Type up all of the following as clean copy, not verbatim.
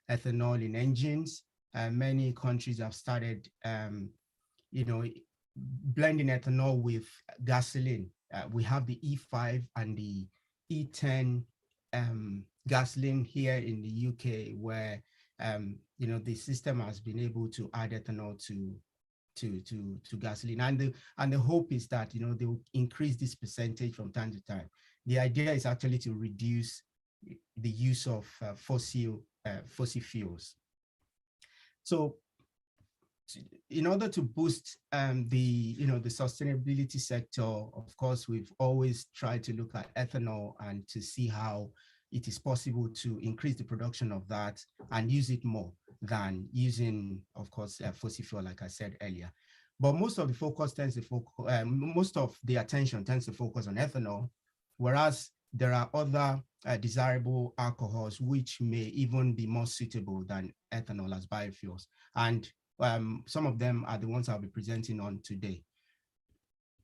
ethanol in engines. Many countries have started, you know, blending ethanol with gasoline. We have the E5 and the E10 gasoline here in the UK, where the system has been able to add ethanol to gasoline, and the hope is that they will increase this percentage from time to time. The idea is actually to reduce the use of fossil fuels. So in order to boost the sustainability sector, of course, we've always tried to look at ethanol and to see how it is possible to increase the production of that and use it more than using, of course, fossil fuel, like I said earlier. But most of the focus most of the attention tends to focus on ethanol, whereas there are other desirable alcohols which may even be more suitable than ethanol as biofuels. And some of them are the ones I'll be presenting on today.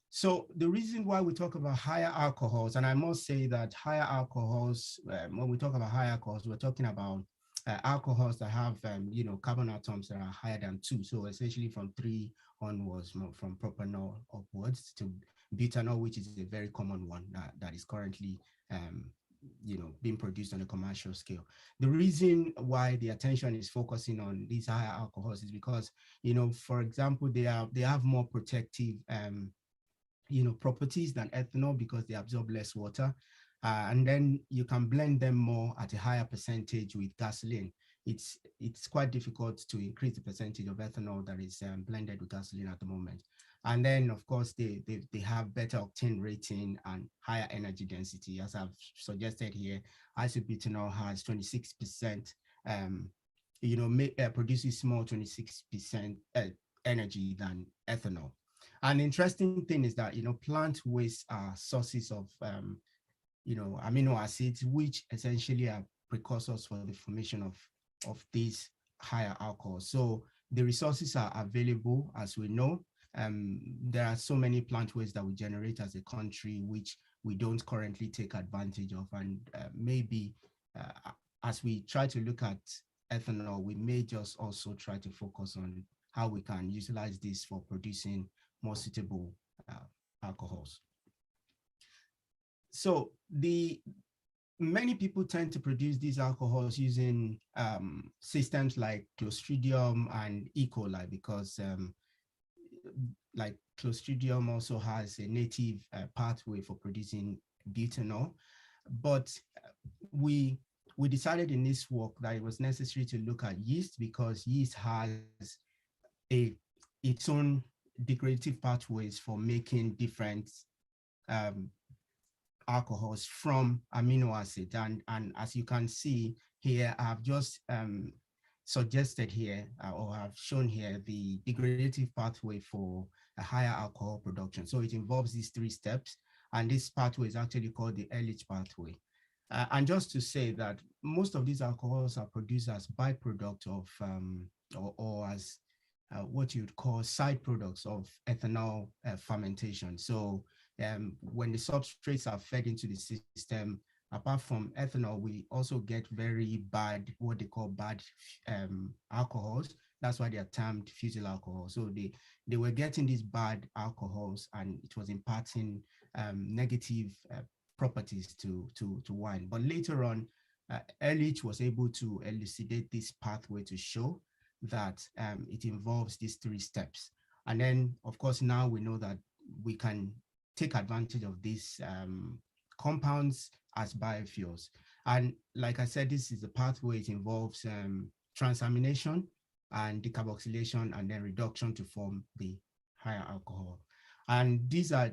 So the reason why we talk about higher alcohols, and I must say that higher alcohols, when we talk about higher alcohols, we're talking about alcohols that have, carbon atoms that are higher than 2. So essentially from 3 onwards, from propanol upwards to butanol, which is a very common one that is currently being produced on a commercial scale. The reason why the attention is focusing on these higher alcohols is because, for example, they have more protective properties than ethanol because they absorb less water. And then you can blend them more at a higher percentage with gasoline. It's quite difficult to increase the percentage of ethanol that is blended with gasoline at the moment. And then, of course, they have better octane rating and higher energy density. As I've suggested here, isobutanol has 26%, produces more 26% energy than ethanol. An interesting thing is that, plant waste are sources of, amino acids, which essentially are precursors for the formation of these higher alcohols. So the resources are available, as we know. There are so many plant wastes that we generate as a country, which we don't currently take advantage of. And maybe as we try to look at ethanol, we may just also try to focus on how we can utilize this for producing more suitable alcohols. So many people tend to produce these alcohols using systems like Clostridium and E. coli because like Clostridium also has a native pathway for producing butanol. But we decided in this work that it was necessary to look at yeast because yeast has its own degradative pathways for making different alcohols from amino acid. And as you can see here, I've just suggested here or have shown here the degradative pathway for a higher alcohol production. So it involves these 3 steps, and this pathway is actually called the Ehrlich pathway. And just to say that most of these alcohols are produced as byproduct of or as what you'd call side products of ethanol fermentation. So when the substrates are fed into the system, apart from ethanol, we also get very bad, what they call bad alcohols. That's why they are termed fusel alcohols. So they were getting these bad alcohols, and it was imparting negative properties to wine. But later on, Ehrlich was able to elucidate this pathway to show that it involves these 3 steps. And then, of course, now we know that we can take advantage of these compounds as biofuels. And like I said, this is a pathway. It involves transamination and decarboxylation and then reduction to form the higher alcohol. And these are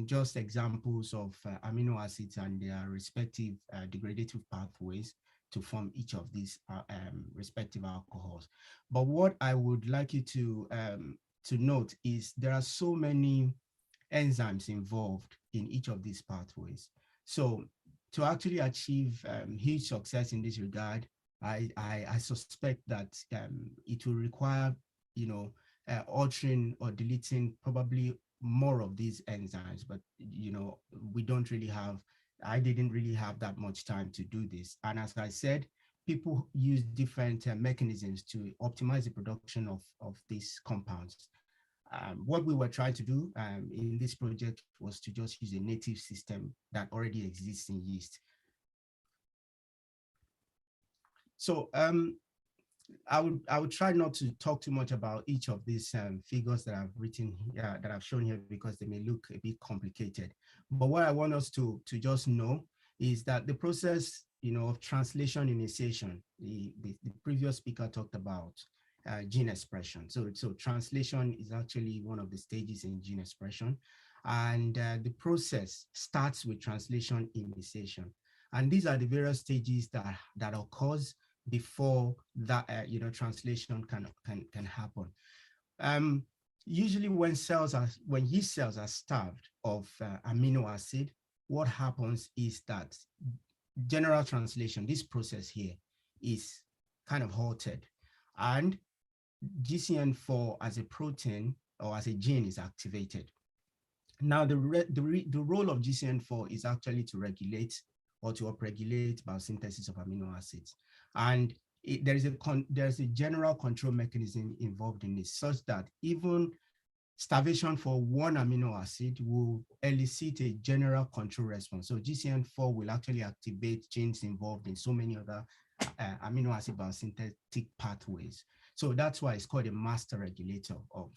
just examples of amino acids and their respective degradative pathways to form each of these respective alcohols. But what I would like you to note is there are so many enzymes involved in each of these pathways. So to actually achieve huge success in this regard, I suspect that it will require, altering or deleting probably more of these enzymes, but we don't really have, I didn't really have that much time to do this. And as I said, people use different mechanisms to optimize the production of these compounds. What we were trying to do in this project was to just use a native system that already exists in yeast. So I would try not to talk too much about each of these figures that I've written here, that I've shown here, because they may look a bit complicated. But what I want us to just know is that the process, of translation initiation, the previous speaker talked about gene expression. So translation is actually one of the stages in gene expression. And the process starts with translation initiation. And these are the various stages that occurs before that translation can happen. Usually when yeast cells are starved of amino acid, what happens is that general translation, this process here, is kind of halted, and GCN4 as a protein or as a gene is activated. Now the role of GCN4 is actually to regulate or to upregulate biosynthesis of amino acids. And there's a general control mechanism involved in this, such that even starvation for one amino acid will elicit a general control response. So GCN4 will actually activate genes involved in so many other amino acid biosynthetic pathways. So that's why it's called a master regulator of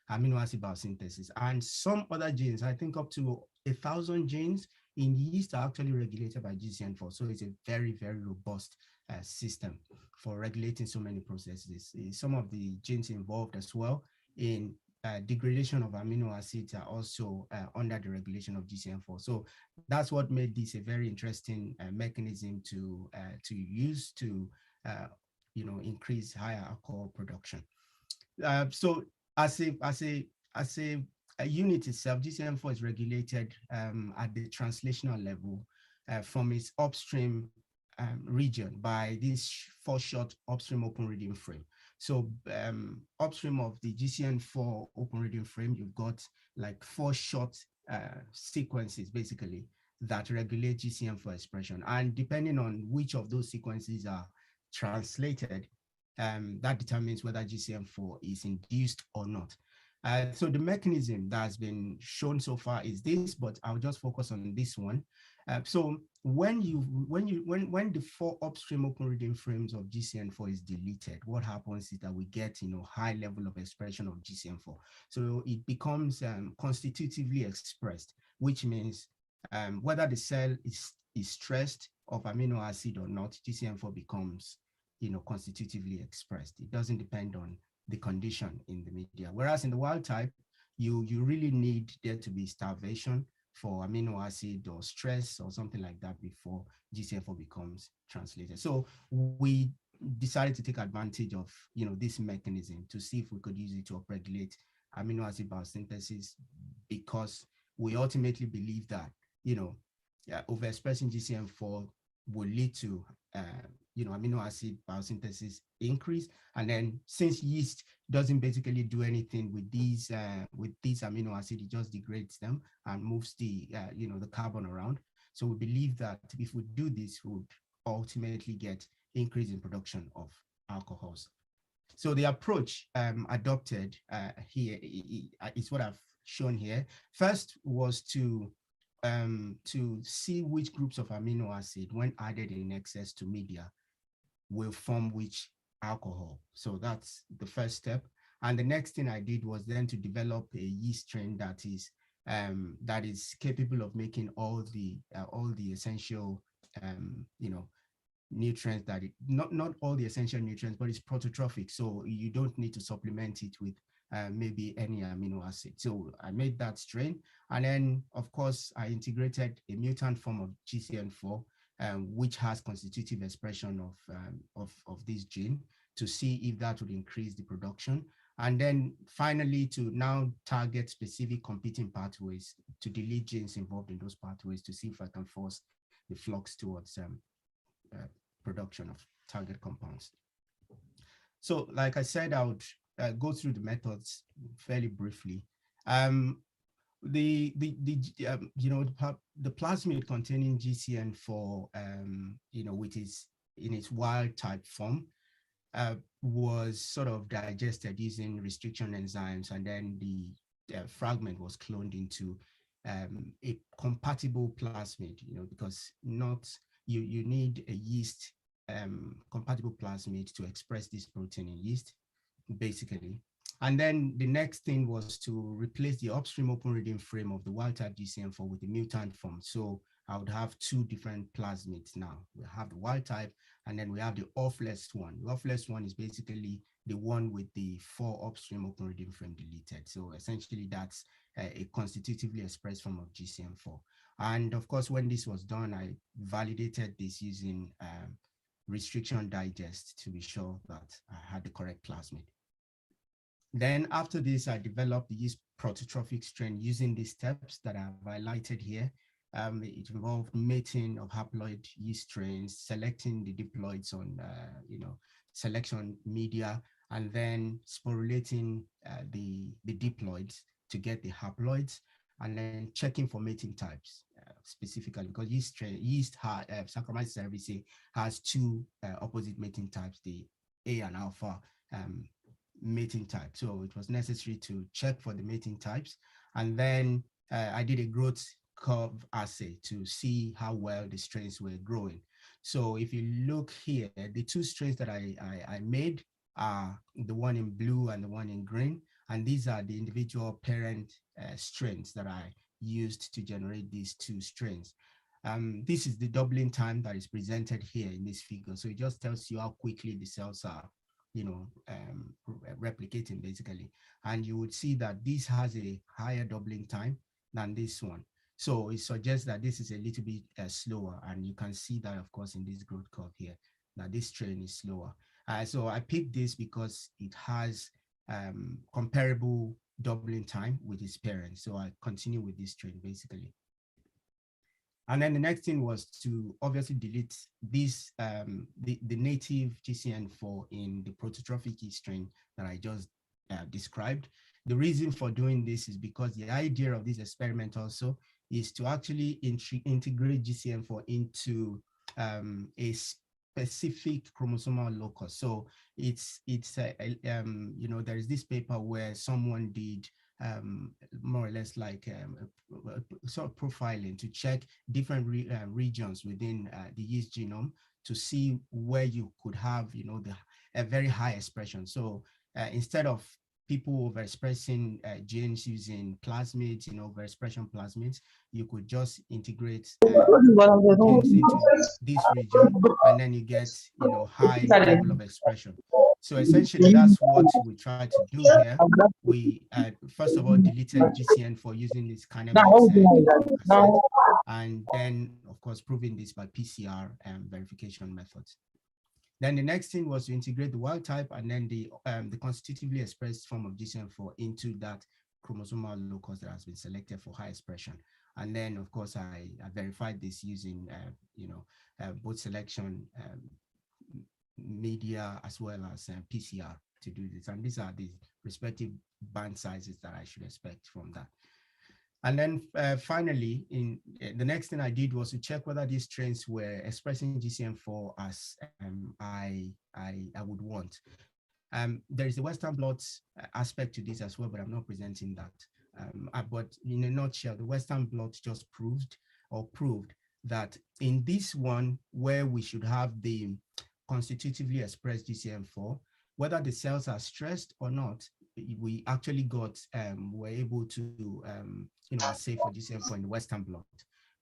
amino acid biosynthesis. And some other genes, I think up to 1,000 genes in yeast, are actually regulated by GCN4. So it's a very, very robust system for regulating so many processes. Some of the genes involved as well in degradation of amino acids are also under the regulation of GCN4. So that's what made this a very interesting mechanism to use to increase higher alcohol production. So as a unit itself, GCN4 is regulated at the translational level from its upstream region by this four-shot upstream open reading frame. So upstream of the GCN4 open reading frame, you've got like 4 short sequences basically that regulate GCN4 expression. And depending on which of those sequences are translated, that determines whether GCN4 is induced or not. So the mechanism that has been shown so far is this, but I'll just focus on this one. So when the 4 upstream open reading frames of GCN4 is deleted, what happens is that we get high level of expression of GCN4. So it becomes constitutively expressed, which means whether the cell is stressed of amino acid or not, GCN4 becomes constitutively expressed. It doesn't depend on the condition in the media. Whereas in the wild type, you really need there to be starvation for amino acid or stress or something like that before GCN4 becomes translated. So we decided to take advantage of this mechanism to see if we could use it to upregulate amino acid biosynthesis, because we ultimately believe that overexpressing GCN4 will lead to amino acid biosynthesis increase. And then since yeast doesn't basically do anything with these amino acids, it just degrades them and moves the the carbon around. So we believe that if we do this, we would ultimately get increase in production of alcohols. So the approach adopted here is what I've shown here. First was to see which groups of amino acid, when added in excess to media, will form which alcohol. So that's the first step. And the next thing I did was then to develop a yeast strain that is capable of making all the essential nutrients that not all the essential nutrients, but it's prototrophic. So you don't need to supplement it with maybe any amino acid. So I made that strain. And then, of course, I integrated a mutant form of GCN4, which has constitutive expression of this gene, to see if that would increase the production. And then finally, to now target specific competing pathways to delete genes involved in those pathways to see if I can force the flux towards production of target compounds. So like I said, I would go through the methods fairly briefly. The plasmid containing GCN4, with its in its wild type form was sort of digested using restriction enzymes, and then the fragment was cloned into a compatible plasmid, because not you need a yeast compatible plasmid to express this protein in yeast, basically. And then the next thing was to replace the upstream open reading frame of the wild type GCN4 with the mutant form. So I would have two different plasmids now. We have the wild type, and then we have the off-less one. The off-less one is basically the one with the 4 upstream open reading frame deleted. So essentially that's a constitutively expressed form of GCN4. And of course, when this was done, I validated this using restriction digest to be sure that I had the correct plasmid. Then after this, I developed the yeast prototrophic strain using these steps that I've highlighted here. It involved mating of haploid yeast strains, selecting the diploids on, selection media, and then sporulating the diploids to get the haploids, and then checking for mating types specifically, because Saccharomyces cerevisiae has 2 opposite mating types, the A and alpha mating type. So it was necessary to check for the mating types. And then I did a growth curve assay to see how well the strains were growing. So if you look here, the 2 strains that I made are the one in blue and the one in green. And these are the individual parent strains that I used to generate these 2 strains. This is the doubling time that is presented here in this figure. So it just tells you how quickly the cells are replicating, basically. And you would see that this has a higher doubling time than this one. So it suggests that this is a little bit slower. And you can see that, of course, in this growth curve here, that this strain is slower. So I picked this because it has comparable doubling time with its parents. So I continue with this strain, basically. And then the next thing was to obviously delete this, the native GCN4 in the prototrophic yeast strain that I just described. The reason for doing this is because the idea of this experiment also is to actually integrate GCN4 into a specific chromosomal locus. So it's there is this paper where someone did more or less like sort of profiling to check different regions within the yeast genome to see where you could have, a very high expression. So instead of people overexpressing genes using plasmids, overexpression plasmids, you could just integrate genes into this region, and then you get, high level of expression. So essentially, that's what we try to do here. We first of all deleted GCN4 using this Kinemax, and then, of course, proving this by PCR verification methods. Then the next thing was to integrate the wild type and then the constitutively expressed form of GCN4 into that chromosomal locus that has been selected for high expression. And then, of course, I verified this using, both selection media as well as PCR to do this. And these are the respective band sizes that I should expect from that. And then finally, the next thing I did was to check whether these strains were expressing GCN4 as I would want. There is a Western blot aspect to this as well, but I'm not presenting that. But in a nutshell, the Western blot just proved that in this one, where we should have the constitutively expressed GCN4, whether the cells are stressed or not, we actually were able to, assay for GCN4 in the Western blot,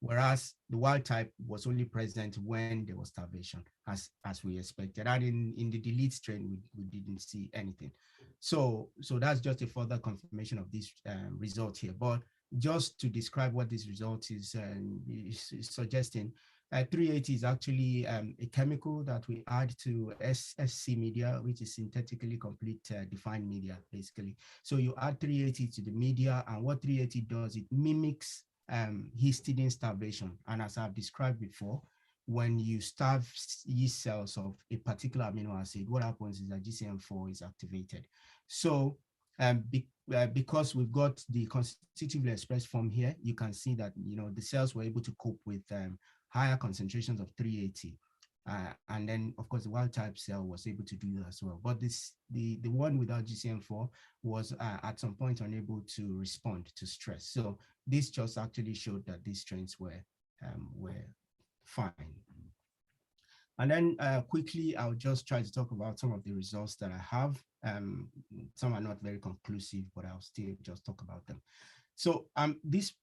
whereas the wild type was only present when there was starvation, as we expected. And in the delete strain, we didn't see anything. So that's just a further confirmation of this result here. But just to describe what this result is suggesting, 380 is actually a chemical that we add to SC media, which is synthetically complete defined media, basically. So you add 380 to the media, and what 380 does, it mimics histidine starvation. And as I've described before, when you starve yeast cells of a particular amino acid, what happens is that GCN4 is activated. So because we've got the constitutively expressed form here, you can see that the cells were able to cope with higher concentrations of 380. And then, of course, the wild type cell was able to do that as well. But the one without GCN4 was at some point unable to respond to stress. So this just actually showed that these strains were fine. And then quickly, I'll just try to talk about some of the results that I have. Some are not very conclusive, but I'll still just talk about them. So this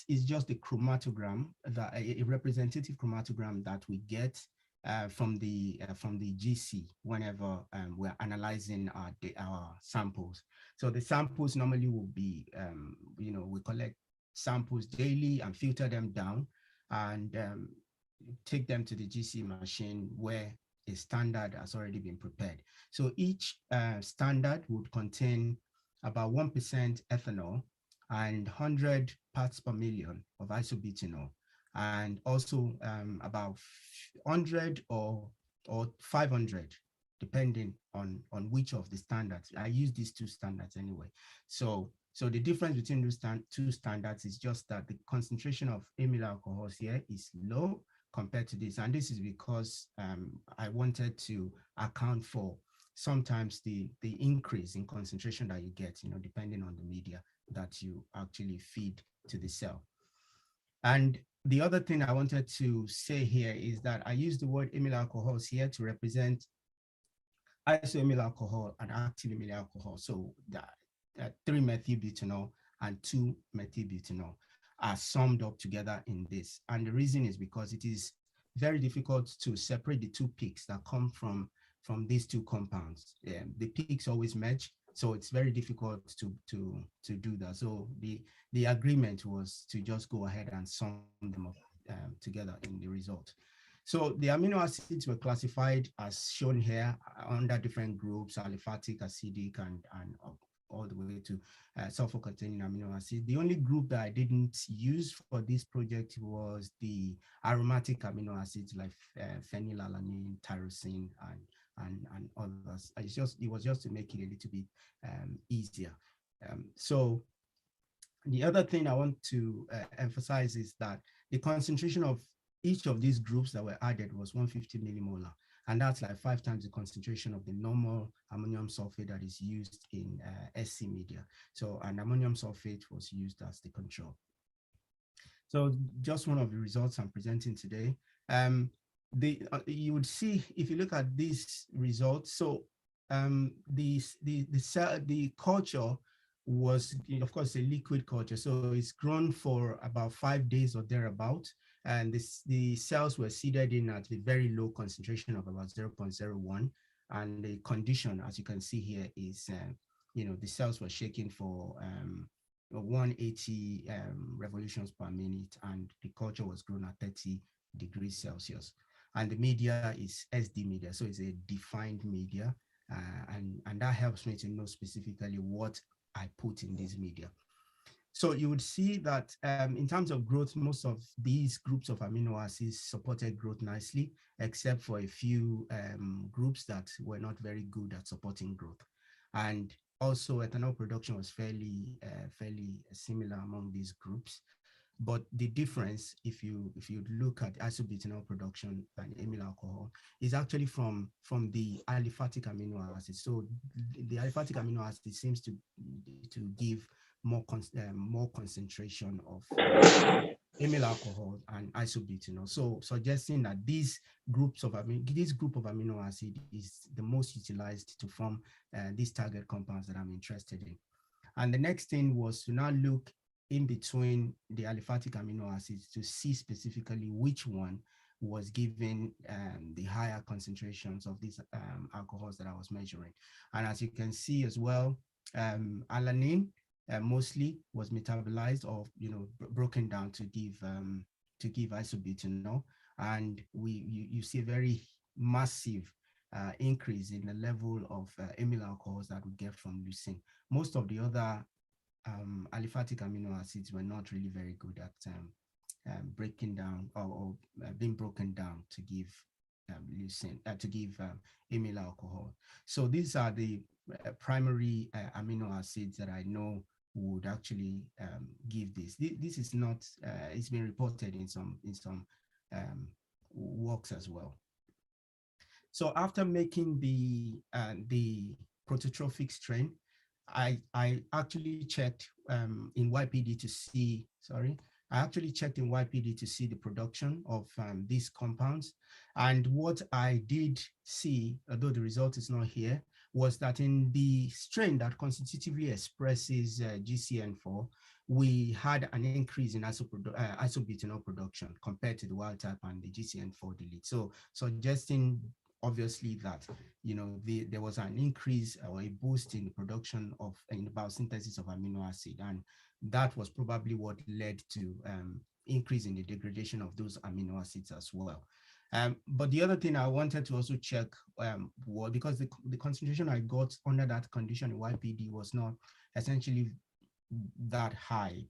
is just a chromatogram, a representative chromatogram that we get from the GC whenever we're analyzing our samples. So the samples normally will be, we collect samples daily and filter them down, and take them to the GC machine where a standard has already been prepared. So each standard would contain about 1% ethanol and 100 parts per million of isobutanol, and also about 100 or 500, depending on which of the standards. I use these two standards anyway. So the difference between those two standards is just that the concentration of amyl alcohols here is low compared to this. And this is because I wanted to account for sometimes the increase in concentration that you get, depending on the media that you actually feed to the cell. And the other thing I wanted to say here is that I use the word amyl alcohols here to represent isoamyl alcohol and active amyl alcohol. So the 3-methylbutanol and 2-methylbutanol are summed up together in this. And the reason is because it is very difficult to separate the two peaks that come from these two compounds. The peaks always merge, so it's very difficult to do that. So the agreement was to just go ahead and sum them up together in the result. So the amino acids were classified as shown here under different groups: aliphatic, acidic, and all the way to sulfur-containing amino acid. The only group that I didn't use for this project was the aromatic amino acids like phenylalanine, tyrosine, and others. It was just to make it a little bit easier. So the other thing I want to emphasize is that the concentration of each of these groups that were added was 150 millimolar. And that's like 5 times the concentration of the normal ammonium sulfate that is used in SC media. So an ammonium sulfate was used as the control. So just one of the results I'm presenting today. You would see, if you look at these results, so the culture was, of course, a liquid culture. So it's grown for about 5 days or thereabout. And the cells were seeded in at a very low concentration of about 0.01. And the condition, as you can see here, is, the cells were shaking for 180 revolutions per minute, and the culture was grown at 30 degrees Celsius. And the media is SD media, so it's a defined media. And that helps me to know specifically what I put in this media. So you would see that in terms of growth, most of these groups of amino acids supported growth nicely, except for a few groups that were not very good at supporting growth. And also ethanol production was fairly similar among these groups. But the difference, if you look at isobutanol production and amyl alcohol, is actually from the aliphatic amino acids. So the aliphatic amino acid seems to give more concentration of amyl alcohol and isobutanol. So suggesting that this group of amino acid is the most utilized to form these target compounds that I'm interested in. And the next thing was to now look in between the aliphatic amino acids to see specifically which one was given the higher concentrations of these alcohols that I was measuring. And as you can see as well, alanine mostly was metabolized or broken down to give isobutanol, and you see a very massive increase in the level of amyl alcohols that we get from leucine. Most of the other aliphatic amino acids were not really very good at breaking down or being broken down to give leucine, to give amyl alcohol. So these are the primary amino acids that I know would actually give this. This is not, it's been reported in some works as well. So after making the prototrophic strain, I actually checked in YPD to see, sorry, I actually checked in YPD to see the production of these compounds. And what I did see, although the result is not here, was that in the strain that constitutively expresses GCN4, we had an increase in isobutanol production compared to the wild type and the GCN4 delete. So suggesting obviously that there was an increase or a boost in the production of in the biosynthesis of amino acid, and that was probably what led to increase in the degradation of those amino acids as well. But the other thing I wanted to also check was because the concentration I got under that condition in YPD was not essentially that high,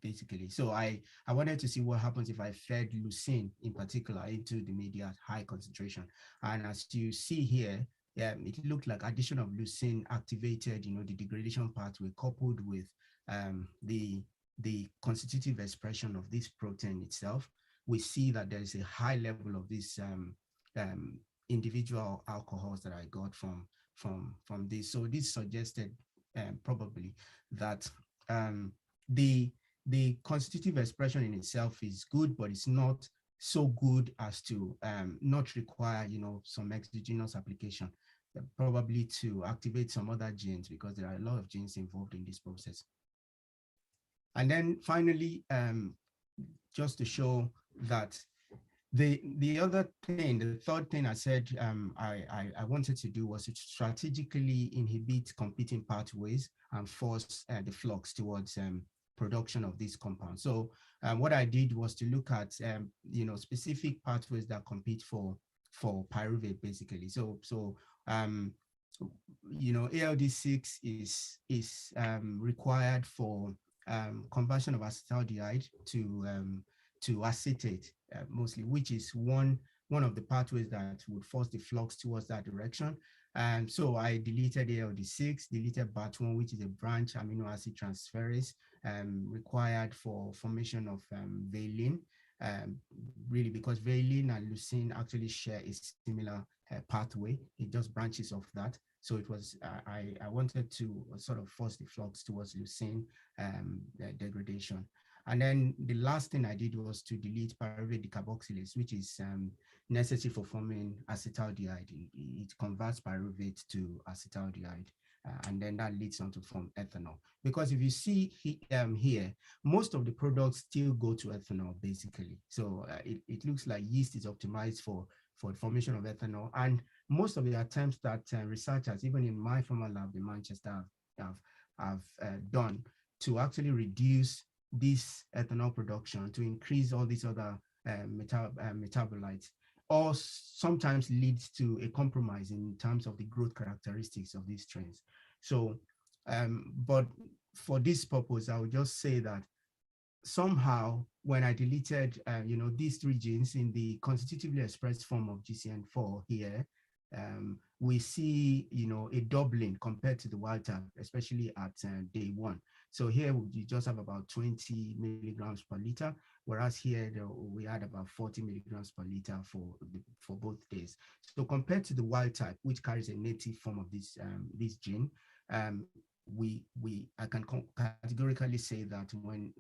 basically. So I wanted to see what happens if I fed leucine in particular into the media at high concentration. And as you see here, it looked like addition of leucine activated, the degradation pathway coupled with the constitutive expression of this protein itself. We see that there is a high level of these individual alcohols that I got from this. So this suggested probably that the constitutive expression in itself is good, but it's not so good as to not require, some exogenous application, probably to activate some other genes, because there are a lot of genes involved in this process. And then finally, just to show that the other thing, the third thing I said I wanted to do was to strategically inhibit competing pathways and force the flux towards production of these compounds. So what I did was to look at specific pathways that compete for pyruvate, basically. So ALD6 is required for conversion of acetaldehyde to acetate, mostly, which is one of the pathways that would force the flux towards that direction. And so I deleted ALD6, deleted BAT1, which is a branch amino acid transferase required for formation of valine, really because valine and leucine actually share a similar pathway. It just branches off that. So it was, I wanted to sort of force the flux towards leucine degradation. And then the last thing I did was to delete pyruvate decarboxylase, which is necessary for forming acetaldehyde. It converts pyruvate to acetaldehyde, and then that leads on to form ethanol. Because if you see here, most of the products still go to ethanol, basically. So it looks like yeast is optimized for the formation of ethanol. And most of the attempts that researchers, even in my former lab in Manchester, have done to actually reduce this ethanol production, to increase all these other metabolites, or sometimes leads to a compromise in terms of the growth characteristics of these strains. So, but for this purpose, I would just say that somehow when I deleted, these three genes in the constitutively expressed form of GCN4 here, we see, a doubling compared to the wild type, especially at day one. So here you just have about 20 milligrams per liter, whereas here we had about 40 milligrams per liter for both days. So compared to the wild type, which carries a native form of this gene, I can categorically say that when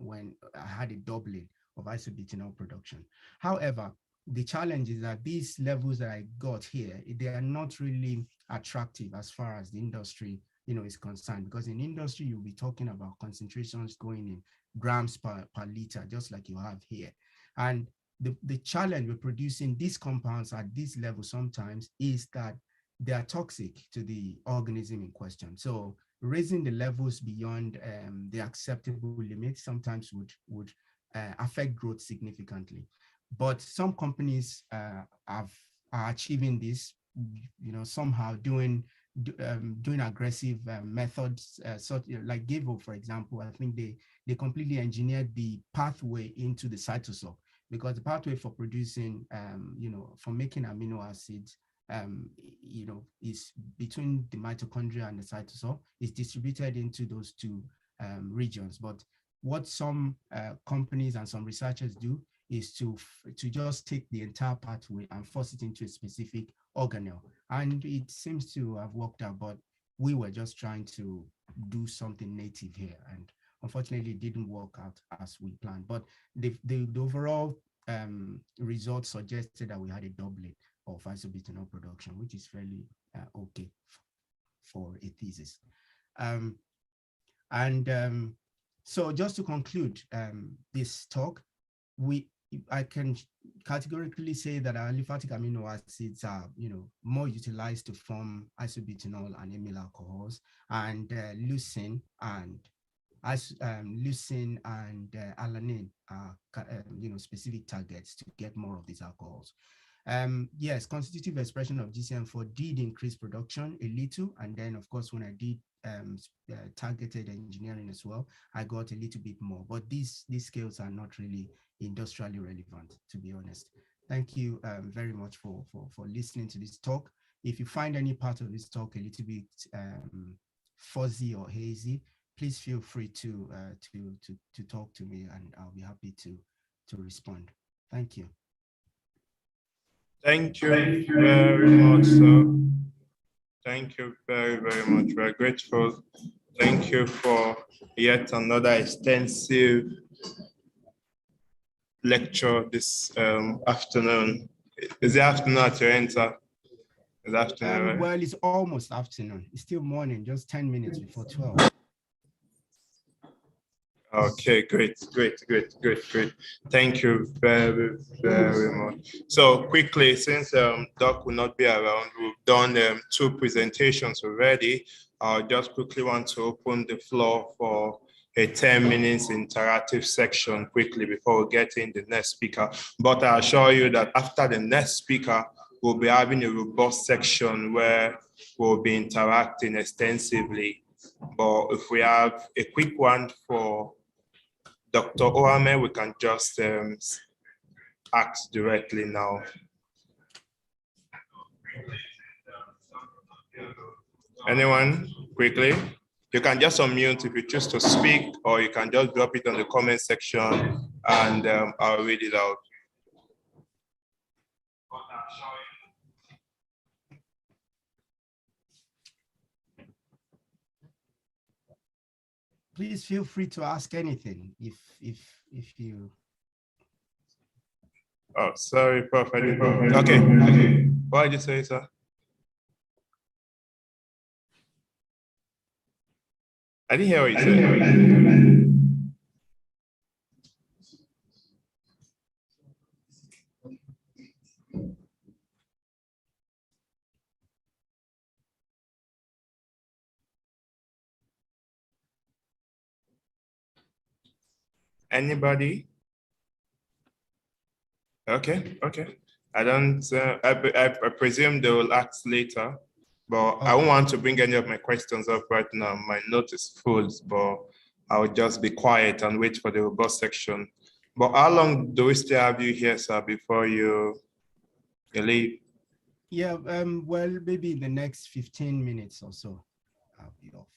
I had a doubling of isobutanol production. However, the challenge is that these levels that I got here, they are not really attractive as far as the industry is concerned, because in industry you'll be talking about concentrations going in grams per liter, just like you have here. And the challenge with producing these compounds at this level sometimes is that they are toxic to the organism in question. So raising the levels beyond the acceptable limit sometimes would affect growth significantly. But some companies are achieving this, somehow doing aggressive methods, like Gevo, for example. I think they completely engineered the pathway into the cytosol, because the pathway for producing, for making amino acids, is between the mitochondria and the cytosol, is distributed into those two regions. But what some companies and some researchers do is to just take the entire pathway and force it into a specific organelle. And it seems to have worked out, but we were just trying to do something native here. And unfortunately, it didn't work out as we planned. But the overall results suggested that we had a doublet of isobutanol production, which is fairly okay for a thesis. So just to conclude this talk, I can categorically say that our aliphatic amino acids are, more utilized to form isobutanol and amyl alcohols, and leucine and alanine are, specific targets to get more of these alcohols. Yes, constitutive expression of GCN4 did increase production a little, and then of course when I did targeted engineering as well, I got a little bit more. But these scales are not really industrially relevant, to be honest. Thank you very much for listening to this talk. If you find any part of this talk a little bit fuzzy or hazy, please feel free to talk to me, and I'll be happy to respond. Thank you. Thank you very much, sir. Thank you very, very much. We're grateful. Thank you for yet another extensive lecture this afternoon. Is it afternoon at your end, sir? It's afternoon, right? Well, it's almost afternoon. It's still morning, just 10 minutes before 12. Okay, great. Thank you very, very much. So quickly, since Doc will not be around, we've done 2 presentations already. I just quickly want to open the floor for a 10 minutes interactive section quickly before we get in the next speaker. But I assure you that after the next speaker, we'll be having a robust section where we'll be interacting extensively. But if we have a quick one for Dr. Oame, we can just ask directly now. Anyone, quickly? You can just unmute if you choose to speak, or you can just drop it on the comment section and I'll read it out. Please feel free to ask anything if you. Oh, sorry, perfect. Okay. What did you say, sir? I didn't hear what you said. Anybody? Okay. I don't. I presume they will ask later, but I won't want to bring any of my questions up right now. My note is full, but I'll just be quiet and wait for the robust section. But how long do we still have you here, sir, before you leave? Yeah. Well, maybe in the next 15 minutes or so, I'll be off.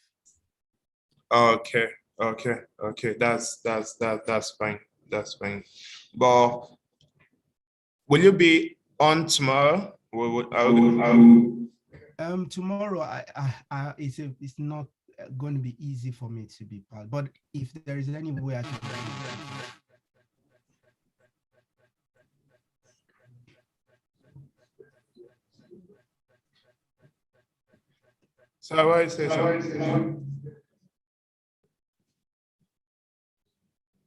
Okay. That's fine. That's fine. But will you be on tomorrow? Tomorrow, it's not going to be easy for me to be part, but if there is any way I can. So what is it?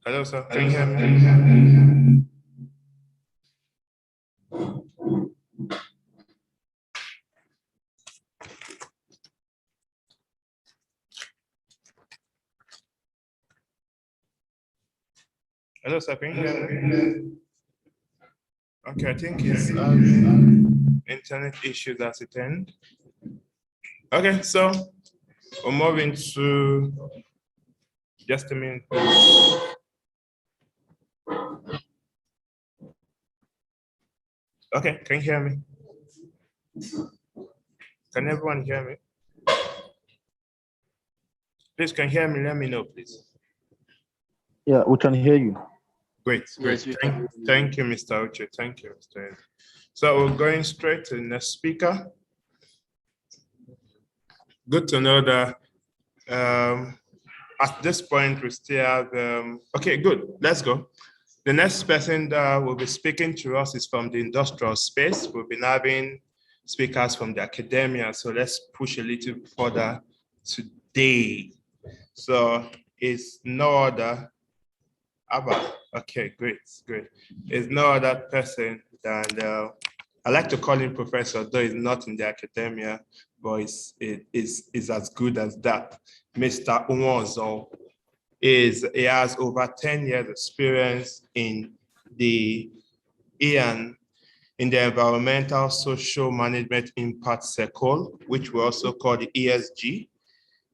Hello, sir. Can you hear me? Hello, sir. Can you hear me? Okay, I think it's internet issues at the end. Okay, so we're moving to just a minute. Okay, can you hear me? Can everyone hear me? Please, can you hear me? Let me know, please. Yeah, we can hear you. Great. Thank you, Mr. Uche. Thank you, Mr. Ed. So we're going straight to the next speaker. Good to know that at this point we still have, okay, good, let's go. The next person that will be speaking to us is from the industrial space. We've been having speakers from the academia, so let's push a little further today. So it's no other, Abba, okay, great. It's no other person than, I like to call him professor, though he's not in the academia, but it's as good as that. Mr. Umozo he has over 10 years experience in the environmental social management impact circle, which we also call the ESG.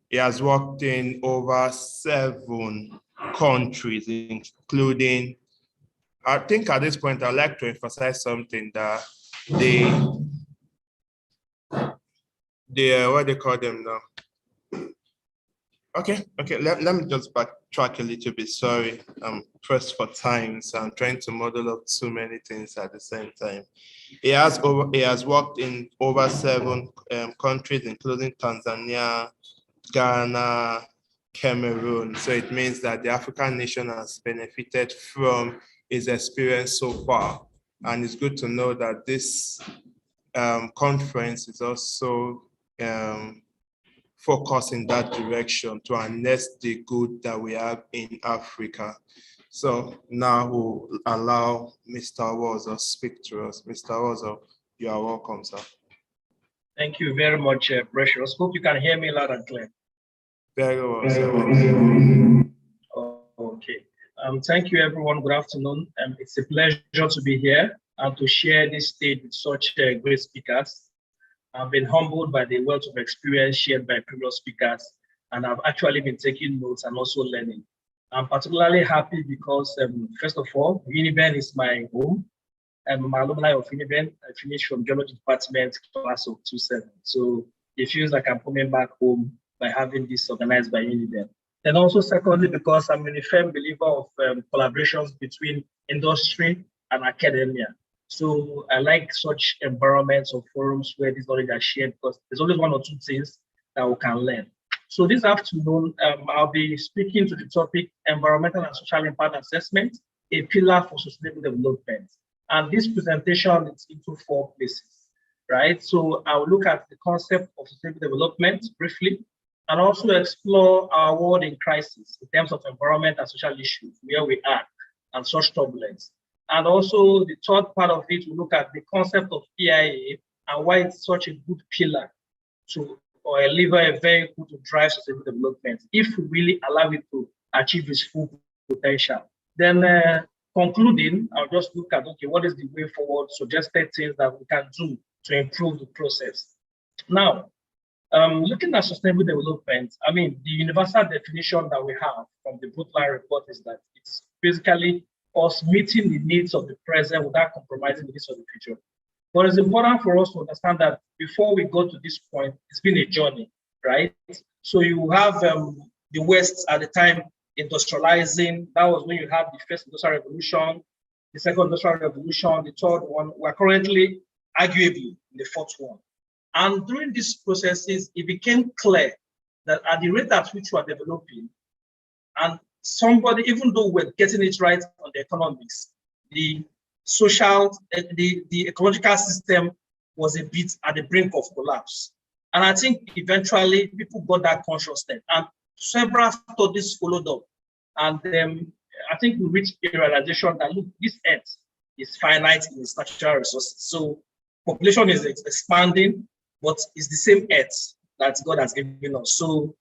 He has worked in over 7 countries, including, I think at this point, I'd like to emphasize something that what they call them now. Okay, let me just backtrack a little bit. Sorry, I'm pressed for time, so I'm trying to model up too many things at the same time. He has worked in over 7 countries, including Tanzania, Ghana, Cameroon. So it means that the African nation has benefited from his experience so far. And it's good to know that this conference is also focused in that direction to harness the good that we have in Africa. So now we'll allow Mr. Wozo speak to us. Mr. Wozo, you are welcome, sir. Thank you very much, Precious. Hope you can hear me loud and clear. Very well, sir. Okay. Thank you, everyone. Good afternoon. It's a pleasure to be here and to share this stage with such great speakers. I've been humbled by the wealth of experience shared by previous speakers, and I've actually been taking notes and also learning. I'm particularly happy because, first of all, Uniben is my home. I'm an alumni of Uniben. I finished from Geology Department, class of 27. So it feels like I'm coming back home by having this organized by Uniben. And also, secondly, because I'm a firm believer of collaborations between industry and academia. So I like such environments or forums where this knowledge are shared, because there's always 1 or 2 things that we can learn. So this afternoon, I'll be speaking to the topic Environmental and Social Impact Assessment, a pillar for sustainable development. And this presentation is into 4 places, right? So I'll look at the concept of sustainable development briefly, and also explore our world in crisis in terms of environment and social issues, where we are, and such turbulence. And also the third part of it, we look at the concept of EIA and why it's such a good pillar or a lever, a vehicle to drive sustainable development, if we really allow it to achieve its full potential. Then concluding, I'll just look at, okay, what is the way forward, suggested things that we can do to improve the process. Now, looking at sustainable development, I mean, the universal definition that we have from the Brundtland report is that it's basically us meeting the needs of the present without compromising the needs of the future. But it's important for us to understand that before we go to this point, it's been a journey, right? So you have the West at the time industrializing. That was when you had the first industrial revolution, the second industrial revolution, the third one. We're currently arguably in the 4th one. And during these processes, it became clear that at the rate at which we are developing, and somebody, even though we're getting it right on the economics, the social, the ecological system was a bit at the brink of collapse. And I think eventually people got that consciousness, and several studies followed up. And I think we reached a realization that, look, this earth is finite in its natural resources. So population is expanding, but it's the same earth that God has given us. So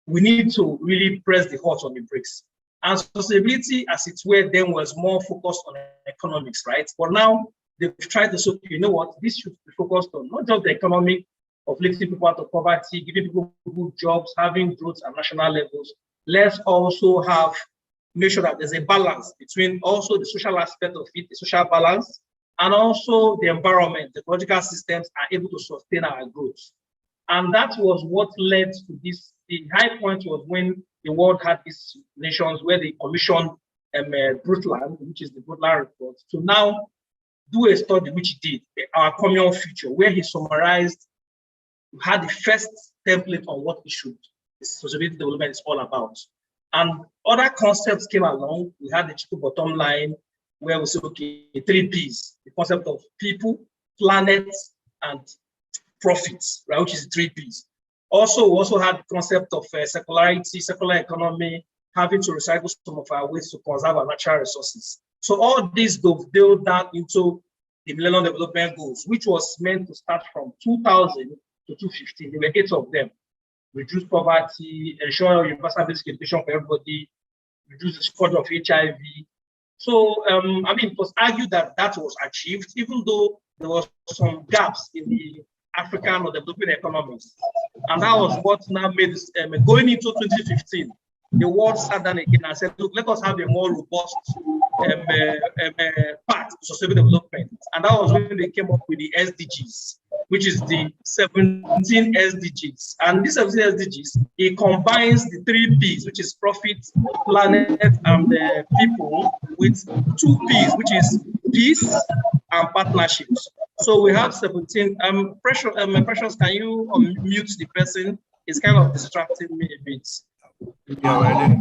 we need to really press the hot on the brakes. And sustainability, as it were, then was more focused on economics, right? But now they've tried to say, you know what, this should be focused on not just the economic of lifting people out of poverty, giving people good jobs, having growth at national levels. Let's also make sure that there's a balance between also the social aspect of it, the social balance, and also the environment, the ecological systems are able to sustain our growth. And that was what led to this. The high point was when the world had these nations where they commissioned Brundtland, which is the Brundtland report, to now do a study, which he did, Our Common Future, where he summarized, had the first template on what sustainability development is all about. And other concepts came along. We had the triple bottom line, where we said, okay, 3 Ps, the concept of people, planet, and profits, right, which is 3 Ps. Also, we also had the concept of circularity, circular economy, having to recycle some of our waste to conserve our natural resources. So all these dovetailed down into the Millennium Development Goals, which was meant to start from 2000 to 2015. There were 8 of them. Reduce poverty, ensure universal basic education for everybody, reduce the spread of HIV. So, I mean, it was argued that that was achieved, even though there was some gaps in the African or developing economies. And that was what now made this, going into 2015, the world sat down again and said, look, let us have a more robust path to sustainable development. And that was when they came up with the SDGs, which is the 17 SDGs. And these 17 SDGs, it combines the 3 Ps, which is profit, planet, and people, with 2 Ps, which is peace and partnerships. So we have 17. Precious, can you unmute the person? It's kind of distracting me a bit. Yeah, ready.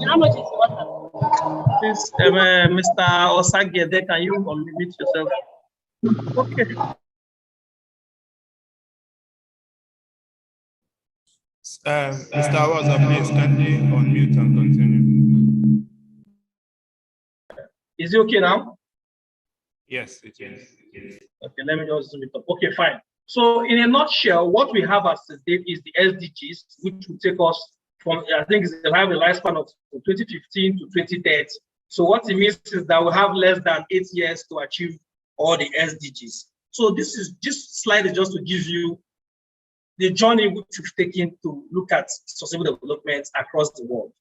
How much is water? Please, Mr. Osagede, can you unmute yourself? Okay. Mr. Waza, please kindly unmute and continue. Is it okay now? Yes, it is. Okay, let me just zoom it up. Okay, fine. So in a nutshell, what we have as today is the SDGs, which will take us from, I think they'll have a lifespan of 2015 to 2030. So what it means is that we have less than 8 years to achieve all the SDGs. So this slide is just to give you the journey which we've taken to look at sustainable development across the world.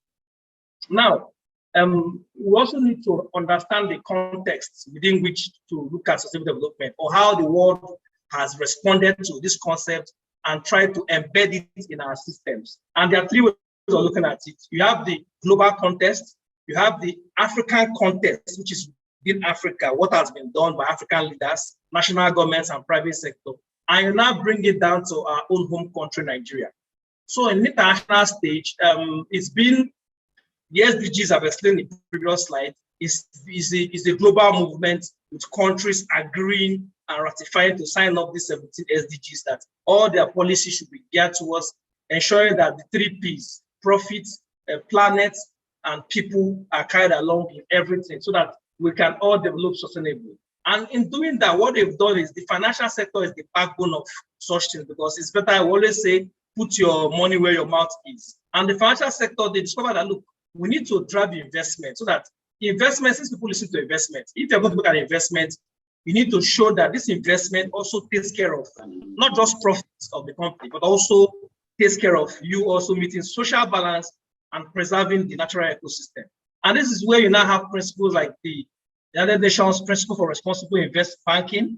Now, we also need to understand the context within which to look at sustainable development, or how the world has responded to this concept and try to embed it in our systems. And there are 3 ways of looking at it. You have the global context, you have the African context, which is within Africa, what has been done by African leaders, national governments, and private sector. And you now bring it down to our own home country, Nigeria. So in the international stage, it's been, the SDGs I've explained in the previous slide, is a global movement with countries agreeing and ratifying to sign up these 17 SDGs, that all their policies should be geared towards ensuring that the 3 Ps, profits, planet, and people, are carried along in everything, so that we can all develop sustainably. And in doing that, what they've done is the financial sector is the backbone of such things, because it's better, I always say, put your money where your mouth is. And the financial sector, they discovered that, look, we need to drive investment, so that investment, since people listen to investment, if you're going to look at investment, you need to show that this investment also takes care of not just profits of the company, but also takes care of you also meeting social balance and preserving the natural ecosystem. And this is where you now have principles like the United Nations Principle for Responsible Investment Banking,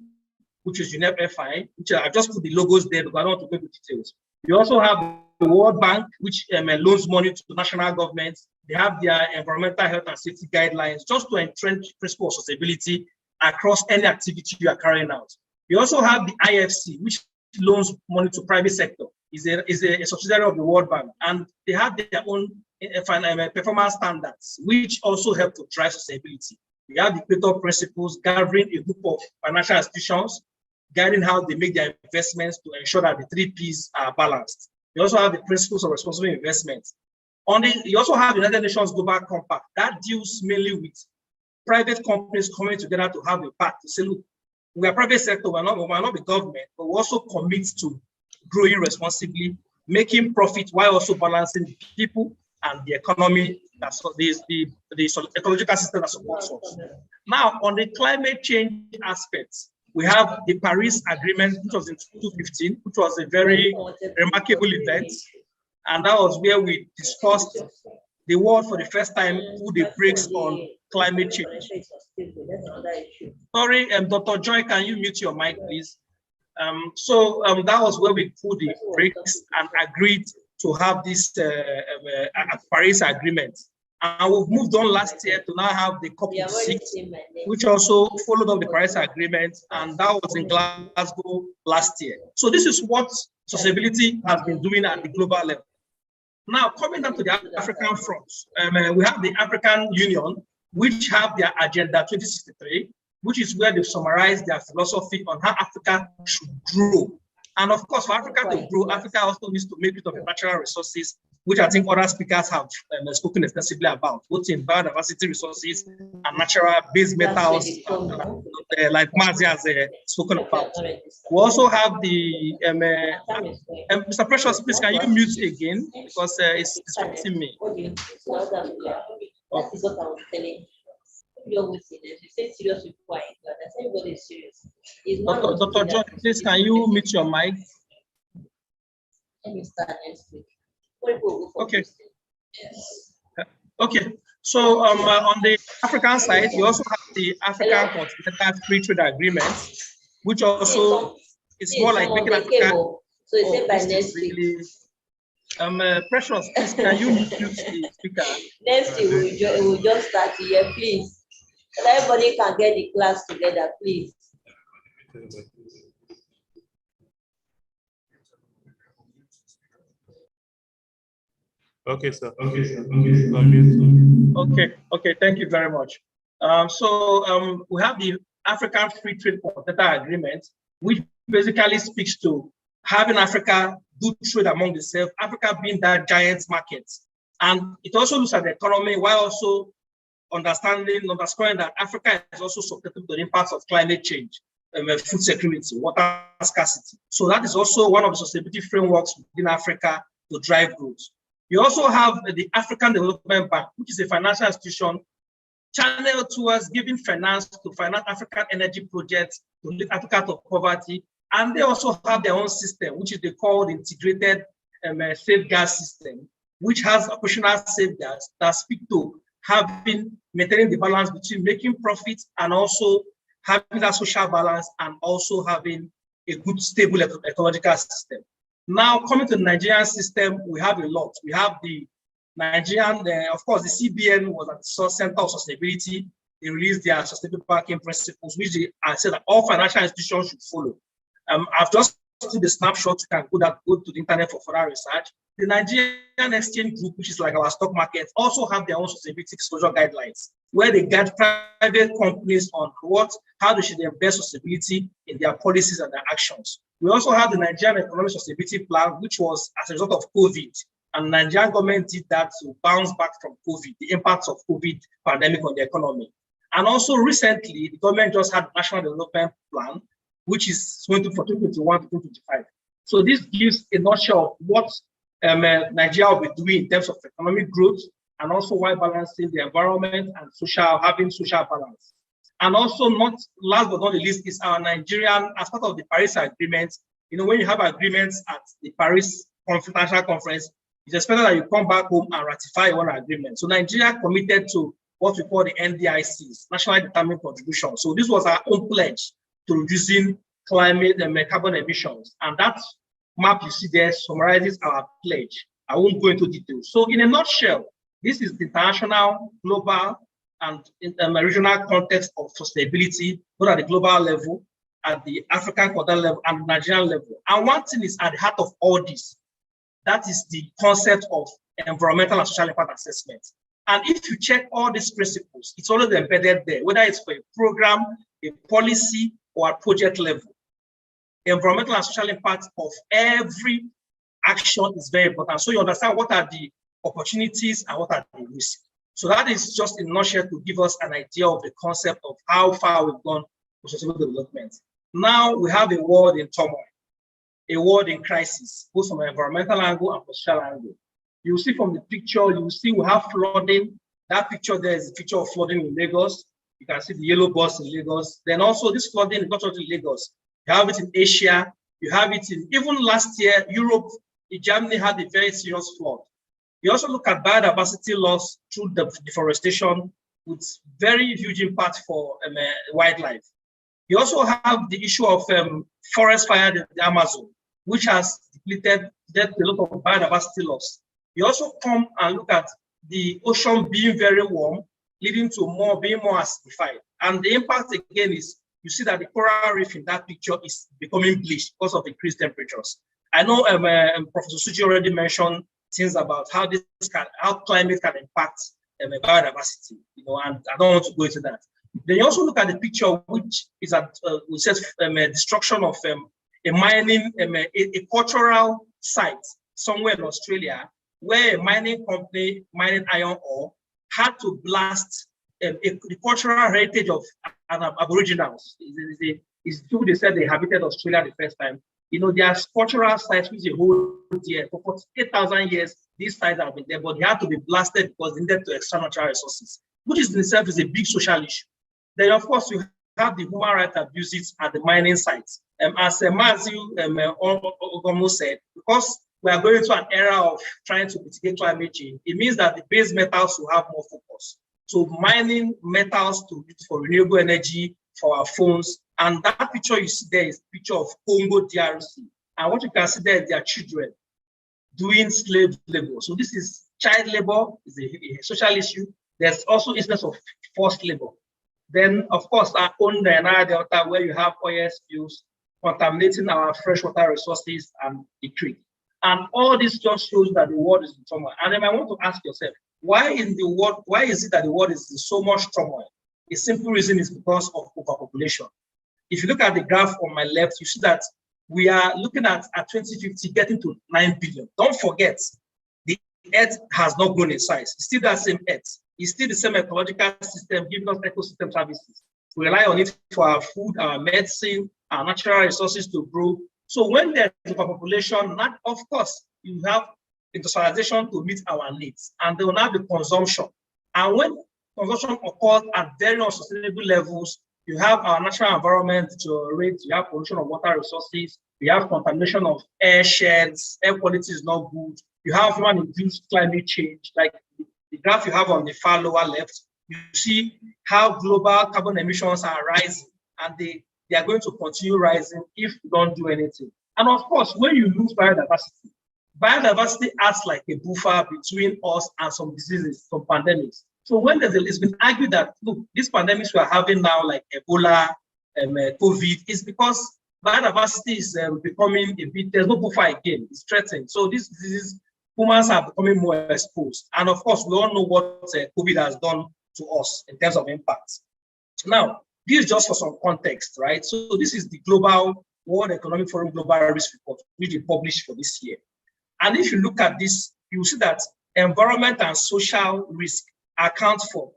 which is UNEP-FI, which I've just put the logos there, but I don't want to go into details. You also have the World Bank, which loans money to national governments. They have their environmental health and safety guidelines, just to entrench principle of sustainability across any activity you are carrying out. You also have the IFC, which loans money to private sector, is a subsidiary of the World Bank, and they have their own performance standards, which also help to drive sustainability. We have the Pareto principles governing a group of financial institutions, guiding how they make their investments to ensure that the 3 Ps are balanced. You also have the principles of responsible investment. You also have the United Nations Global Compact that deals mainly with private companies coming together to have a pact to say, look, we are private sector, we're not the government, but we also commit to growing responsibly, making profit while also balancing the people and the economy, the ecological system that supports us. Now, on the climate change aspects, we have the Paris Agreement, which was in 2015, which was a very remarkable event. And that was where we discussed the world for the first time put the brakes on climate change. Sorry, Dr. Joy, can you mute your mic, please? That was where we put the brakes and agreed to have this Paris Agreement. And we've moved on last year to now have the COP26, which also followed up the Paris Agreement, and that was in Glasgow last year. So this is what sustainability has been doing at the global level. Now, coming down to the African front, we have the African Union, which have their Agenda 2063, which is where they summarize their philosophy on how Africa should grow. And of course, for Africa to grow, Africa also needs to make use of the natural resources, which I think other speakers have spoken extensively about, both in biodiversity resources and natural base metals, like Mazi has spoken about. We also have the, Mr. Precious, please, can you mute again? Because it's distracting me. That is what I was telling you. You're always serious. You say serious with quiet. That's everybody is serious. Dr. John, please, can you mute your mic? Let me start next week. Okay. Yes. Okay. So on the African side, you also have the African Continental Free Trade Agreement, which also is more like making Africa. So you say by next week. Precious, please, can you mute the speaker? Next week we'll just start here, please. So everybody can get the class together, please. Okay, sir. Okay, thank you very much. We have the African Free Trade Continental Agreement, which basically speaks to having Africa do trade among themselves, Africa being that giant market. And it also looks at the economy while also underscoring that Africa is also susceptible to the impacts of climate change, food security, water scarcity. So that is also one of the sustainability frameworks within Africa to drive growth. You also have the African Development Bank, which is a financial institution channeled towards giving finance to finance African energy projects to lift Africa to poverty. And they also have their own system, which is they call the integrated safeguard system, which has operational safeguards that speak to maintaining the balance between making profits and also having that social balance and also having a good, stable ecological system. Now, coming to the Nigerian system, we have a lot. We have the Nigerian, of course, the CBN was at the center of sustainability. They released their sustainable banking principles, which I said that all financial institutions should follow. I've just put the snapshot. You can go to the internet for further research. The Nigerian Exchange Group, which is like our stock market, also have their own sustainability disclosure guidelines, where they guide private companies on how they should embed sustainability in their policies and their actions. We also have the Nigerian Economic Sustainability Plan, which was as a result of COVID, and the Nigerian government did that to bounce back from COVID, the impacts of COVID pandemic on the economy. And also recently, the government just had the National Development Plan, which is going to for 2021 to 2025. So this gives a nutshell of what Nigeria will be doing in terms of economic growth and also while balancing the environment and having social balance. And also, not last but not the least, is our Nigerian, as part of the Paris Agreement. You know, when you have agreements at the Paris International Conference, it's expected that you come back home and ratify one agreement. So Nigeria committed to what we call the NDICs, Nationally Determined Contribution. So this was our own pledge to reducing climate and carbon emissions. And that map you see there summarizes our pledge. I won't go into details. So in a nutshell, this is the international, global, and regional context of sustainability, both at the global level, at the African continental level, and the Nigerian level. And one thing is at the heart of all this, that is the concept of environmental and social impact assessment. And if you check all these principles, it's always embedded there, whether it's for a program, a policy, or a project level. Environmental and social impact of every action is very important. So you understand what are the opportunities and what are the risks. So that is just in a nutshell to give us an idea of the concept of how far we've gone with sustainable development. Now we have a world in turmoil, a world in crisis, both from an environmental angle and social angle. You see from the picture, you see we have flooding. That picture there is a picture of flooding in Lagos. You can see the yellow bus in Lagos. Then also this flooding is not only in Lagos. You have it in Asia. You have it in, even last year, Europe, Germany had a very serious flood. You also look at biodiversity loss through the deforestation with very huge impact for wildlife. You also have the issue of forest fire in the Amazon, which has depleted a lot of biodiversity loss. You also come and look at the ocean being very warm, leading to being more acidified. And the impact again is, you see that the coral reef in that picture is becoming bleached because of increased temperatures. I know Professor Suji already mentioned things about how climate can impact biodiversity, and I don't want to go into that. Then you also look at the picture, which is which says destruction of a mining, a cultural site somewhere in Australia, where a mining company mining iron ore had to blast the cultural heritage of Aboriginals. It's true they said they inhabited Australia the first time. There are cultural sites which they hold there for 48,000 years. These sites have been there, but they had to be blasted because they needed to extract natural resources, which in itself is a big social issue. Then, of course, you have the human rights abuses at the mining sites. As Matthew Ogomo said, because we are going to an era of trying to mitigate climate change, it means that the base metals will have more focus. So mining metals to use for renewable energy, for our phones. And that picture you see there is a picture of Congo DRC. And what you can see there is their children doing slave labor. So this is child labor, is a social issue. There's also instance of forced labor. Then, of course, our own Nile Delta, where you have oil spills contaminating our freshwater resources and the creek. And all this just shows that the world is in turmoil. And then I want to ask yourself, why is it that the world is in so much turmoil? A simple reason is because of overpopulation. If you look at the graph on my left, you see that we are looking at 2050 getting to 9 billion. Don't forget, the Earth has not grown in size. It's still that same Earth. It's still the same ecological system giving us ecosystem services. We rely on it for our food, our medicine, our natural resources to grow. So when there's overpopulation, of course, you have industrialization to meet our needs, and there will now be consumption. And when consumption occurs at very unsustainable levels, you have our natural environment deteriorate, you have pollution of water resources, you have contamination of air sheds, air quality is not good, you have human-induced climate change, like the graph you have on the far lower left, you see how global carbon emissions are rising, and they are going to continue rising if we don't do anything. And of course, when you lose biodiversity acts like a buffer between us and some diseases, some pandemics. So when it's been argued that, look, these pandemics we are having now, like Ebola, COVID, is because biodiversity is becoming a bit, there's no buffer again, it's threatened. So these diseases, humans are becoming more exposed. And of course, we all know what COVID has done to us in terms of impact. Now, this is just for some context, right? So this is the Global World Economic Forum Global Risk Report, which we published for this year. And if you look at this, you see that environment and social risk account for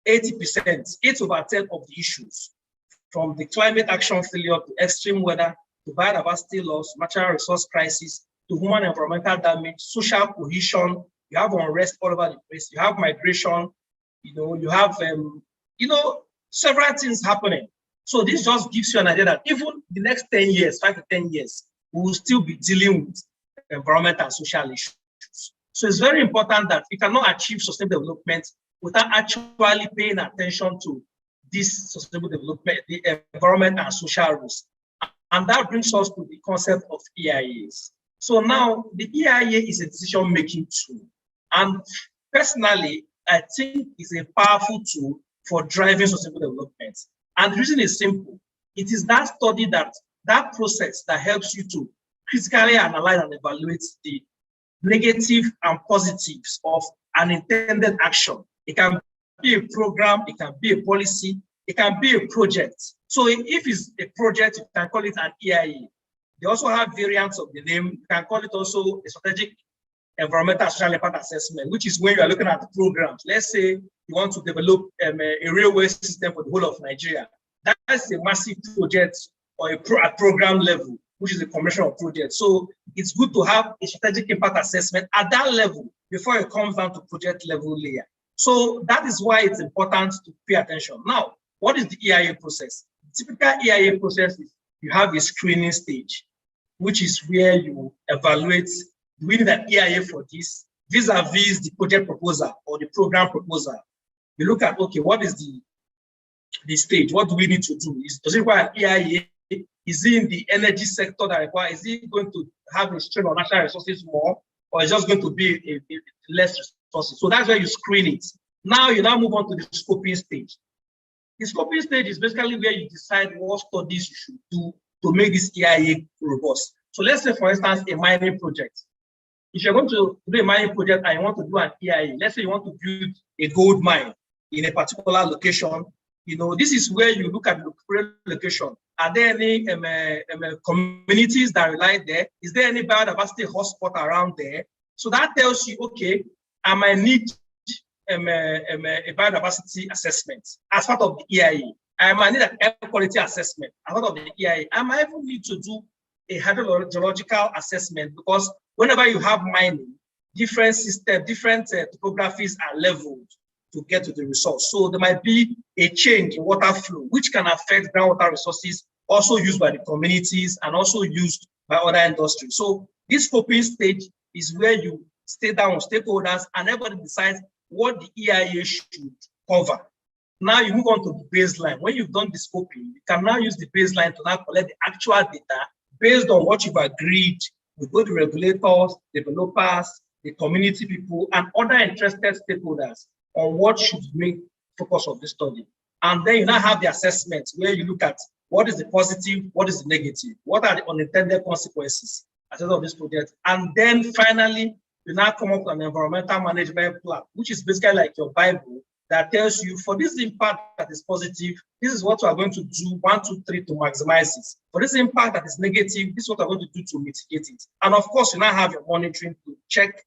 80%, 8/10 of the issues, from the climate action failure to extreme weather, to biodiversity loss, natural resource crisis, to human environmental damage, social cohesion. You have unrest all over the place. You have migration. You have several things happening. So this just gives you an idea that even the next 10 years, 5 to 10 years, we will still be dealing with environment and social issues. So it's very important that we cannot achieve sustainable development without actually paying attention to this sustainable development, the environment and social risk. And that brings us to the concept of EIAs. So now the EIA is a decision-making tool. And personally, I think it's a powerful tool for driving sustainable development. And the reason is simple. It is that study, that process that helps you to critically analyze and evaluate the negative and positives of an intended action. It can be a program, it can be a policy, it can be a project. So if it's a project, you can call it an EIA. They also have variants of the name. You can call it also a strategic environmental social impact assessment, which is when you are looking at the programs. Let's say you want to develop a railway system for the whole of Nigeria. That's a massive project or a program level, which is a commercial project. So it's good to have a strategic impact assessment at that level before it comes down to project level layer. So that is why it's important to pay attention. Now, what is the EIA process? The typical EIA process is you have a screening stage, which is where you evaluate, do we need an EIA for this, vis-a-vis the project proposal or the program proposal. You look at, okay, what is the stage? What do we need to do? Does it require an EIA? Is it in the energy sector that requires? Is it going to have a strain on natural resources more, or is just going to be a less resources? So that's where you screen it. Now you now move on to the scoping stage. The scoping stage is basically where you decide what studies you should do to make this EIA robust. So let's say, for instance, a mining project. If you're going to do a mining project and you want to do an EIA, let's say you want to build a gold mine in a particular location, you know, this is where you look at the location. Are there any communities that rely there? Is there any biodiversity hotspot around there? So that tells you, okay, I might need a biodiversity assessment as part of the EIA. I might need an air quality assessment as part of the EIA. I might even need to do a hydrogeological assessment, because whenever you have mining, different systems, different topographies are leveled to get to the resource. So there might be a change in water flow, which can affect groundwater resources, also used by the communities and also used by other industries. So this scoping stage is where you stay down with stakeholders and everybody decides what the EIA should cover. Now you move on to the baseline. When you've done the scoping, you can now use the baseline to now collect the actual data based on what you've agreed with both the regulators, developers, the community people, and other interested stakeholders on what should make focus of the study. And then you now have the assessment where you look at what is the positive, what is the negative, what are the unintended consequences as a result of this project. And then finally, you now come up with an environmental management plan, which is basically like your Bible that tells you, for this impact that is positive, this is what we are going to do 1, 2, 3 to maximize it. For this impact that is negative, this is what we're going to do to mitigate it. And of course, you now have your monitoring to check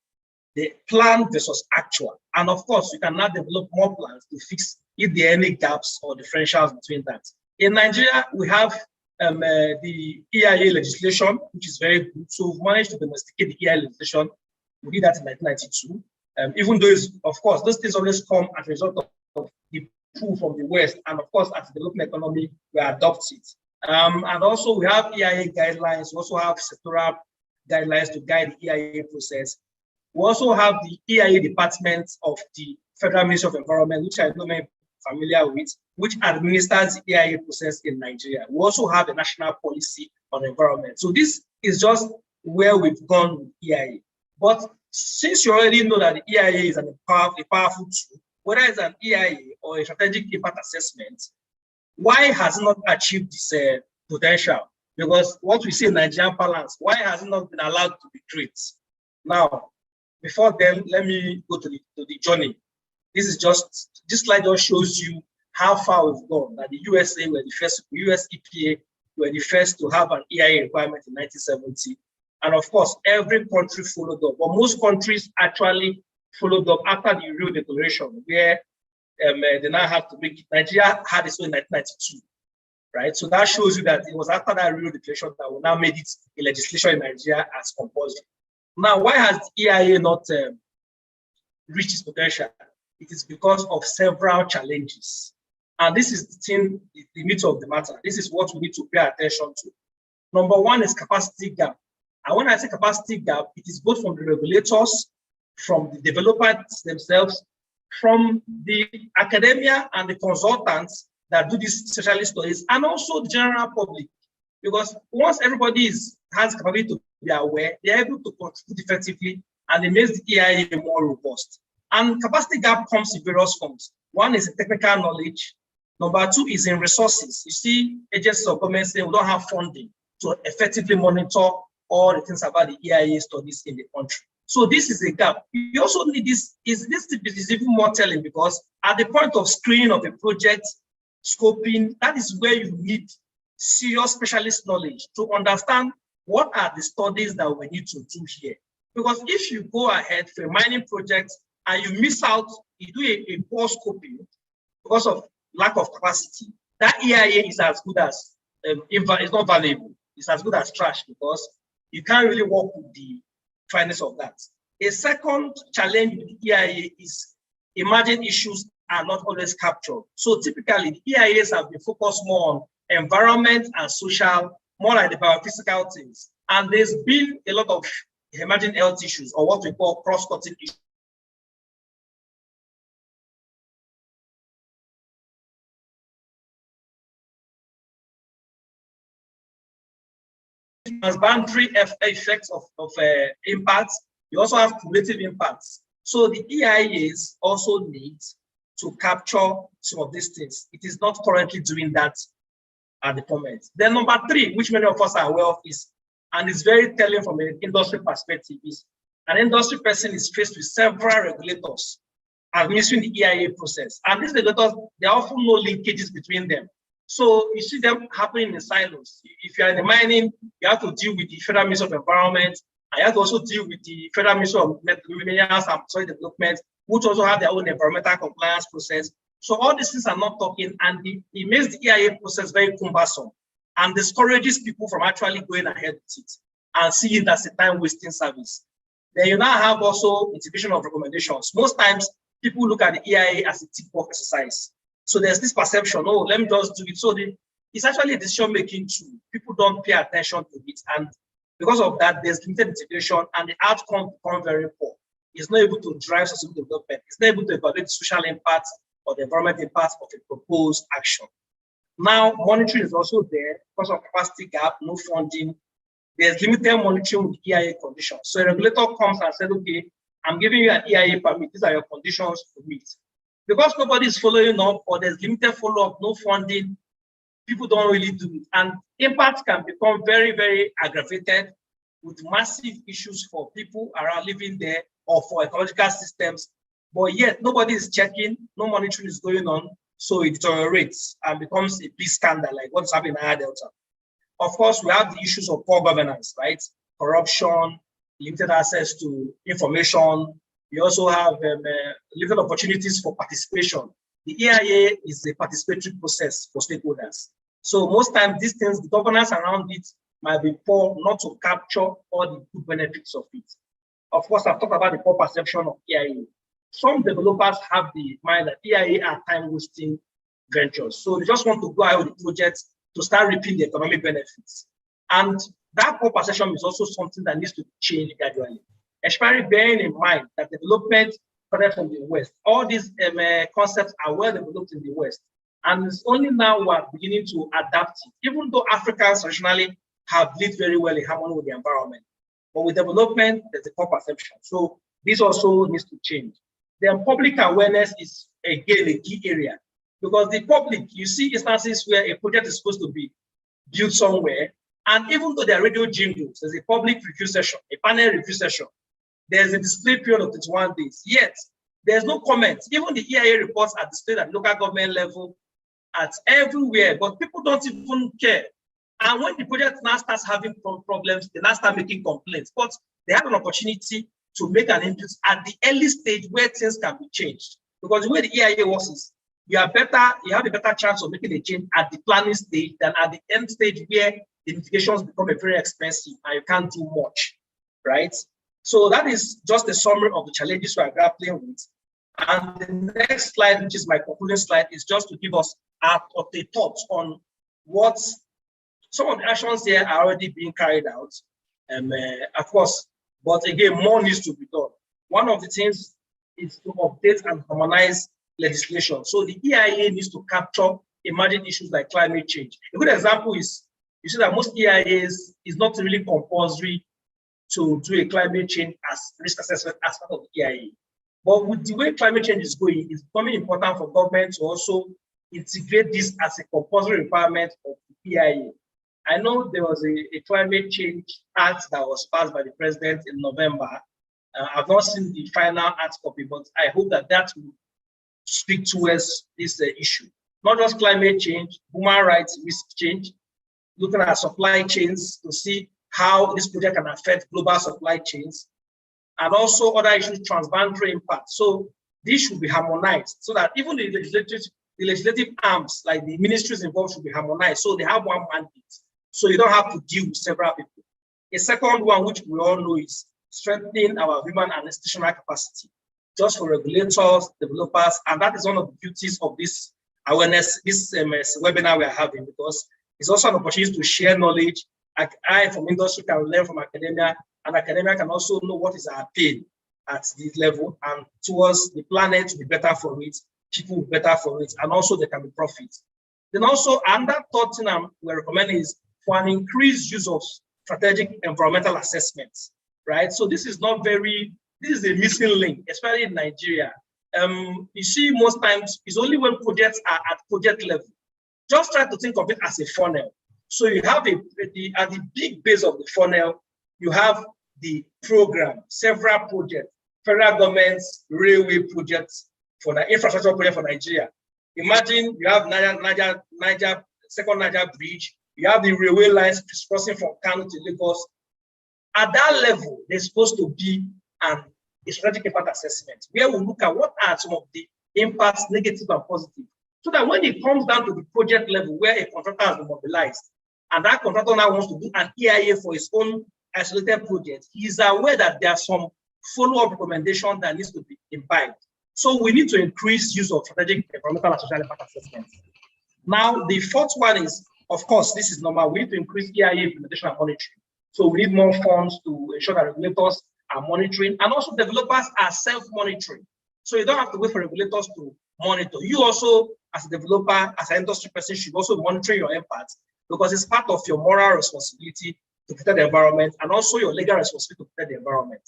the plan versus actual. And of course, you can now develop more plans to fix if there are any gaps or differentials between that. In Nigeria, we have the EIA legislation, which is very good. So we've managed to domesticate the EIA legislation. We did that in 1992. Even though, of course, those things always come as a result of the pull from the West. And of course, as the development economy, we adopt it. And also, we have EIA guidelines. We also have sectoral guidelines to guide the EIA process. We also have the EIA department of the Federal Ministry of Environment, which I know many familiar with, which administers the EIA process in Nigeria. We also have a national policy on environment. So this is just where we've gone with EIA. But since you already know that the EIA is a powerful tool, whether it's an EIA or a strategic impact assessment, why has it not achieved this potential? Because what we see in Nigerian parlance, why has it not been allowed to be great? Now, before then, let me go to the journey. This slide just shows you how far we've gone. That the USA were the first, US EPA were the first to have an EIA requirement in 1970. And of course, every country followed up. But most countries actually followed up after the Rio Declaration, where they now have to make it. Nigeria had its own in 1992, right? So that shows you that it was after that Rio Declaration that we now made it a legislation in Nigeria as compulsory. Now, why has the EIA not reached its potential? It is because of several challenges. And this is the meat of the matter. This is what we need to pay attention to. Number one is capacity gap. And when I say capacity gap, it is both from the regulators, from the developers themselves, from the academia and the consultants that do these specialist studies, and also the general public. Because once everybody has capability to be aware, they're able to contribute effectively, and it makes the EIA more robust. And capacity gap comes in various forms. One is in technical knowledge. Number two is in resources. You see, agencies of government say we don't have funding to effectively monitor all the things about the EIA studies in the country. So this is a gap. You also need this is even more telling, because at the point of screening of a project, scoping, that is where you need serious specialist knowledge to understand what are the studies that we need to do here. Because if you go ahead for a mining project and you miss out, you do a poor scoping because of lack of capacity, that EIA is as good as, it's not valuable. It's as good as trash, because you can't really work with the findings of that. A second challenge with the EIA is emerging issues are not always captured. So typically, the EIAs have been focused more on environment and social, more like the biophysical things. And there's been a lot of emerging health issues, or what we call cross-cutting issues. transboundary effects of impacts. You also have cumulative impacts. So the EIAs also need to capture some of these things. It is not currently doing that at the moment. Then number 3, which many of us are aware of, is, and it's very telling from an industry perspective, is an industry person is faced with several regulators administering the EIA process. And these regulators, there are often no linkages between them. So you see them happening in silos. If you're in the mining, you have to deal with the Federal Ministry of Environment, and you have to also deal with the Federal Ministry of Minerals and Soil Development, which also have their own environmental compliance process. So all these things are not talking, and it makes the EIA process very cumbersome and discourages people from actually going ahead with it and seeing it as a time-wasting service. Then you now have also integration of recommendations. Most times, people look at the EIA as a tick box exercise. So there's this perception, oh, let me just do it. So it's actually a decision-making tool. People don't pay attention to it. And because of that, there's limited integration and the outcome becomes very poor. It's not able to drive sustainable development. It's not able to evaluate the social impact or the environmental impact of a proposed action. Now, monitoring is also there because of capacity gap, no funding. There's limited monitoring with EIA conditions. So a regulator comes and says, okay, I'm giving you an EIA permit. These are your conditions to meet. Because nobody is following up or there's limited follow-up, no funding, people don't really do it. And impacts can become very, very aggravated with massive issues for people around living there or for ecological systems. But yet nobody is checking, no monitoring is going on. So it deteriorates and becomes a big scandal like what's happening in Niger Delta. Of course, we have the issues of poor governance, right? Corruption, limited access to information. We also have limited opportunities for participation. The EIA is a participatory process for stakeholders. So most times these things, the governance around it might be poor, not to capture all the good benefits of it. Of course, I've talked about the poor perception of EIA. Some developers have the mind that EIA are time-wasting ventures. So they just want to go out with the projects to start reaping the economic benefits. And that poor perception is also something that needs to change gradually, especially bearing in mind that development started from the West. All these concepts are well developed in the West. And it's only now we're beginning to adapt it, even though Africans traditionally have lived very well in harmony with the environment. But with development, there's a poor perception. So this also needs to change. Then public awareness is, again, a key area. Because the public, you see instances where a project is supposed to be built somewhere, and even though there are radio jingles, there's a public review session, a panel review session, there's a display period of 21 days, yet there's no comment. Even the EIA reports are displayed at local government level, at everywhere, but people don't even care. And when the project now starts having problems, they now start making complaints, but they have an opportunity to make an input at the early stage where things can be changed. Because the way the EIA works is, you have a better chance of making a change at the planning stage than at the end stage where the mitigations become very expensive and you can't do much, right? So that is just a summary of the challenges we are grappling with. And the next slide, which is my concluding slide, is just to give us a thoughts on what some of the actions here are already being carried out, of course, but again, more needs to be done. One of the things is to update and harmonize legislation. So the EIA needs to capture emerging issues like climate change. A good example is, you see that most EIAs is not really compulsory to do a climate change as risk assessment as part of the EIA. But with the way climate change is going, it's becoming important for government to also integrate this as a compulsory requirement of the EIA. I know there was a climate change act that was passed by the president in November. I've not seen the final act copy, but I hope that that will speak towards this issue. Not just climate change, human rights risk change, looking at supply chains to see how this project can affect global supply chains, and also other issues, transboundary impact. So this should be harmonized so that even the legislative arms, like the ministries involved, should be harmonized so they have one mandate. So you don't have to deal with several people. A second one, which we all know, is strengthening our human and institutional capacity, just for regulators, developers, and that is one of the beauties of this awareness, this webinar we are having, because it's also an opportunity to share knowledge. I from industry can learn from academia, and academia can also know what is our pain at this level, and towards the planet to be better for it, people will be better for it, and also there can be profit. Then also, another thought thing we're recommending is for an increased use of strategic environmental assessments, right? So this is not very, this is a missing link, especially in Nigeria. You see, most times it's only when projects are at project level. Just try to think of it as a funnel. So you have at the big base of the funnel, you have the program, several projects, federal governments, railway projects for the infrastructure project for Nigeria. Imagine you have Niger, second Niger bridge, you have the railway lines crossing from Kano to Lagos. At that level, there's supposed to be a strategic impact assessment where we look at what are some of the impacts, negative and positive, so that when it comes down to the project level where a contractor has been mobilized, and that contractor now wants to do an EIA for his own isolated project, he is aware that there are some follow-up recommendations that needs to be imbibed. So we need to increase use of strategic environmental and social impact assessments. Now, the fourth one is, of course, this is normal. We need to increase EIA implementation and monitoring. So we need more funds to ensure that regulators are monitoring, and also developers are self-monitoring. So you don't have to wait for regulators to monitor. You also, as a developer, as an industry person, should also monitor your impacts, because it's part of your moral responsibility to protect the environment, and also your legal responsibility to protect the environment.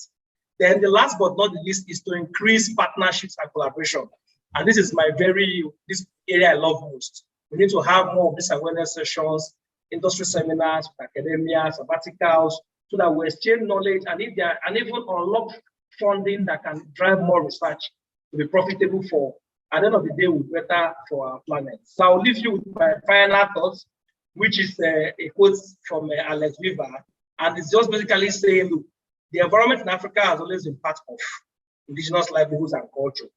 Then the last but not the least is to increase partnerships and collaboration. And this is this area I love most. We need to have more of these awareness sessions, industry seminars, academia, sabbaticals, so that we exchange knowledge, and if there and even unlock funding that can drive more research to be profitable for, at the end of the day, with better for our planet. So I'll leave you with my final thoughts, which is a quote from Alex Weaver, and it's just basically saying, look, the environment in Africa has always been part of indigenous livelihoods and culture.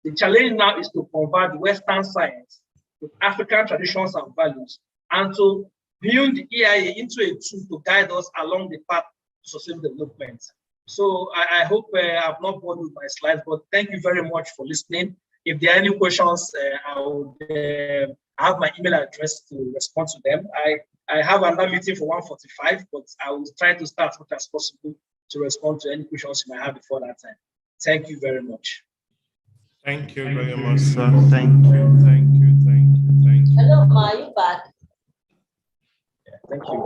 The challenge now is to convert Western science with African traditions and values, and to build the EIA into a tool to guide us along the path to sustainable development. So I hope I've not bored with my slides, but thank you very much for listening. If there are any questions, I would have my email address to respond to them. I have another meeting for 1:45, but I will try to start as much as possible to respond to any questions you might have before that time. Thank you very much. Thank you very much, sir. Thank you, thank you, thank you, thank you. Hello, Ma, you back? Yeah, thank you.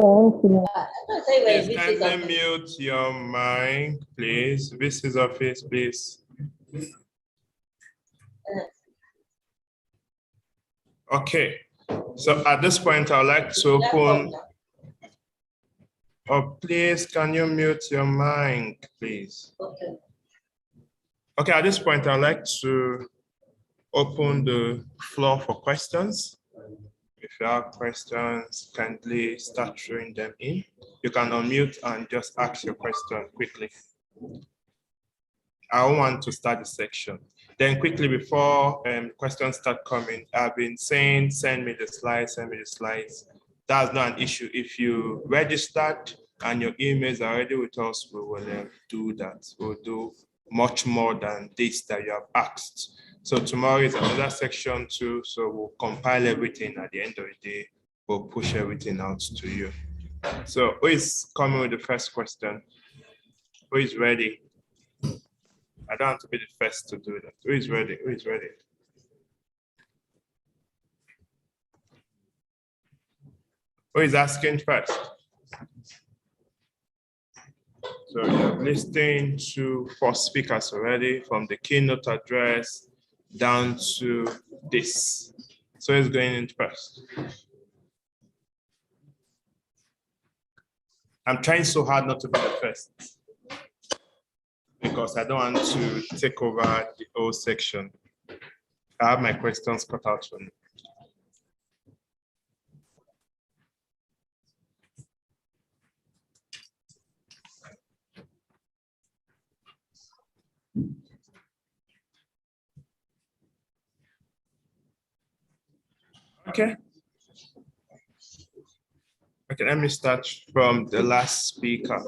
Please kindly mute your mic, please. This is office, please. Okay, so at this point, I'd like to open. Oh, please, can you mute your mic, please? Okay. Okay, at this point, I'd like to open the floor for questions. If you have questions, kindly start throwing them in. You can unmute and just ask your question quickly. I want to start the section. Then quickly, before questions start coming, I've been saying, send me the slides, send me the slides. That's not an issue. If you registered and your emails are already with us, we will do that. We'll do much more than this that you have asked. So tomorrow is another section too. So we'll compile everything at the end of the day. We'll push everything out to you. So who is coming with the first question? Who is ready? I don't want to be the first to do that. Who is ready? Who is ready? Who is asking first? So you're listening to 4 speakers already, from the keynote address down to this. So who's going in first? I'm trying so hard not to be the first, because I don't want to take over the whole section. I have my questions cut out for me. Okay. Okay, let me start from the last speaker.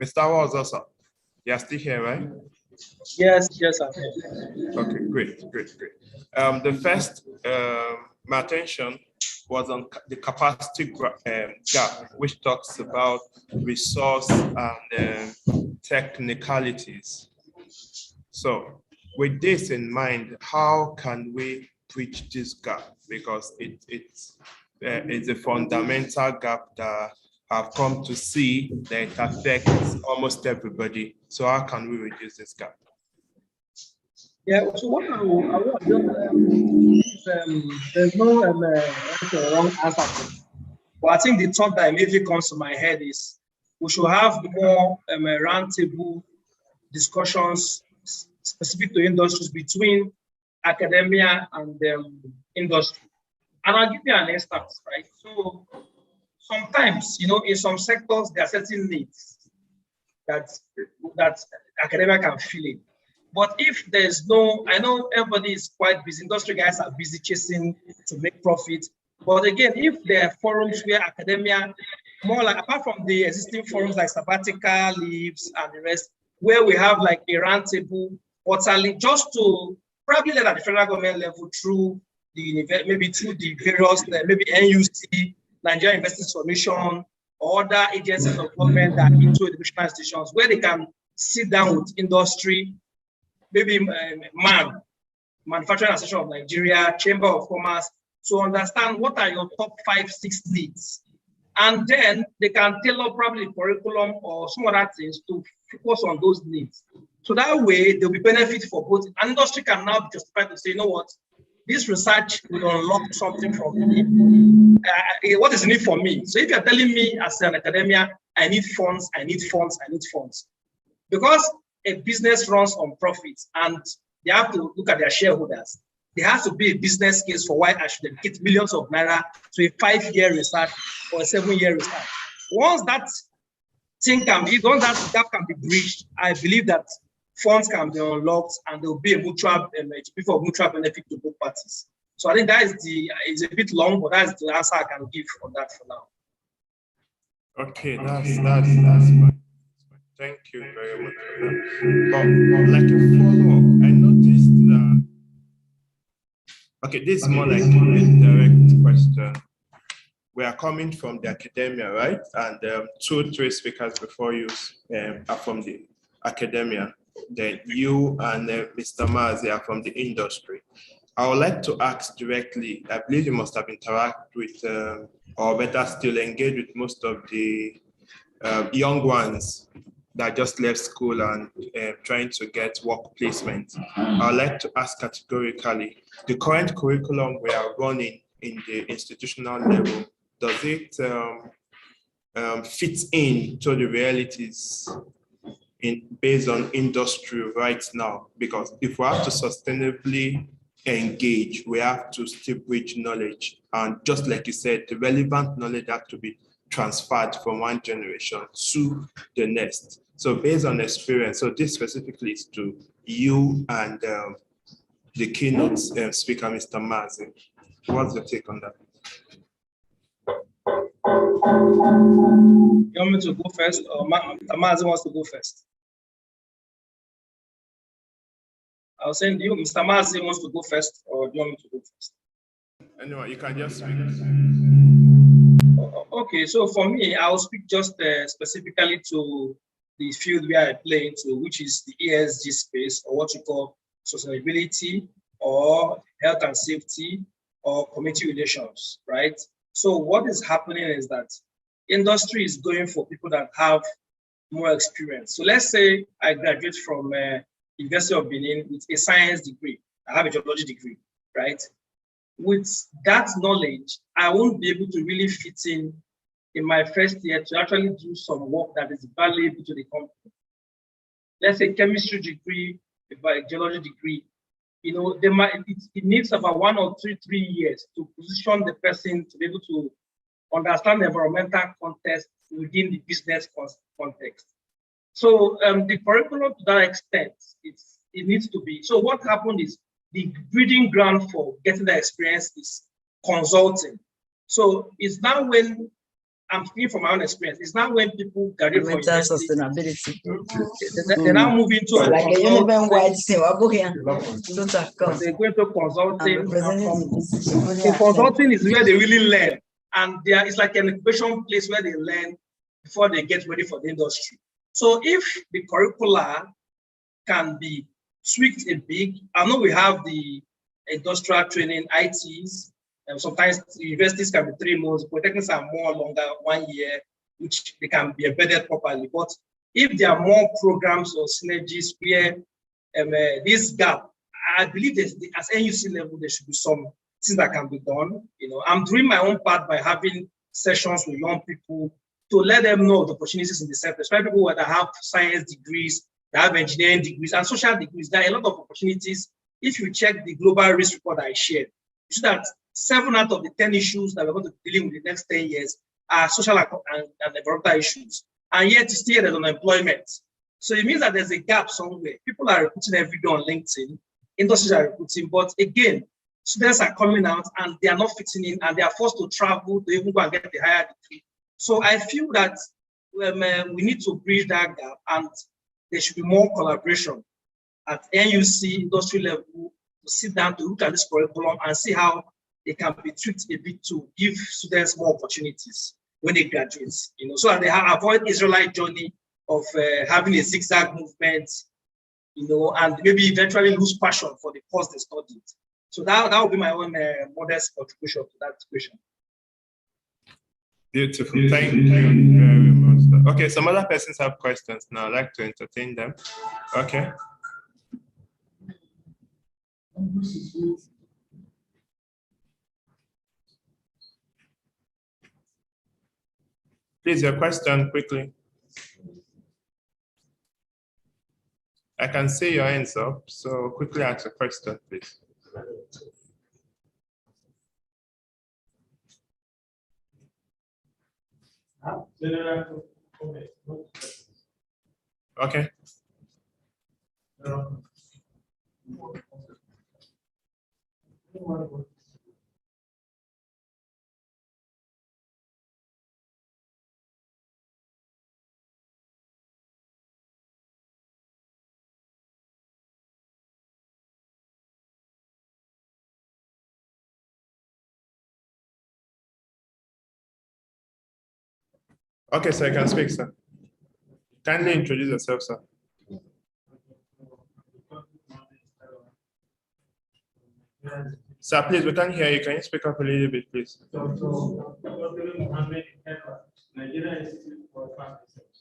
Mr. Walls also. You're still here, right? Yes, I'm here. Okay, great. The first, my attention was on the capacity gap, which talks about resource and technicalities. So with this in mind, how can we bridge this gap? Because it's a fundamental gap that I've come to see that it affects almost everybody. So how can we reduce this gap? Yeah, so what I want there's no wrong answer. But I think the thought that immediately comes to my head is we should have more roundtable discussions specific to industries between academia and industry. And I'll give you an instance, right? So sometimes, in some sectors, there are certain needs that academia can fill in. But if there's no, I know everybody is quite busy, industry guys are busy chasing to make profit. But again, if there are forums where academia, more like, apart from the existing forums like sabbatical leaves and the rest, where we have like a roundtable quarterly, just to probably let at the federal government level through the, maybe through the various, maybe NUC, Nigeria Investors Commission, or other agencies of government that are into educational institutions, where they can sit down with industry, maybe Manufacturing Association of Nigeria, Chamber of Commerce, to understand what are your top 5-6 needs. And then they can tailor probably curriculum or some other things to focus on those needs. So that way there'll be benefit for both. And industry can now be justified to say, you know what, this research will unlock something from me. What is in it for me? So if you're telling me as an academia, I need funds, I need funds, I need funds. Because a business runs on profits and they have to look at their shareholders. There has to be a business case for why I should dedicate millions of naira to a 5-year research or a 7-year research. Once that thing can be, once that gap can be bridged, I believe that funds can be unlocked and there will be a mutual benefit to both parties. So I think that is it's a bit long, but that's the answer I can give on that for now. Okay, that's fine. Thank you very much. But like a follow-up, I noticed that, okay, this is more like a direct question. We are coming from the academia, right? And 2-3 speakers before you are from the academia. Then you and Mr. Mazi are from the industry. I would like to ask directly, I believe you must have interacted with, or better still, engaged with most of the young ones that just left school and trying to get work placement. I would like to ask categorically, the current curriculum we are running in the institutional level, does it fit in to the realities based on industry right now? Because if we have to sustainably engage, we have to still bridge knowledge. And just like you said, the relevant knowledge has to be transferred from one generation to the next. So based on experience, so this specifically is to you and the keynote speaker, Mr. Mazi. What's your take on that? You want me to go first, or Mr. Mazi wants to go first? I was saying, Mr. Mazi wants to go first, or do you want me to go first? Anyway, you can just speak. Okay, so for me, I'll speak just specifically to the field where I play into, which is the ESG space, or what you call sustainability, or health and safety, or community relations, right? So what is happening is that industry is going for people that have more experience. So let's say I graduate from University of Benin with a science degree. I have a geology degree, right? With that knowledge, I won't be able to really fit in my first year to actually do some work that is valuable to the company. Let's say chemistry degree, a geology degree, you know, it needs about 1 or 3 years to position the person to be able to understand the environmental context within the business context. So the curriculum to that extent, it needs to be. So what happened is the breeding ground for getting the experience is consulting. So it's now when I'm speaking from my own experience. It's not when people graduate from sustainability. They're now moving to like a uniform white thing. They're going to consulting. In consulting is where they really learn, and it's like an incubation place where they learn before they get ready for the industry. So if the curricula can be tweaked a bit, I know we have the industrial training, ITs. Sometimes the universities can be 3 months, polytechnics are more longer, 1 year. which they can be embedded properly. But if there are more programs or synergies where this gap, I believe that at NUC level, there should be some things that can be done. You know, I'm doing my own part by having sessions with young people to let them know the opportunities in the sector, especially people that have science degrees, that have engineering degrees and social degrees. There are a lot of opportunities. If you check the global risk report I shared, you see that 7 out of the 10 issues that we're going to be dealing with in the next 10 years are social and environmental issues. And yet still there's unemployment. So it means that there's a gap somewhere. People are recruiting every day on LinkedIn, industries are recruiting, but again, students are coming out and they are not fitting in and they are forced to travel to even go and get the higher degree. So I feel that we need to bridge that gap and there should be more collaboration at NUC industry level to sit down to look at this curriculum and see how they can be tweaked a bit to give students more opportunities when they graduate, you know, so that they avoid Israelite journey of having a zigzag movement, you know, and maybe eventually lose passion for the course they studied. So that would be my own modest contribution to that question. Beautiful. Thank you very much. Okay, some other persons have questions now. I'd like to entertain them. Okay. Please, your question quickly. I can see your hands up, so quickly ask a question, please. Okay. Okay, sir, you can speak, sir. Kindly introduce yourself, sir. Sir, please, we can't hear you. Can you speak up a little bit, please? Nigeria Institute for Farm Research.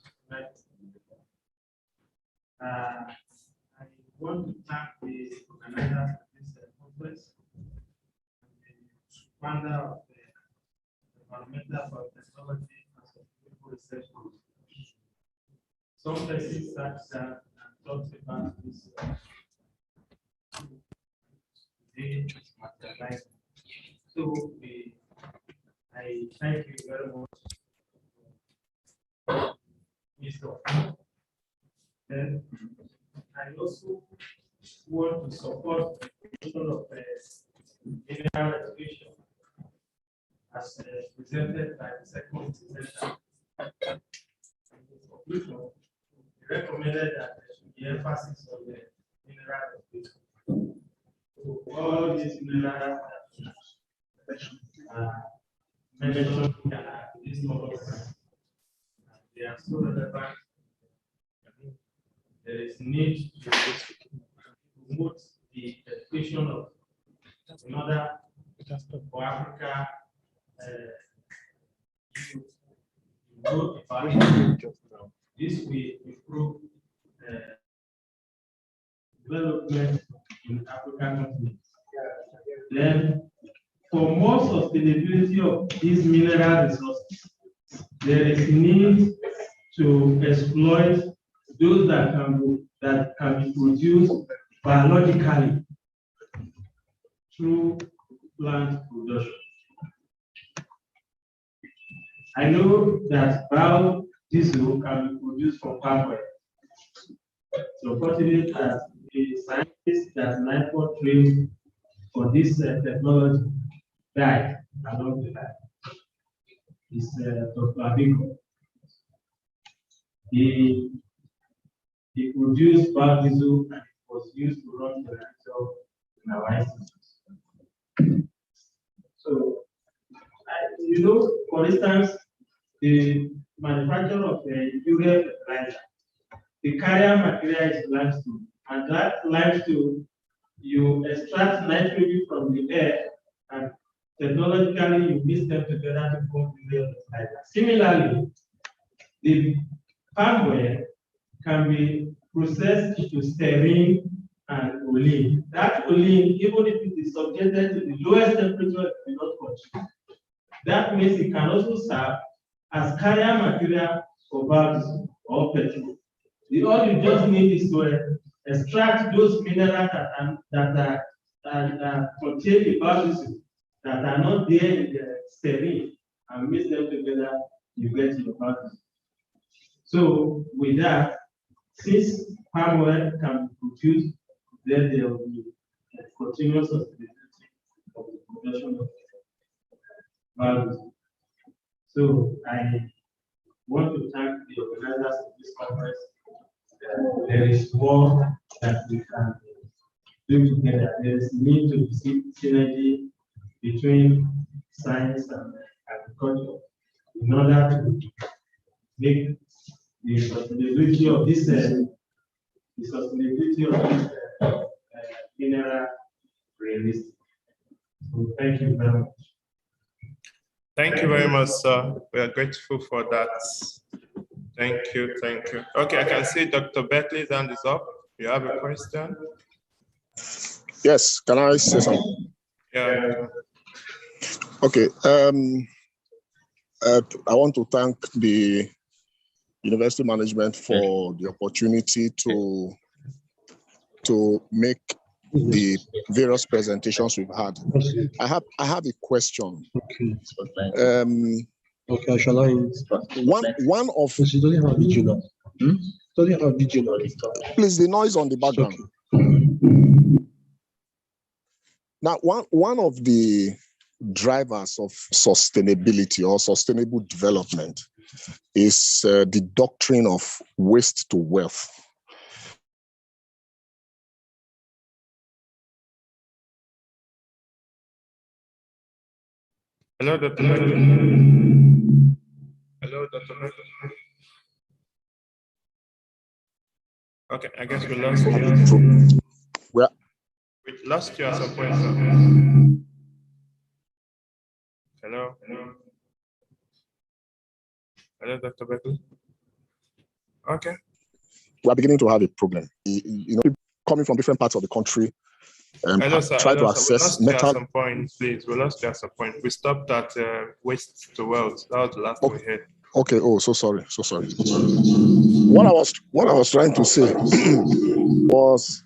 I want to thank the organizer of this conference, the founder of the Environmental for Technology and Sustainable Research Group. Some persons sat down and talked about this materializing. So I thank you very much. Then I also want to support the creation of mineral education as presented by the second presenter. In conclusion, we recommended that there should be emphasis on the mineral education. So all these minerals mentioned in this conference, they are so relevant. There is need to promote the education of another for Africa. This will improve development in African countries. Then, for more sustainability of these mineral resources, there is need to exploit those that can be produced biologically through plant production. I know that biodiesel can be produced from palm oil. So fortunately that the scientist that NIPOD trained for this technology died along the line. It's Dr. Abiko. He produced biodiesel and it was used to run the reactor in our institute. So, for instance, the manufacture of the urea fertilizer, the carrier material is limestone, and that limestone, you extract nitrogen from the air and technologically you mix them together to form urea fertilizer. Similarly, the palm oil can be processed into stearin and olein. That olein, even if it is subjected to the lowest temperature, it will not consume. That means it can also serve as carrier material for barbecue or petrol. All you just need is to extract those minerals that are contained in barbecue that are not there in the stearin and mix them together, you get your barbecue. So with that, since palm oil can be produced, then there will be a continuous sustainability of the production of barbecue. So I want to thank the organizers of this conference. There is more that we can do together. There is need to see synergy between science and agriculture in order to make the sustainability of this mineral realistic. So thank you very much. Thank you very much, sir. We are grateful for that. Thank you, thank you. Okay, I can see Dr. Beckley's hand is up. You have a question? Yes, can I say something? Yeah. Okay. I want to thank the university management for the opportunity to make the various presentations we've had. I have a question. Okay, shall I? One of please, the noise on the background. Now, one of the drivers of sustainability or sustainable development is the doctrine of waste to wealth. Hello, Dr. Hello, Dr. Okay, I guess we lost you. Well, We lost you at some point, sir. Hello. Hello, Dr. Beckley. Okay. we are beginning to have a problem. You know, coming from different parts of the country, Hello, sir. try Hello, to sir. assess We lost you at metal. some point, please. We lost you at some point. We stopped at waste to wealth. That was the last we heard. Okay. Oh, so sorry. What I was trying to say was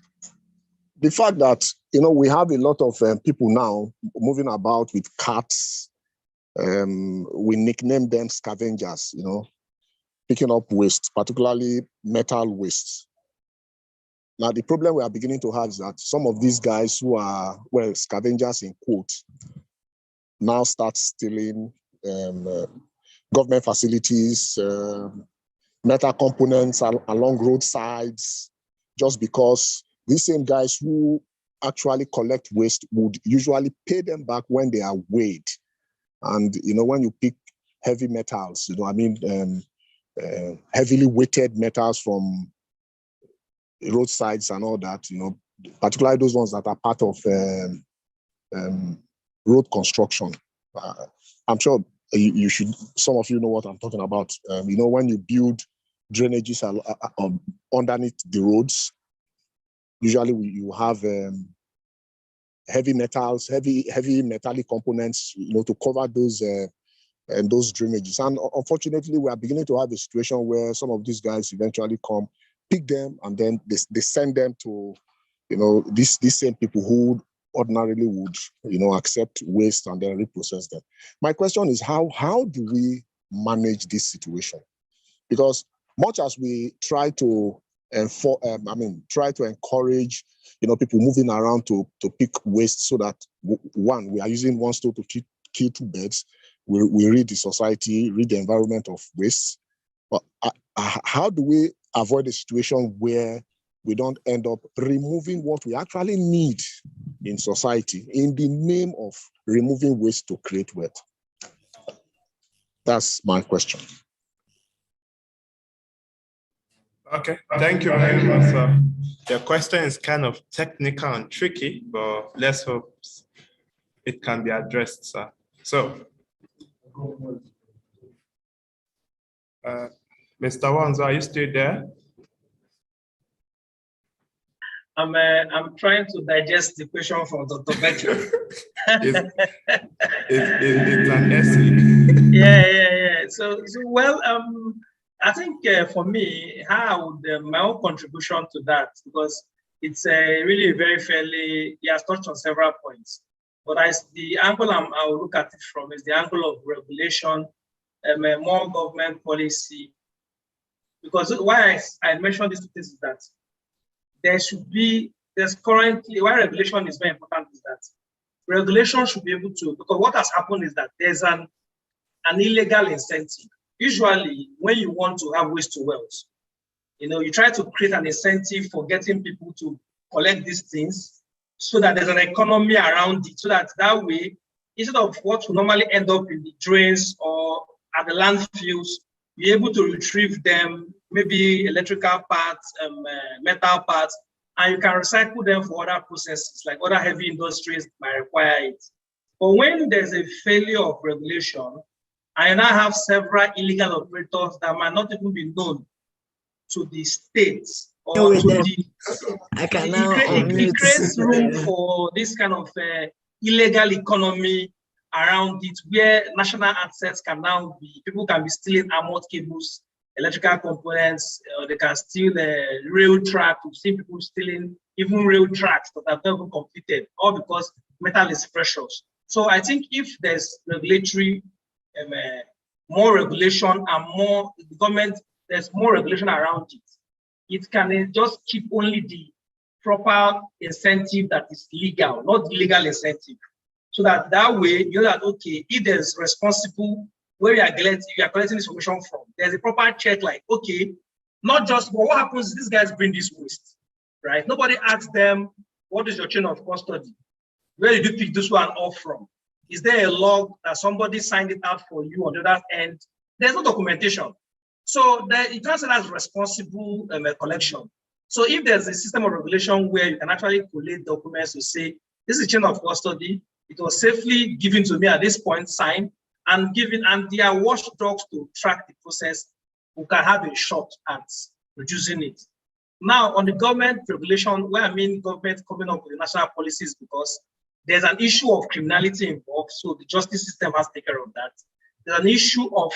the fact that, you know, we have a lot of people now moving about with carts. We nickname them scavengers, you know, picking up waste, particularly metal waste. Now, the problem we are beginning to have is that some of these guys who are, well, scavengers in quotes, now start stealing government facilities, metal components along roadsides, just because these same guys who actually collect waste would usually pay them back when they are weighed. And, you know, when you pick heavy metals, you know, I mean, heavily weighted metals from roadsides and all that, you know, particularly those ones that are part of road construction. I'm sure you should, some of you know what I'm talking about. You know, when you build drainages underneath the roads, usually you have heavy metals, heavy metallic components, you know, to cover those drainages. And unfortunately, we are beginning to have a situation where some of these guys eventually come, pick them, and then they send them to, you know, these same people who ordinarily would, you know, accept waste and then reprocess them. My question is, how do we manage this situation? Because much as we try to try to encourage, you know, people moving around to pick waste so that, one, we are using one stone to kill two birds. We rid the society, rid the environment of waste. But how do we avoid a situation where we don't end up removing what we actually need in society in the name of removing waste to create wealth? That's my question. Okay, thank you very much, sir. The question is kind of technical and tricky, but let's hope it can be addressed, sir. So, Mr. Wanza, are you still there? I'm trying to digest the question from Dr. Becky. It's an essay. Yeah. So well, I think for me, how would my own contribution to that, because it's really very fairly, he has touched on several points. But the angle I will look at it from is the angle of regulation, more government policy. Because why I mentioned this is that there's currently, why regulation is very important is that regulation should be able to, because what has happened is that there's an illegal incentive. Usually, when you want to have waste to wealth, you try to create an incentive for getting people to collect these things so that there's an economy around it, so that way, instead of what will normally end up in the drains or at the landfills, you're able to retrieve them, maybe electrical parts, metal parts, and you can recycle them for other processes, like other heavy industries might require it. But when there's a failure of regulation, I now have several illegal operators that might not even be known to the states or to the. I can now it creates room for this kind of illegal economy around it, where national assets can now be, people can be stealing armored cables, electrical components, they can steal rail track. We've seen people stealing even rail tracks that have never completed, all because metal is precious. So I think if there's regulatory, more regulation and more the government, there's more regulation around it, it can just keep only the proper incentive that is legal, not illegal incentive. So that way, you know that, okay, if there's responsible, where you are collecting this information from, there's a proper check, like, okay, not just, well, what happens if these guys bring this waste, right? Nobody asks them, what is your chain of custody? Where did you pick this one off from? Is there a log that somebody signed it out for you on the other end? There's no documentation. So it can't say that's responsible collection. So if there's a system of regulation where you can actually collate documents to say, this is chain of custody, it was safely given to me at this point, signed, and given, and there are watchdogs to track the process who can have a shot at reducing it. Now, on the government regulation, where I mean government coming up with the national policies, because there's an issue of criminality involved, so the justice system has to take care of that. There's an issue of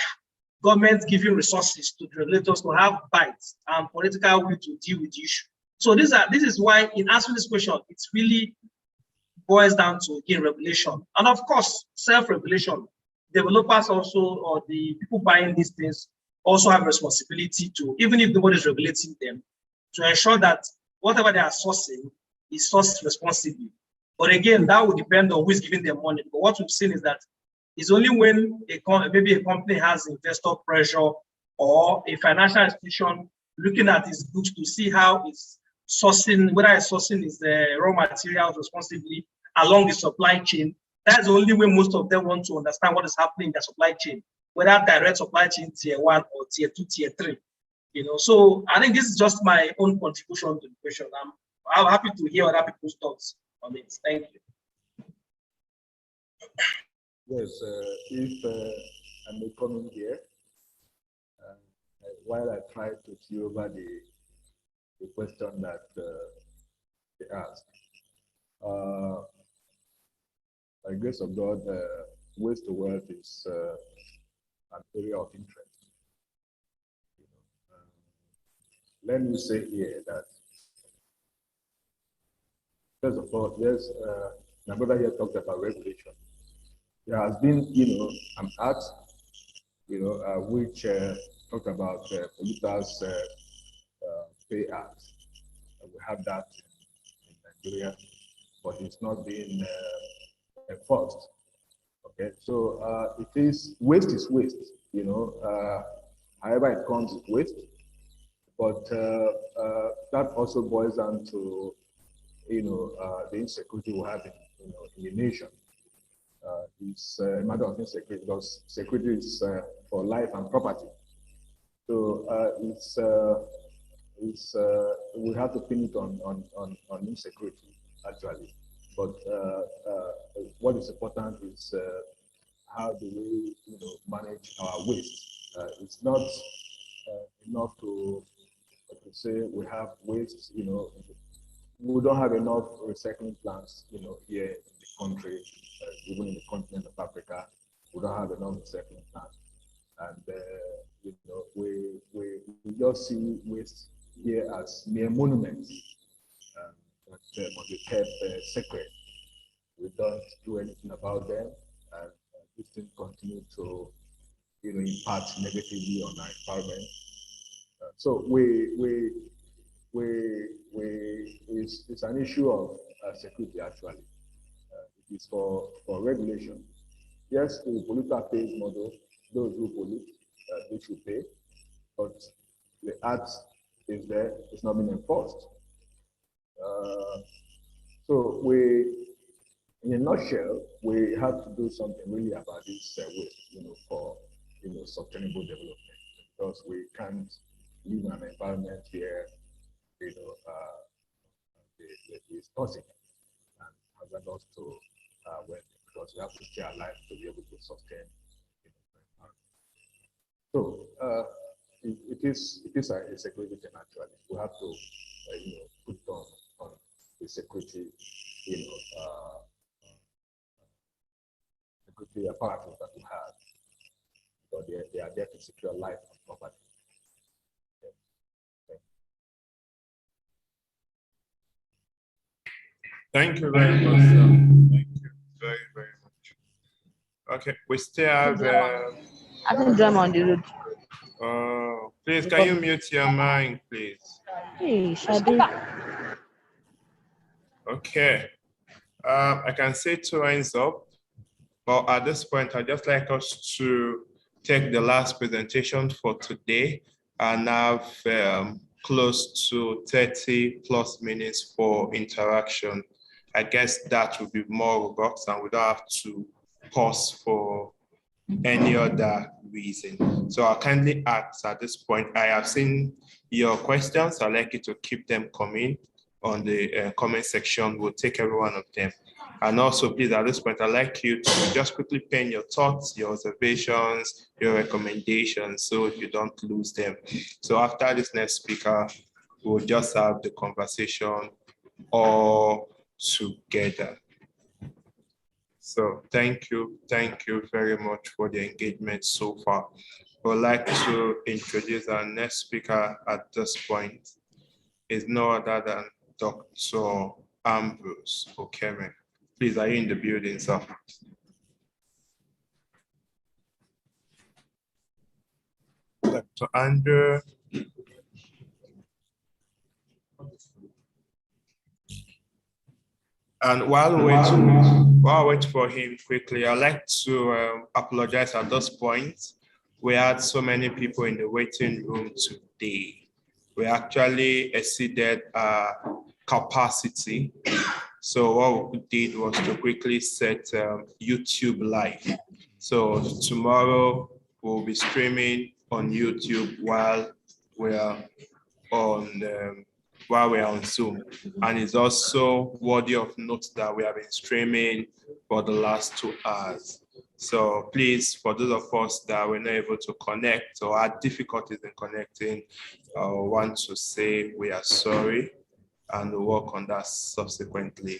government giving resources to the regulators to have bites and political will to deal with the issue. So this is why, in answering this question, it's really boils down to, again, regulation. And of course, self-regulation. Developers also, or the people buying these things, also have responsibility to, even if nobody's regulating them, to ensure that whatever they are sourcing is sourced responsibly. But again, that would depend on who is giving them money. But what we've seen is that it's only when maybe a company has investor pressure or a financial institution looking at its books to see how it's sourcing, whether it's sourcing its raw materials responsibly along the supply chain. That's the only way most of them want to understand what is happening in their supply chain, whether direct supply chain tier 1 or tier 2, tier 3. So I think this is just my own contribution to the question. I'm happy to hear other people's thoughts on it. Thank you. Yes, if I may come in here, while I try to see over the question that they asked. By the grace of God, waste to wealth is an area of interest. Let me say here that, first of all, yes, my brother here talked about regulation. There has been, an act, which talked about polluters pay act. We have that in Nigeria, but it's not being enforced. Okay, so it is waste, however it comes with waste, but that also boils down to the insecurity we have in the nation. It's a matter of insecurity because security is for life and property. So we have to pin it on insecurity actually. But what is important is how do we manage our waste. It's not enough to say we have waste, we don't have enough recycling plants, here in the country, even in the continent of Africa, we don't have enough recycling plants. And, we just see waste here as mere monuments that must be kept sacred. We don't do anything about them, and this thing continue to, impact negatively on our environment. So it's an issue of security actually. It is for regulation. Yes, the polluter pays model. Those who pollute, they should pay, but the act is there. It's not being enforced. So in a nutshell, we have to do something really about this waste, for sustainable development, because we can't live in an environment where is toxic and hazardous to well, because we have to stay alive to be able to sustain. So it is a security thing actually. We have to put on the security security apparatus that we have, but they are there to secure life and property. Thank you very much, sir. Thank you very, very much. Okay, we still have. I think drum on the road. Please, can you mute your mic, please? Hey, Shadi. Okay. I can say 2 hands up, but at this point, I'd just like us to take the last presentation for today and have close to 30 plus minutes for interaction. I guess that would be more robust and we don't have to pause for any other reason. So I'll kindly ask at this point, I have seen your questions. I'd like you to keep them coming on the comment section. We'll take every one of them. And also, please, at this point, I'd like you to just quickly pen your thoughts, your observations, your recommendations, so you don't lose them. So after this next speaker, we'll just have the conversation all together. So thank you very much for the engagement so far. I would like to introduce our next speaker at this point. Is no other than Dr. Ambrose Okeme. Please, are you in the building, sir? Dr. Andrew. And while we wait for him quickly, I'd like to apologize at this point. We had so many people in the waiting room today. We actually exceeded our capacity. So what we did was to quickly set YouTube live. So tomorrow we'll be streaming on YouTube while we're on Zoom. And it's also worthy of note that we have been streaming for the last 2 hours. So please, for those of us that were not able to connect or had difficulties in connecting, I want to say we are sorry and we'll work on that subsequently.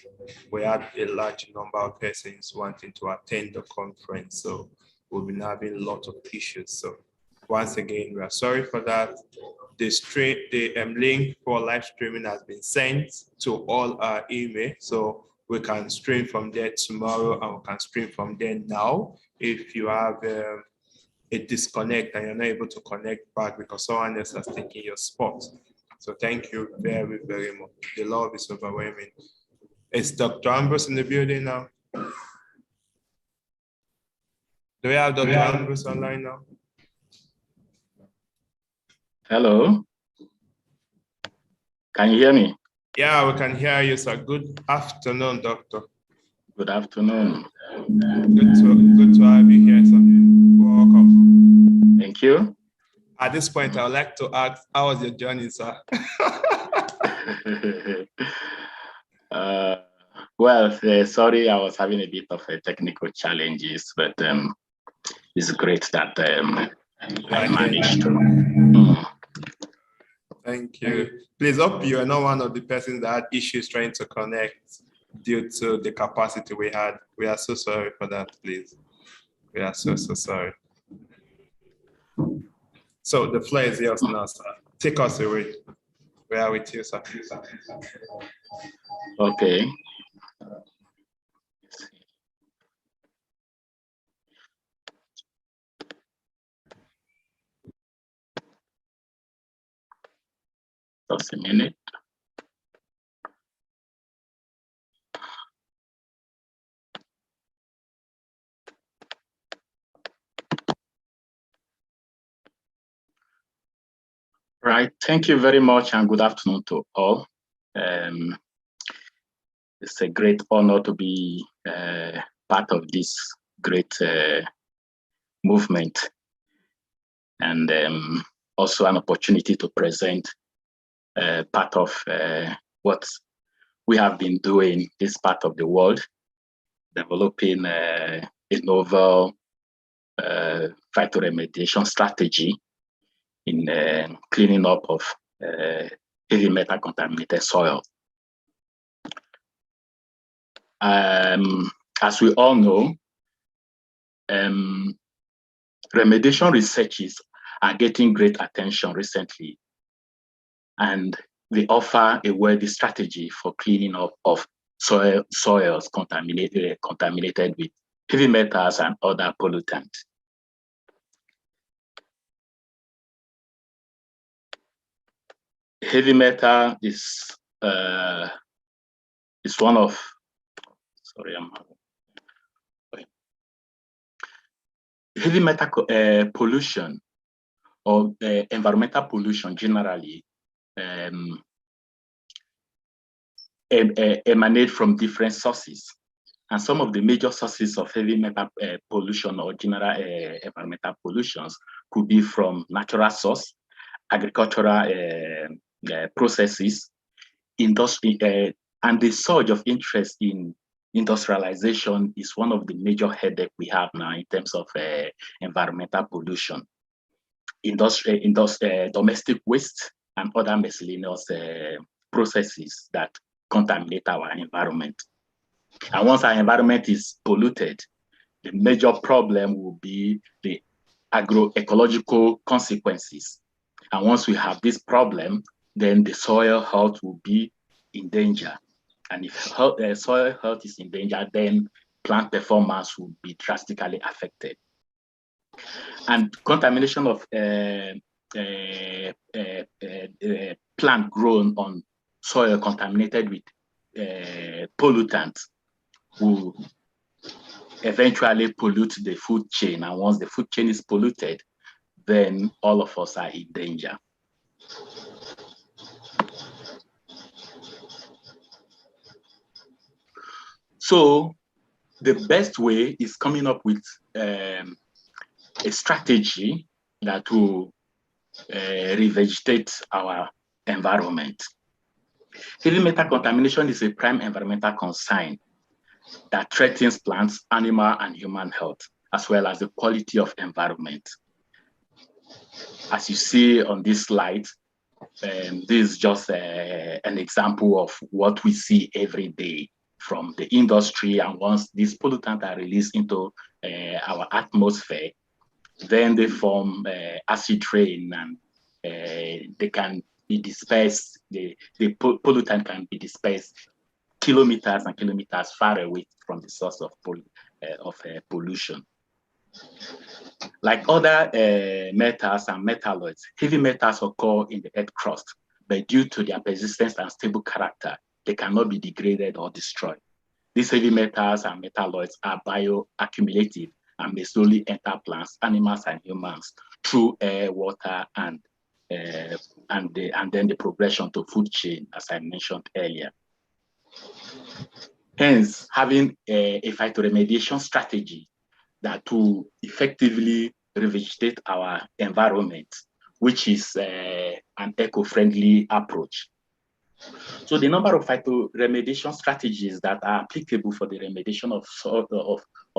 We had a large number of persons wanting to attend the conference, so we've been having a lot of issues. So once again, we are sorry for that. The link for live streaming has been sent to all our email, so we can stream from there tomorrow and we can stream from there now. If you have a disconnect and you're not able to connect back because someone else has taken your spot. So thank you very, very much. The love is overwhelming. Is Dr. Ambrose in the building now? Do we have Dr. Ambrose online now? Hello. Can you hear me? Yeah, we can hear you, sir. Good afternoon, doctor. Good afternoon. Good to have you here, sir. Welcome. Thank you. At this point, I would like to ask, how was your journey, sir? Well, sorry, I was having a bit of technical challenges, but it's great that I managed to. Thank you. Please hope you are not one of the persons that had issues trying to connect due to the capacity we had. We are so sorry for that, please. We are so sorry. So the floor is yours now, sir. Take us away. We are with you, sir. Okay. Just a minute. Right. Thank you very much and good afternoon to all. It's a great honor to be part of this great movement, and also an opportunity to present part of what we have been doing this part of the world, developing a novel phytoremediation strategy in cleaning up of heavy metal contaminated soil. As we all know, remediation researches are getting great attention recently, and they offer a worthy strategy for cleaning up of soils contaminated with heavy metals and other pollutants. Heavy metal is one of, heavy metal pollution or environmental pollution generally emanate from different sources. And some of the major sources of heavy metal pollution or general environmental pollutions could be from natural source, agricultural processes, industry, and the surge of interest in industrialization is one of the major headaches we have now in terms of environmental pollution. Domestic waste and other miscellaneous processes that contaminate our environment. And once our environment is polluted, the major problem will be the agroecological consequences. And once we have this problem, then the soil health will be in danger. And if soil health is in danger, then plant performance will be drastically affected. And contamination of plant grown on soil contaminated with pollutants will eventually pollute the food chain. And once the food chain is polluted, then all of us are in danger. So the best way is coming up with a strategy that will revegetate our environment. Heavy metal contamination is a prime environmental concern that threatens plants, animal, and human health, as well as the quality of environment. As you see on this slide, this is just an example of what we see every day from the industry. And once these pollutants are released into our atmosphere, then they form acid rain, and they can be dispersed. The pollutant can be dispersed kilometers and kilometers far away from the source of pollution. Like other metals and metalloids, heavy metals occur in the earth crust, but due to their persistence and stable character, they cannot be degraded or destroyed. These heavy metals and metalloids are bioaccumulative and may slowly enter plants, animals, and humans through air, water, and then the progression to food chain, as I mentioned earlier. Hence, having a phytoremediation strategy that will effectively revegetate our environment, which is an eco-friendly approach. So the number of phytoremediation strategies that are applicable for the remediation of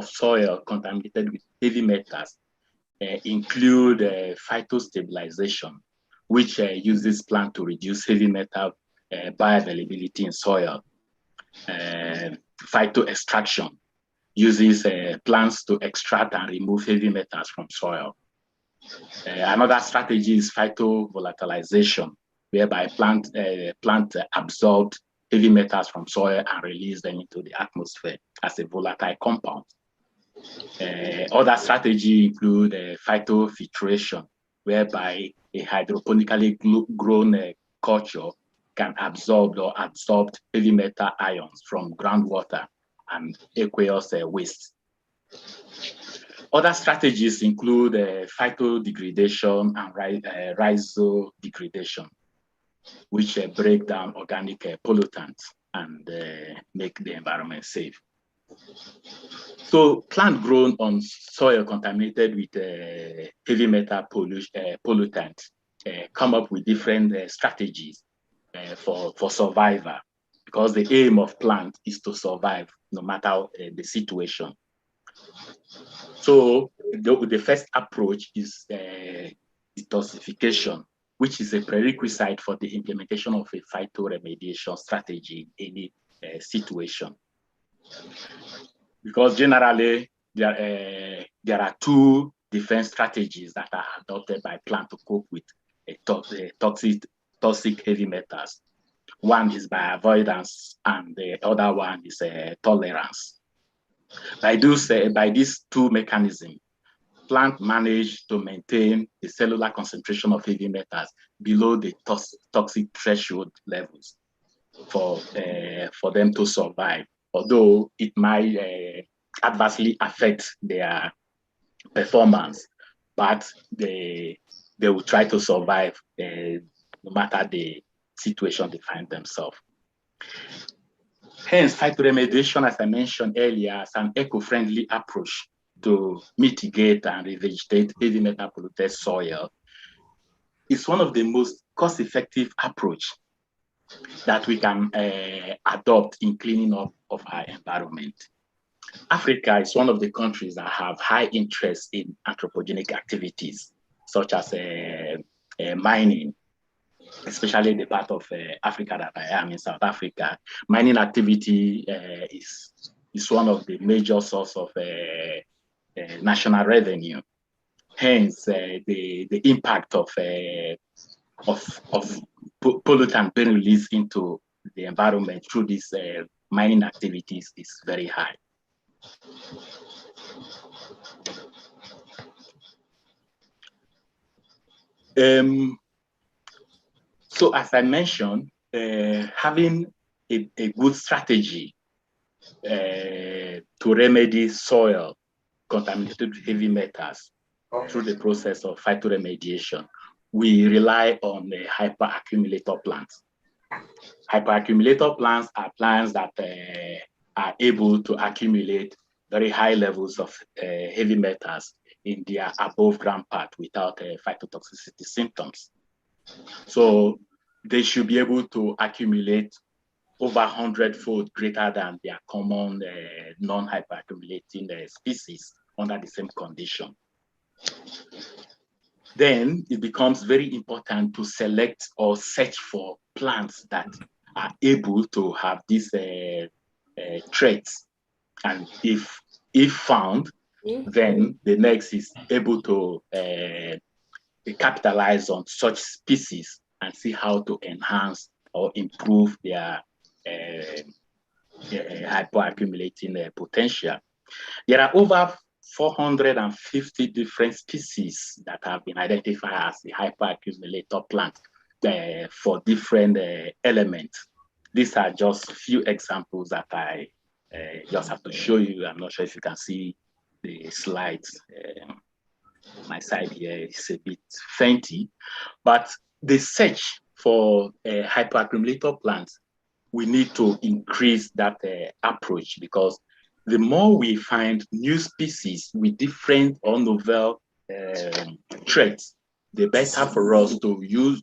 soil contaminated with heavy metals include phytostabilization, which uses plant to reduce heavy metal bioavailability in soil. Phytoextraction uses plants to extract and remove heavy metals from soil. Another strategy is phytovolatilization, whereby plant absorb heavy metals from soil and release them into the atmosphere as a volatile compound. Other strategies include phytofiltration, whereby a hydroponically grown culture can absorb heavy metal ions from groundwater and aqueous waste. Other strategies include phytodegradation and rhizodegradation, which break down organic pollutants and make the environment safe. So plant grown on soil contaminated with heavy metal pollutants come up with different strategies for survival, because the aim of plant is to survive no matter the situation. So the first approach is detoxification, which is a prerequisite for the implementation of a phytoremediation strategy in any situation. Because generally there are two different strategies that are adopted by plant to cope with toxic heavy metals. One is by avoidance, and the other one is tolerance. By these two mechanisms, plant manage to maintain the cellular concentration of heavy metals below the toxic threshold levels for them to survive, although it might adversely affect their performance, but they will try to survive no matter the situation they find themselves. Hence, phytoremediation, as I mentioned earlier, is an eco-friendly approach to mitigate and revegetate heavy metal polluted soil. It's one of the most cost-effective approach that we can adopt in cleaning up of our environment. Africa is one of the countries that have high interest in anthropogenic activities, such as mining, especially in the part of Africa that I am in, South Africa. Mining activity is one of the major sources of national revenue. Hence, the impact of pollutant being released into the environment through these mining activities is very high. So as I mentioned, having a good strategy to remedy soil contaminated with heavy metals through the process of phytoremediation, we rely on the hyperaccumulator plants. Hyperaccumulator plants are plants that are able to accumulate very high levels of heavy metals in their above ground part without phytotoxicity symptoms. So they should be able to accumulate over 100-fold greater than their common non-hyperaccumulating species under the same condition. Then it becomes very important to select or search for plants that are able to have these traits. And if found, then the next is able to capitalize on such species and see how to enhance or improve their hyperaccumulating potential. There are over 450 different species that have been identified as the hyperaccumulator plant for different elements. These are just a few examples that I just have to show you. I'm not sure if you can see the slides. My side here is a bit fainty, but the search for hyperaccumulator plants, we need to increase that approach, because the more we find new species with different or novel traits, the better for us to use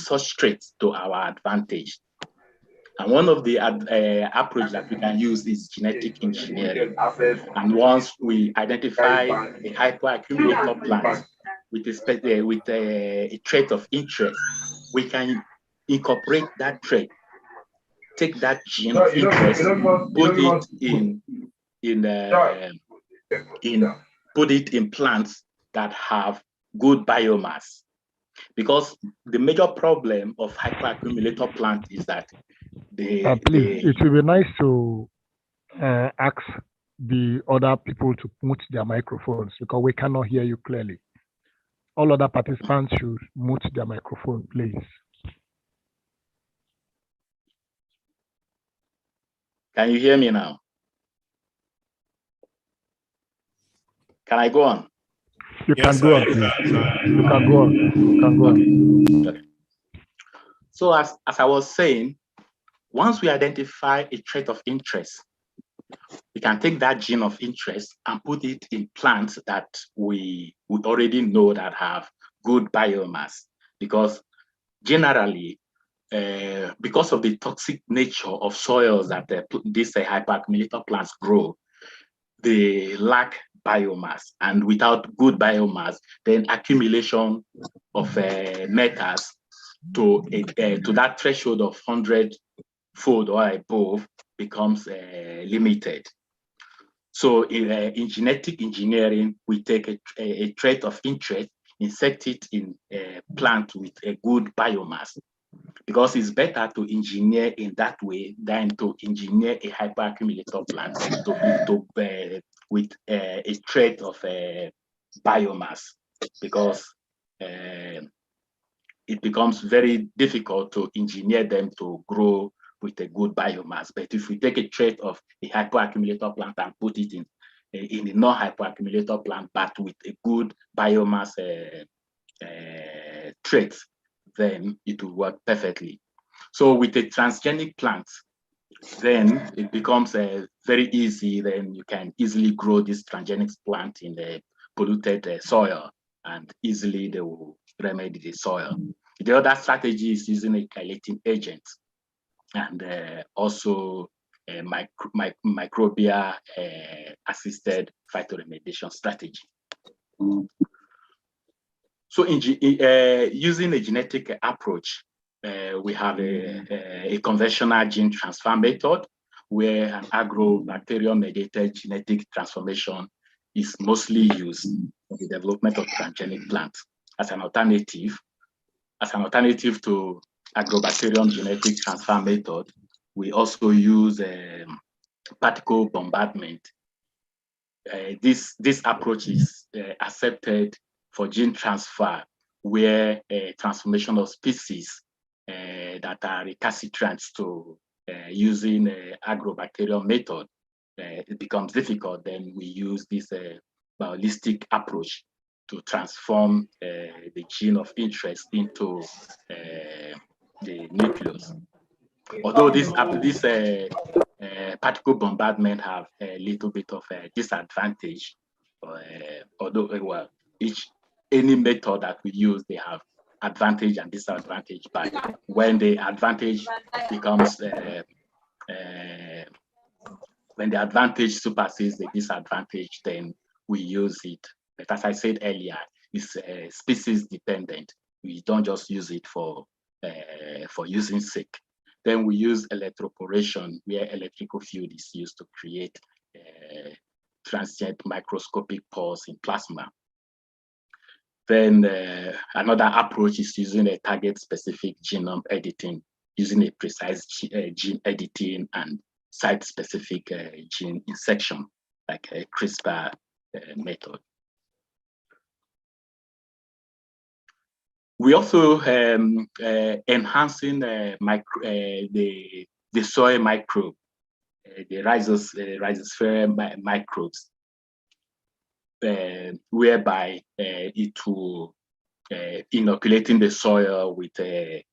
such traits to our advantage. And one of the approach that we can use is genetic engineering. And once we identify a hyperaccumulator plant with a trait of interest, we can incorporate that trait, take that gene of interest, put it in plants that have good biomass. Because the major problem of hyperaccumulator plant is that please, it will be nice to ask the other people to mute their microphones because we cannot hear you clearly. All other participants should mute their microphone, please. Can you hear me now? Can I go on? You can go on, please. You can go on. You can go on. Okay. So as I was saying, once we identify a trait of interest, we can take that gene of interest and put it in plants that we already know that have good biomass. Because generally, because of the toxic nature of soils that these hyperaccumulator plants grow, they lack biomass, and without good biomass, then accumulation of metals to that threshold of 100-fold or above becomes limited. So in genetic engineering, we take a trait of interest, insert it in a plant with a good biomass, because it's better to engineer in that way than to engineer a hyperaccumulator plant with a trait of biomass, because it becomes very difficult to engineer them to grow with a good biomass. But if we take a trait of a hyperaccumulator plant and put it in a non-hyperaccumulator plant, but with a good biomass trait, then it will work perfectly. So with a transgenic plant, then it becomes very easy. Then you can easily grow this transgenic plant in the polluted soil, and easily they will remedy the soil. The other strategy is using a chelating agent, and also microbial assisted phytoremediation strategy. So using a genetic approach, we have a conventional gene transfer method where an agrobacterium mediated genetic transformation is mostly used in the development of transgenic plants. As an alternative to agrobacterium genetic transfer method, we also use particle bombardment. This approach is accepted for gene transfer, where transformation of species that are recalcitrant to using agrobacterium method, it becomes difficult. Then we use this biologistic approach to transform the gene of interest into the nucleus. Although this particle bombardment have a little bit of a disadvantage, although any method that we use, they have advantage and disadvantage. But when the advantage becomes when the advantage supersedes the disadvantage, then we use it. But as I said earlier, it's species dependent. We don't just use it for using sake. Then we use electroporation, where electrical field is used to create transient microscopic pores in plasma. Then another approach is using a target-specific genome editing, using a precise gene editing and site-specific gene insertion, like a CRISPR method. We also enhancing the soil microbe, the rhizosphere microbes, whereby it will inoculating the soil with a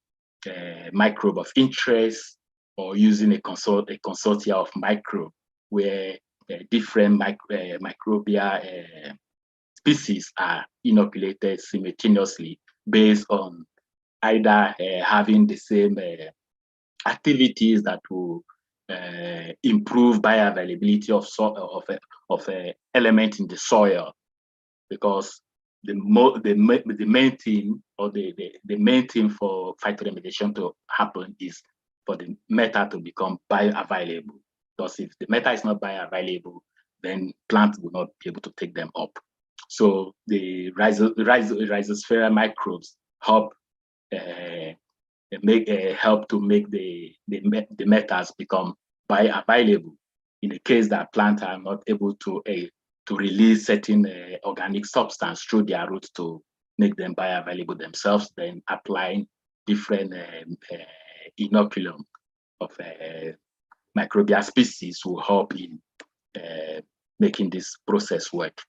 microbe of interest, or using a consortia of microbe, where different microbial species are inoculated simultaneously based on either having the same activities that will improve bioavailability of element in the soil, because the main thing, or the main thing for phytoremediation to happen is for the matter to become bioavailable. Because if the matter is not bioavailable, then plants will not be able to take them up. So the rhizosphere microbes help help to make the metals become bioavailable. In the case that plants are not able to release certain organic substance through their roots to make them bioavailable themselves, then applying different inoculum of microbial species will help in making this process work.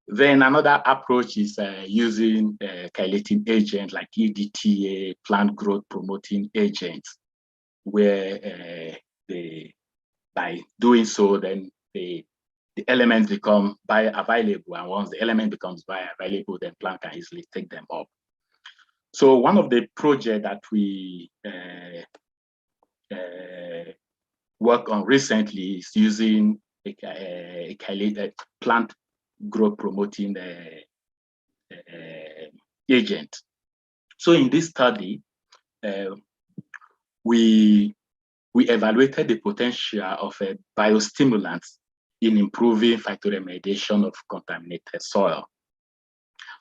Then another approach is using chelating agents like EDTA, plant growth promoting agents, where by doing so, then the elements become bioavailable, and once the element becomes bioavailable, then plant can easily take them up. So one of the projects that we work on recently is using a plant growth promoting agent. So in this study, we evaluated the potential of biostimulants in improving phytoremediation of contaminated soil.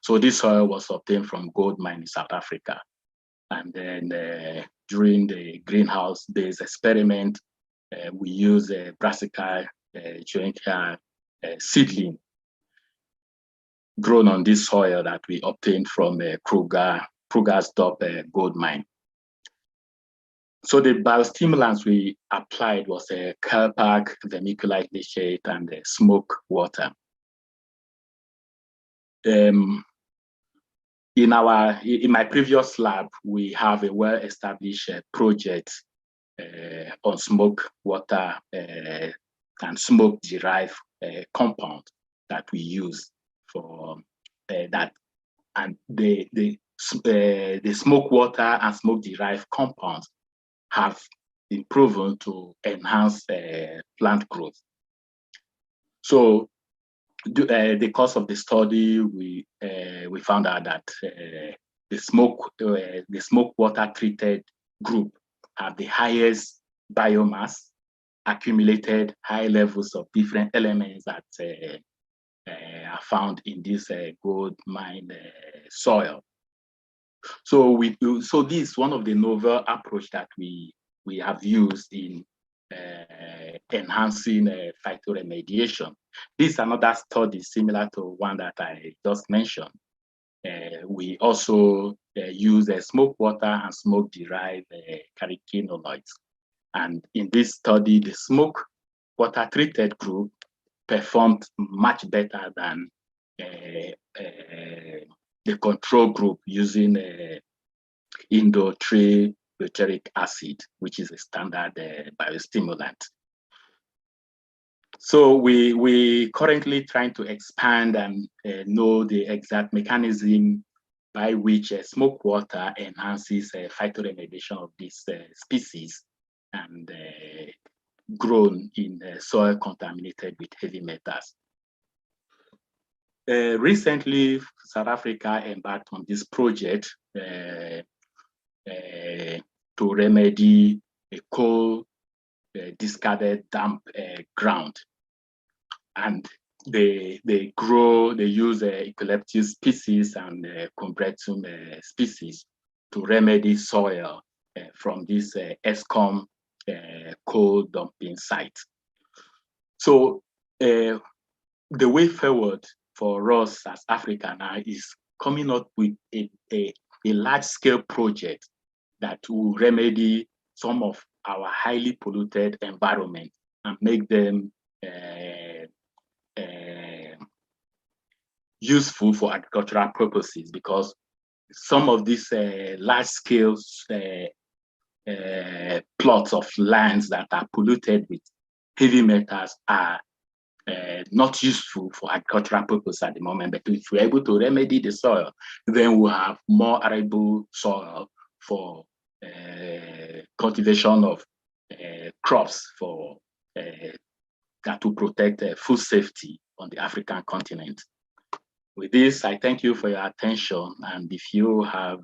So this soil was obtained from gold mine in South Africa. And then during the greenhouse-based experiment, we used a Brassica jointia seedling grown on this soil that we obtained from Krugersdorp gold mine. So the biostimulants we applied was a Kelpak, vermiculite leachate, and smoke water. In my previous lab, we have a well-established project on smoke water and smoke-derived compound that we use for that, and the smoke water and smoke-derived compounds have been proven to enhance plant growth. So, the course of the study, we found out that the smoke water treated group have the highest biomass, accumulated high levels of different elements that are found in this gold mine soil. So this is one of the novel approach that we have used in enhancing phytoremediation. This is another study similar to one that I just mentioned. We also use smoke water and smoke-derived carotenoids. And in this study, the smoke water treated group performed much better than the control group using Indo-3 butyric acid, which is a standard biostimulant. So we currently trying to expand and know the exact mechanism by which smoke water enhances phytoremediation of these species and grown in soil contaminated with heavy metals. Recently, South Africa embarked on this project to remedy a coal discarded damp ground, and they use eucalyptus species and Combretum species to remedy soil from this Eskom coal dumping site. So the way forward for us as Africa now is coming up with a large-scale project that will remedy some of our highly polluted environment and make them useful for agricultural purposes, because some of these large-scale plots of lands that are polluted with heavy metals are not useful for agricultural purposes at the moment. But if we're able to remedy the soil, then we'll have more arable soil for cultivation of crops for that to protect food safety on the African continent. With this, I thank you for your attention. And if you have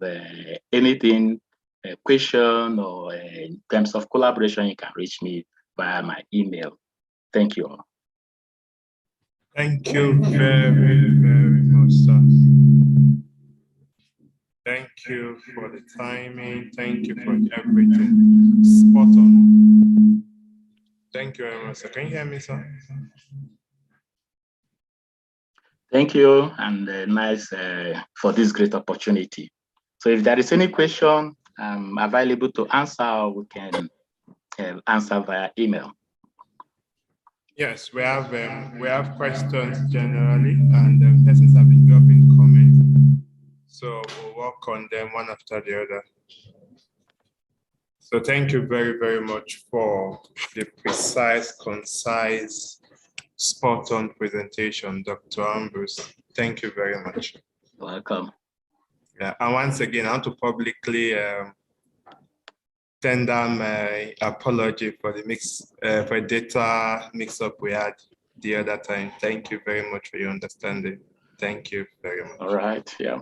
anything, a question or in terms of collaboration, you can reach me via my email. Thank you all. Thank you very, very much, sir. Thank you for the timing. Thank you for everything. Spot on. Thank you very much, sir. Can you hear me, sir? Thank you, and nice for this great opportunity. So if there is any question, I'm available to answer, or we can answer via email. Yes, we have questions generally, and persons have been dropping comments. So we'll work on them one after the other. So thank you very, very much for the precise, concise, spot-on presentation, Dr. Ambrose. Thank you very much. Welcome. Yeah, and once again, I want to publicly tender my apology for the for data mix-up we had the other time. Thank you very much for your understanding. Thank you very much. All right. Yeah.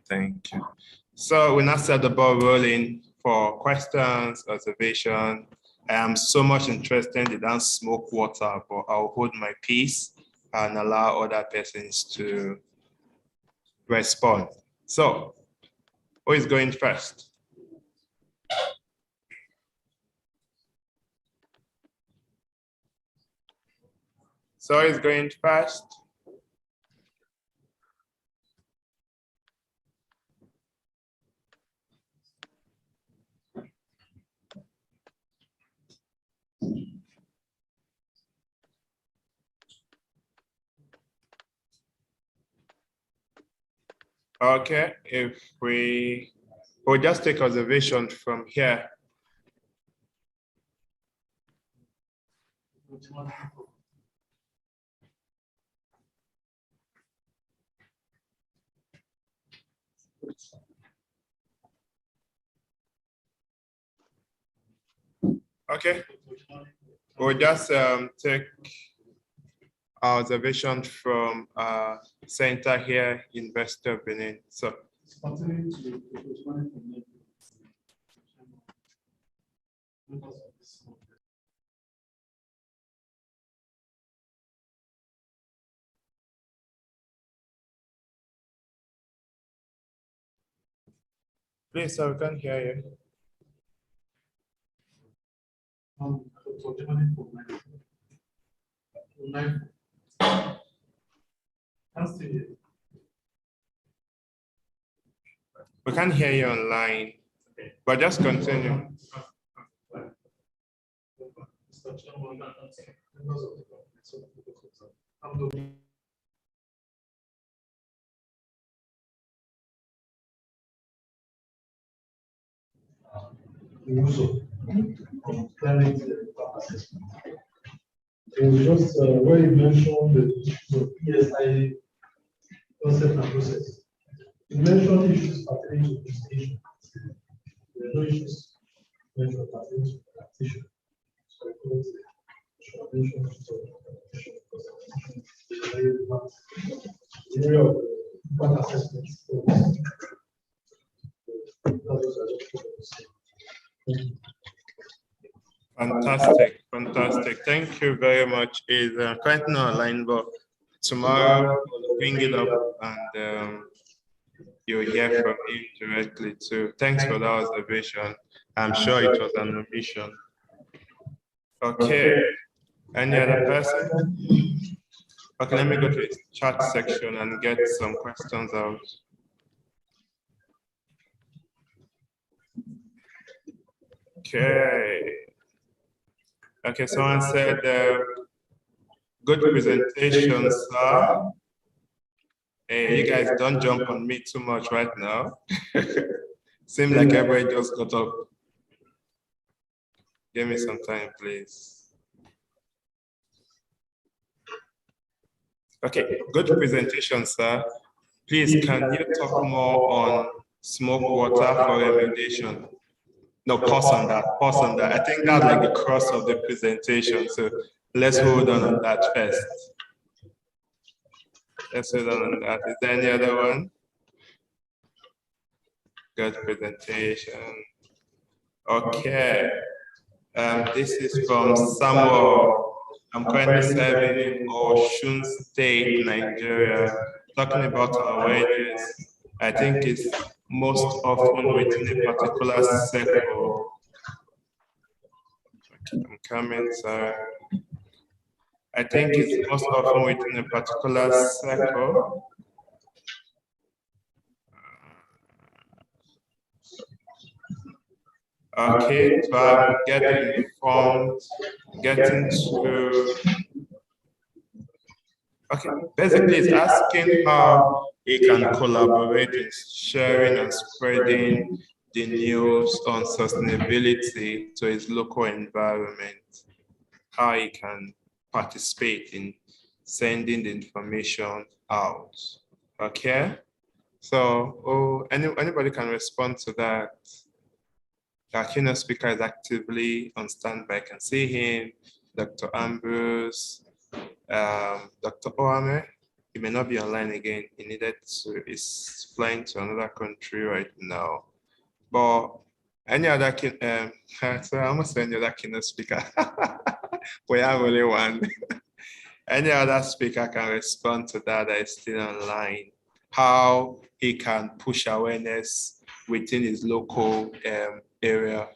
Thank you. So we now set the ball rolling for questions, observation. I am so much interested in that smoke water, but I'll hold my peace and allow other persons to respond. So, who is going first? So who is going first? Okay, if we'll just take observation from here. Okay, we'll just take our observation from center here, University of Benin. So, please, I can't hear you. We can't hear you online, but just continue. It was just where you mentioned the issues of ESI concept and process. You mentioned issues pertaining to presentation. There are no issues mentioned pertaining to presentation. So I couldn't mention issues of presentation because the area of impact assessment. Fantastic, fantastic. Thank you very much. Is currently not online, but tomorrow we'll bring it up and you'll hear from him directly too. Thanks for that observation. I'm sure it was an omission. Okay. Any other person? Okay, let me go to the chat section and get some questions out. Okay. Okay, someone said, good presentation, sir. Hey, you guys don't jump on me too much right now. Seems like everybody just got up. Give me some time, please. Okay, good presentation, sir. Please, can you talk more on smoke water for remediation? No, pause on that. Pause on that. I think that's like the cross of the presentation. So let's hold on that first. Let's hold on that. Is there any other one? Good presentation. Okay. This is from Samuel. I'm currently serving in Osun State, Nigeria. Talking about our wages, I think it's most often within a particular circle. I'm coming, sorry. I think it's most often within a particular circle. Okay, so I'm getting informed, getting to, okay, basically it's asking how he can collaborate in sharing and spreading the news on sustainability to his local environment, how he can participate in sending the information out, okay? So, anybody can respond to that. Our keynote speaker is actively on standby. I can see him, Dr. Ambrose, Dr. Oame. He may not be online again. He needed to, is flying to another country right now. But any other, so I almost say any other keynote speaker. We have only one. Any other speaker can respond to that is still online. How he can push awareness within his local area.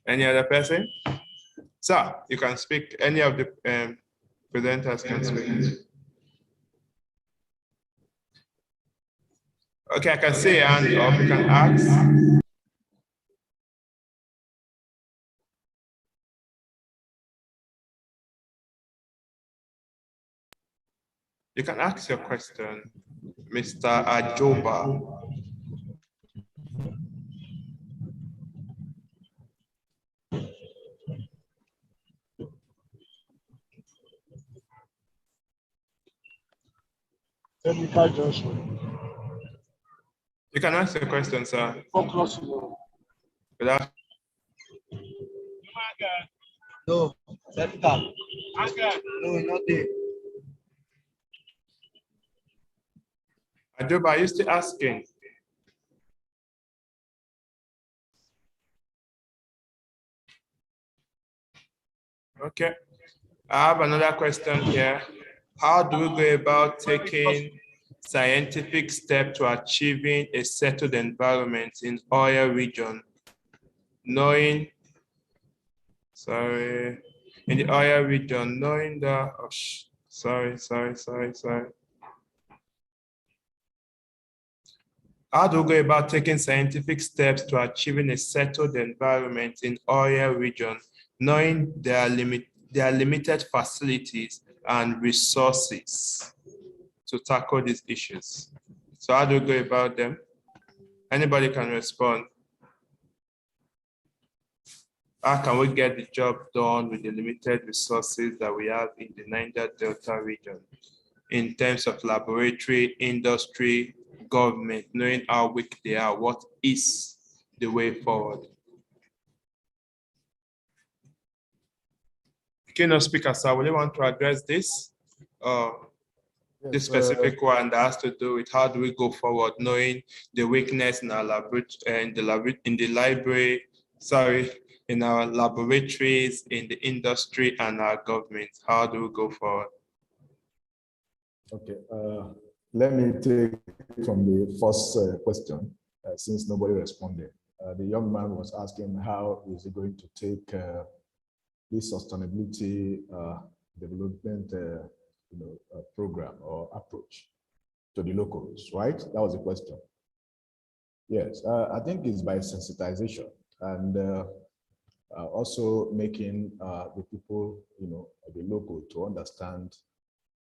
Any other person? So you can speak, any of the presenters can speak. Okay, I can say hand up, you can ask. You can ask your question, Mr. Ajoba. You can ask your question, sir. Good afternoon. No, no, not there. Ajoba, are you still asking? Okay. I have another question here. How do we go about taking scientific steps to achieving a settled environment in Oyo region, knowing, sorry, in the Oyo region, knowing that, oh, sorry. How do we go about taking scientific steps to achieving a settled environment in Oyo region, knowing there are limited facilities and resources to tackle these issues? So how do we go about them? Anybody can respond. How can we get the job done with the limited resources that we have in the Niger Delta region in terms of laboratory, industry, government, knowing how weak they are? What is the way forward? Keynote speaker, sir, will you want to address this? This specific one that has to do with how do we go forward, knowing the weakness in our laboratory, in our laboratories, in the industry, and our government. How do we go forward? Okay, let me take from the first question, since nobody responded. The young man was asking how is he going to take this sustainability development program or approach to the locals, right? That was the question. Yes, I think it's by sensitization and also making the people, the local to understand,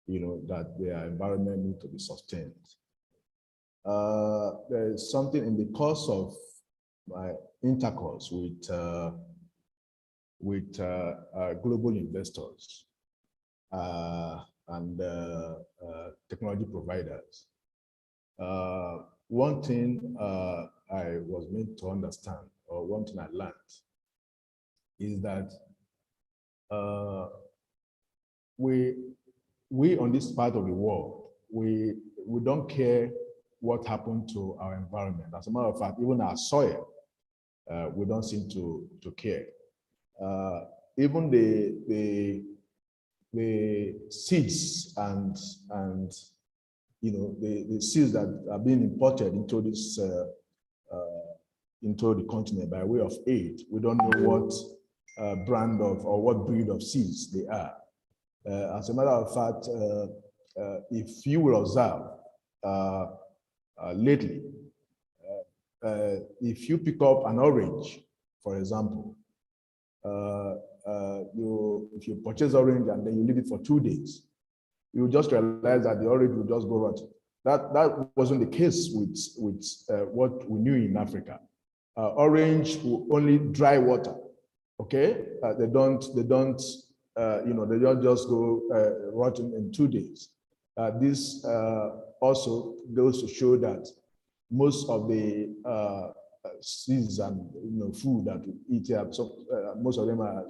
that their environment needs to be sustained. There is something in the course of my intercourse with global investors and technology providers. One thing I was made to understand, or one thing I learned, is that we on this part of the world, we don't care what happened to our environment. As a matter of fact, even our soil, we don't seem to care. Even the seeds and the seeds that are being imported into this into the continent by way of aid, we don't know what brand of or what breed of seeds they are. As a matter of fact, if you will observe lately, if you pick up an orange, for example, if you purchase orange and then you leave it for 2 days, you just realize that the orange will just go rotten. That wasn't the case with what we knew in Africa. Orange will only dry water. Okay, they don't just go rotten in 2 days. This also goes to show that most of the seeds and food that we eat here, most of them are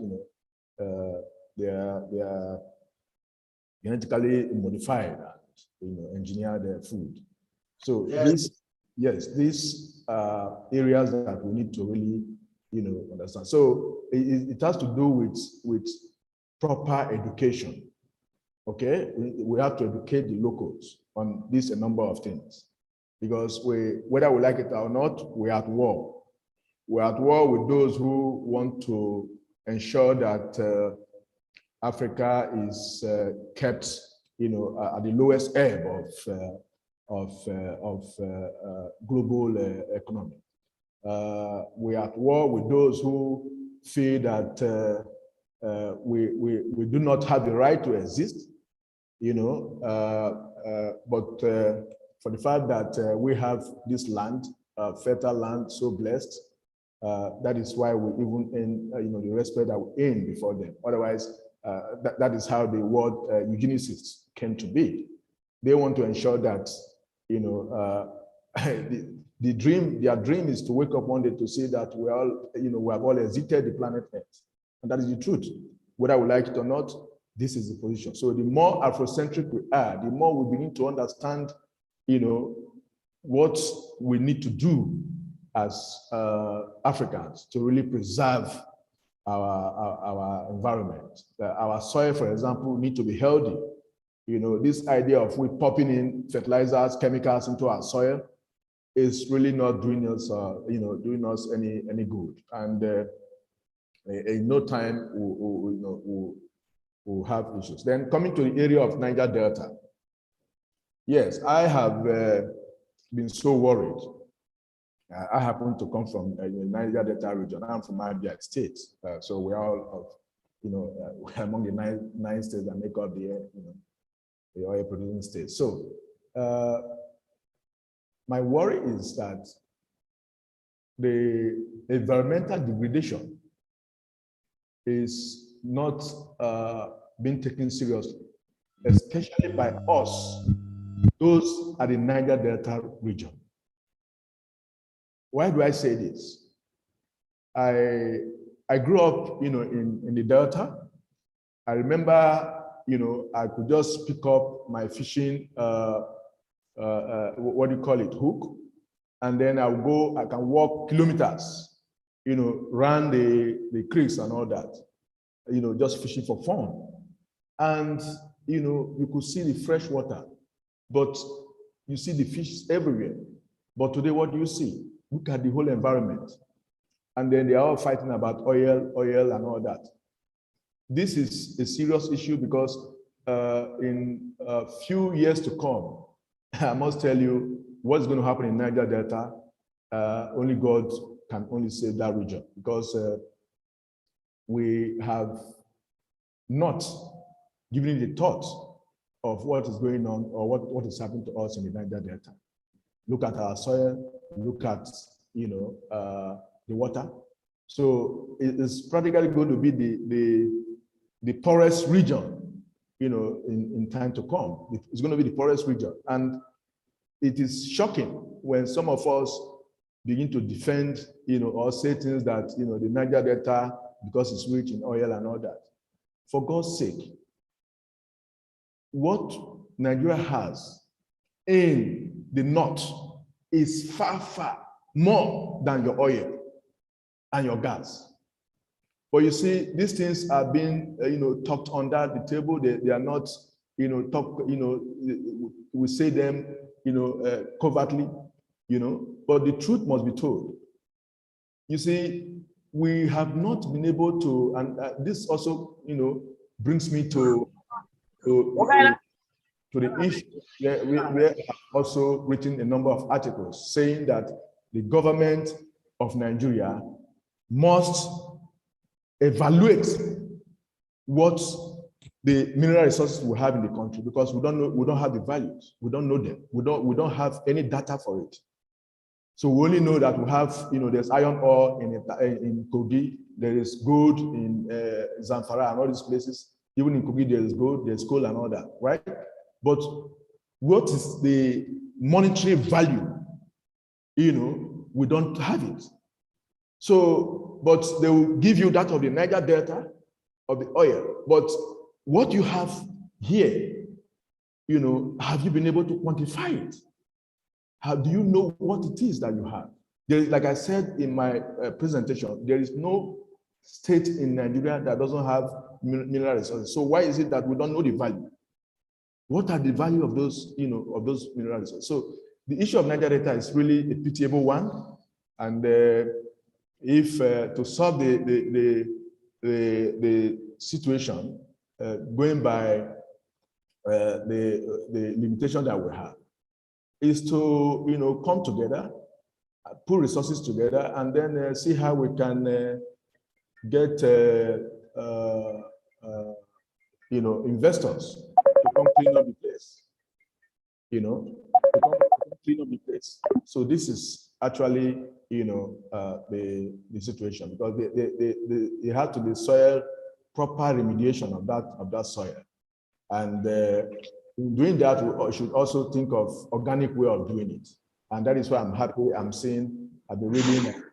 they are genetically modified and engineer their food. So these areas that we need to really understand. So it has to do with proper education. Okay, we have to educate the locals on this a number of things, because whether we like it or not, we're at war. We're at war with those who want to ensure that Africa is kept, at the lowest ebb of global economy. We're at war with those who feel that we do not have the right to exist, but for the fact that we have this land, fertile land, so blessed, that is why we even earn, the respect that we earn before them. Otherwise, that is how the word eugenicists came to be. They want to ensure that, their dream is to wake up one day to see that we have all exited the planet Earth. And that is the truth. Whether we like it or not, this is the position. So the more Afrocentric we are, the more we begin to understand, what we need to do as Africans to really preserve our environment. Our soil, for example, need to be healthy. This idea of we popping in fertilizers, chemicals into our soil is really not doing us, any good. And in no time, we'll have issues. Then coming to the area of Niger Delta. Yes, I have been so worried. I happen to come from the Niger Delta region. I'm from Abia State. So we're all we're among the nine states that make up the oil producing states. So my worry is that the environmental degradation is not being taken seriously, especially by us, those at the Niger Delta region. Why do I say this? I grew up, in the Delta. I remember, I could just pick up my fishing, what do you call it, hook, and then I can walk kilometers, run the creeks and all that, just fishing for fun. And, you could see the fresh water, but you see the fish everywhere. But today, what do you see? Look at the whole environment. And then they are all fighting about oil and all that. This is a serious issue because in a few years to come, I must tell you what's going to happen in Niger Delta. Only God can only save that region, because we have not given it the thought of what is going on or what is happening to us in the Niger Delta. Look at our soil, look at, the water. So it is practically going to be the poorest region, in time to come. It's going to be the poorest region. And it is shocking when some of us begin to defend, or say things that, the Niger Delta, because it's rich in oil and all that. For God's sake, what Nigeria has in the north is far, far more than your oil and your gas. But you see, these things are being, talked under the table. They are not, we say them, covertly, but the truth must be told. You see, we have not been able to, and this also, brings me to the issue where we have also written a number of articles saying that the government of Nigeria must evaluate what the mineral resources we have in the country, because we don't have the values, we don't know them, we don't have any data for it. So we only know that we have, there's iron ore in Kogi, there is gold in Zamfara and all these places. Even in Kogi, there is gold, there's coal and all that, right? But what is the monetary value? We don't have it. So, but they will give you that of the Niger Delta, of the oil. But what you have here, have you been able to quantify it? How do you know what it is that you have? There is, like I said in my presentation, there is no state in Nigeria that doesn't have mineral resources. So why is it that we don't know the value? What are the value of those, of those mineral resources? So the issue of Niger Delta is really a pitiable one, and if to solve the situation, going by the limitation that we have, is to come together, put resources together, and then see how we can get investors to come clean up the place. To come clean up the place. So this is actually the situation, because they have to be soil proper remediation of that soil, and in doing that, we should also think of organic way of doing it. And that is why I'm happy. I've been reading and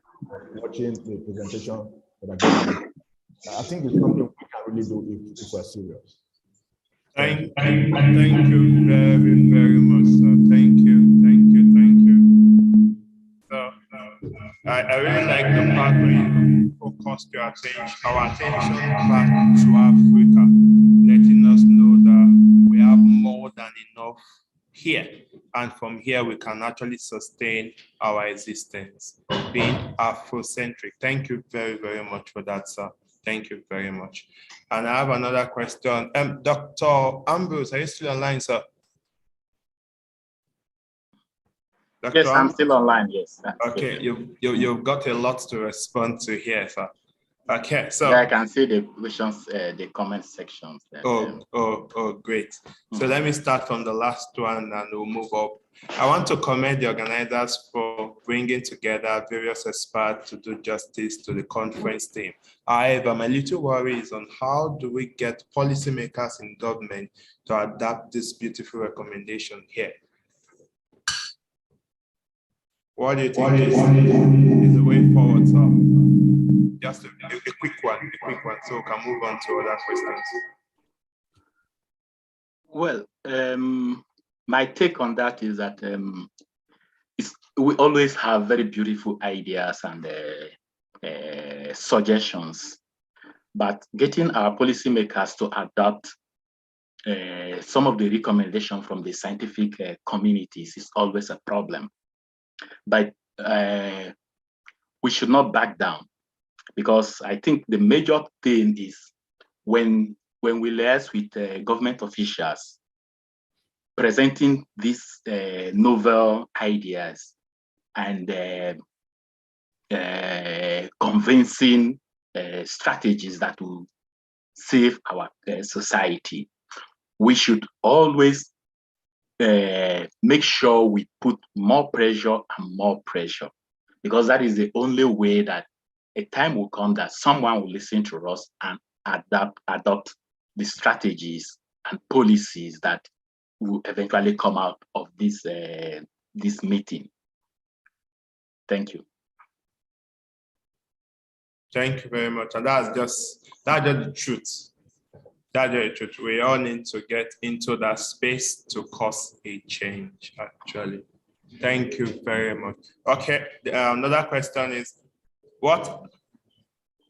watching the presentation that I think it's something we can really do if we're serious. Thank you very, very much, sir. Thank you. So, I really like the part where you focused our attention back to Africa, letting us know that we have more than enough here, and from here we can actually sustain our existence of being Afrocentric. Thank you very, very much for that, sir. Thank you very much. And I have another question. Dr. Ambrose, are you still online, sir? Dr. Yes, I'm still online, yes. Okay, you've got a lot to respond to here, sir. Okay, so yeah, I can see the questions, the comment sections. Great. So let me start from the last one and we'll move up. I want to commend the organizers for bringing together various experts to do justice to the conference theme. However, my little worry is on how do we get policymakers in government to adapt this beautiful recommendation here. What do you think is the way forward, sir? Just a quick one, so we can move on to other questions. Well, my take on that is that we always have very beautiful ideas and suggestions, but getting our policymakers to adopt some of the recommendations from the scientific communities is always a problem. But we should not back down, because I think the major thing is when we liaise with government officials presenting these novel ideas and convincing strategies that will save our society, we should always make sure we put more pressure and more pressure, because that is the only way that a time will come that someone will listen to us and adopt the strategies and policies that will eventually come out of this this meeting. Thank you. Thank you very much. And that's just the truth. That's the truth. We all need to get into that space to cause a change, actually. Thank you very much. Okay, another question is, what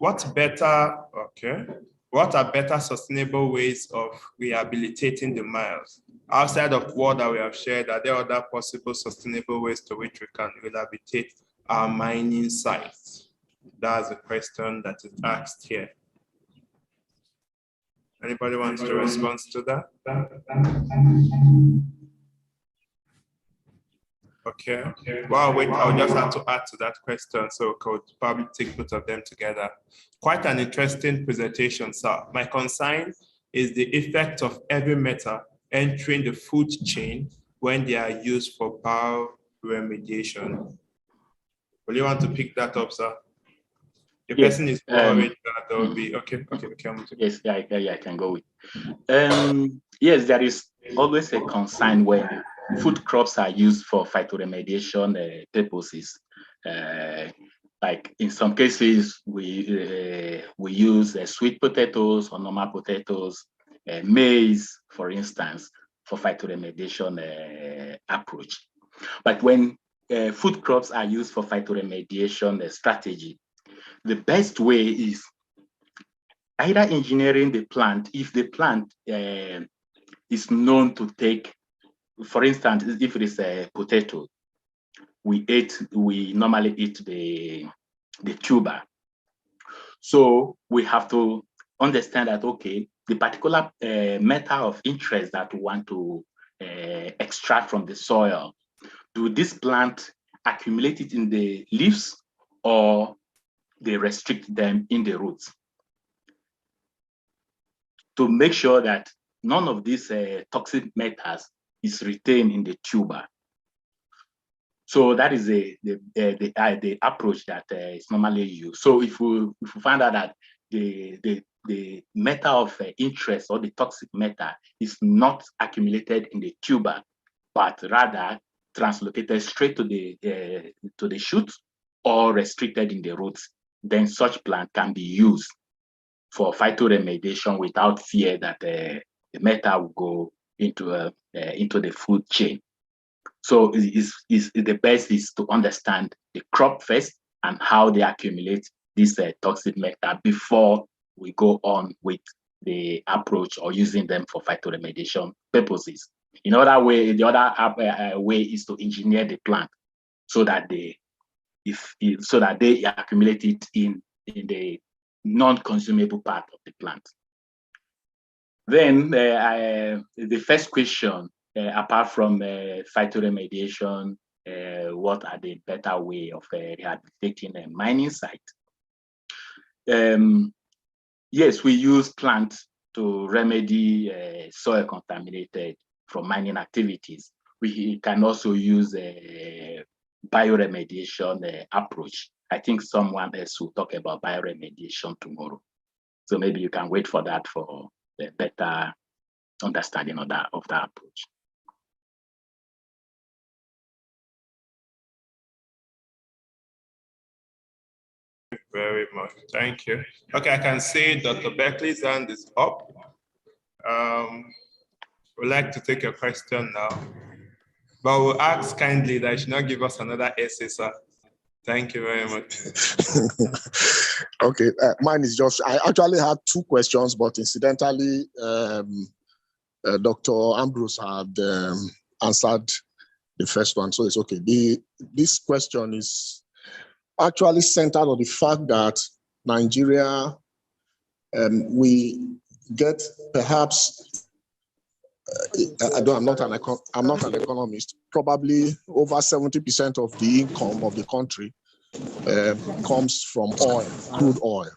are better sustainable ways of rehabilitating the miles? Outside of what that we have shared, are there other possible sustainable ways to which we can rehabilitate our mining sites? That's a question that is asked here. Anybody wants to respond to that? Okay. Well, wait, I'll just have to add to that question, so we could probably take both of them together. Quite an interesting presentation, sir. My concern is the effect of heavy metal entering the food chain when they are used for bioremediation. Will you want to pick that up, sir? The person is worried that there will be, okay, Yes, I can go with. Yes, there is always a concern when food crops are used for phytoremediation purposes. Like in some cases, we use sweet potatoes or normal potatoes, maize, for instance, for phytoremediation approach. But when food crops are used for phytoremediation strategy, the best way is either engineering the plant, if the plant is known to take, for instance, if it is a potato, we normally eat the tuber. So we have to understand that, okay, the particular metal of interest that we want to extract from the soil, do this plant accumulate it in the leaves or they restrict them in the roots? To make sure that none of these toxic metals is retained in the tuber. So that is the approach that is normally used. So if we find out that the metal of interest or the toxic metal is not accumulated in the tuber, but rather translocated straight to the shoot or restricted in the roots, then such plant can be used for phytoremediation without fear that the metal will go into the food chain. So the best is to understand the crop first and how they accumulate this toxic metal before we go on with the approach or using them for phytoremediation purposes. In other way, the other way is to engineer the plant so that they accumulate it in the non-consumable part of the plant. Then the first question, apart from phytoremediation, what are the better way of rehabilitating a mining site? Yes, we use plants to remedy soil contaminated from mining activities. We can also use a bioremediation approach. I think someone else will talk about bioremediation tomorrow. So maybe you can wait for that for a better understanding of that approach. Very much. Thank you. Okay, I can see Dr. Beckley's hand is up. We'd like to take a question now, but we'll ask kindly that you should not give us another essay, sir. Thank you very much. Okay, mine is just, I actually had two questions, but incidentally, Dr. Ambrose had answered the first one, so it's okay. This question is actually centered on the fact that Nigeria, we get perhaps, I'm not an economist, probably over 70% of the income of the country comes from oil, crude oil.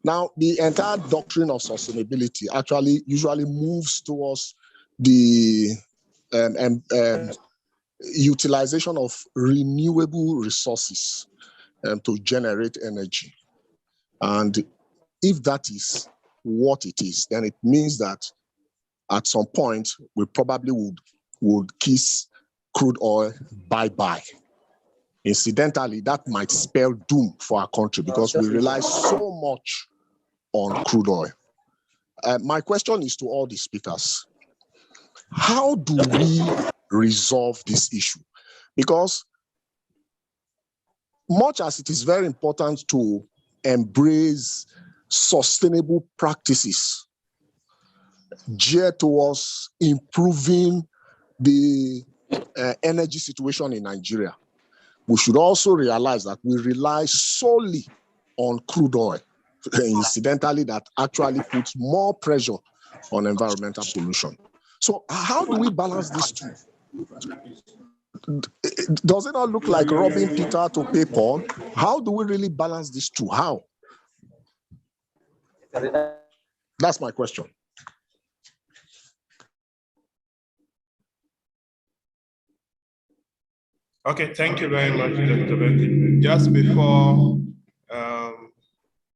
Now, the entire doctrine of sustainability actually usually moves towards the utilization of renewable resources to generate energy. And if that is what it is, then it means that at some point we probably would kiss crude oil, bye-bye. Incidentally, that might spell doom for our country because we rely so much on crude oil. My question is to all the speakers. How do we resolve this issue? Because much as it is very important to embrace sustainable practices geared towards improving the energy situation in Nigeria, we should also realize that we rely solely on crude oil, incidentally, that actually puts more pressure on environmental pollution. So how do we balance these two? Does it not look like robbing Peter to pay Paul? How do we really balance these two? How? That's my question. Okay, thank you very much, Dr. Becky. Just before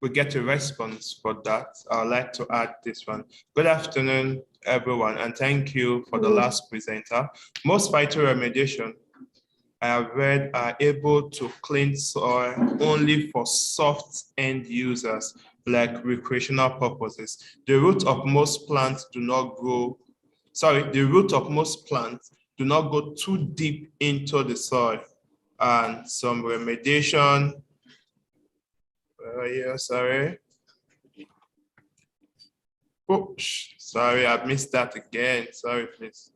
we get a response for that, I'd like to add this one. Good afternoon, everyone, and thank you for the last presenter. Most phytoremediation I have read are able to clean soil only for soft end users, like recreational purposes. The root of most plants do not go too deep into the soil, and some remediation. Oops, sorry, I missed that again. Sorry, please.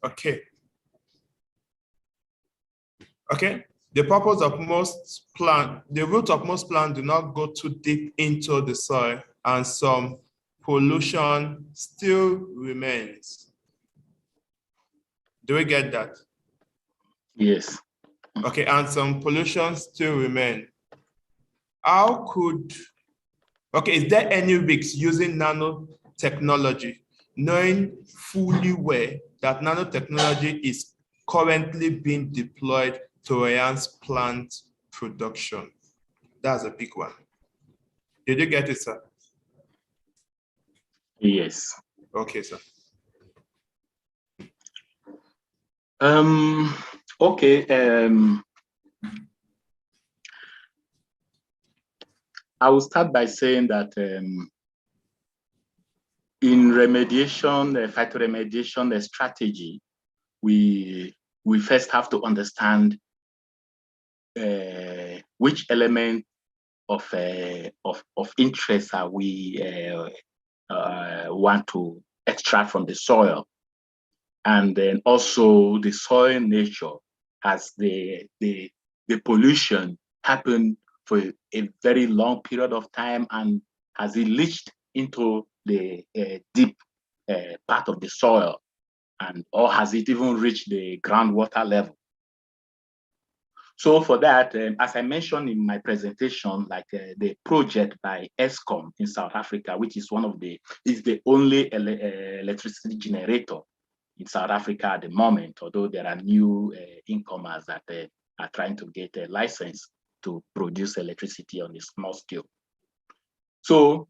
Okay. The purpose of most plants, the root of most plants do not go too deep into the soil, and some pollution still remains. Do we get that? Yes. Okay, and some pollution still remain. How could, is there any risk using nanotechnology, knowing fully well that nanotechnology is currently being deployed to enhance plant production? That's a big one. Did you get it, sir? Yes. Okay, sir. I will start by saying that in remediation, phytoremediation strategy, we first have to understand which element of interest are we want to extract from the soil, and then also the soil nature. Has the pollution happened for a very long period of time, and has it leached into the deep part of the soil, or has it even reached the groundwater level? So for that, as I mentioned in my presentation, like the project by Eskom in South Africa, which is is the only electricity generator in South Africa at the moment, although there are new incomers that are trying to get a license to produce electricity on a small scale. So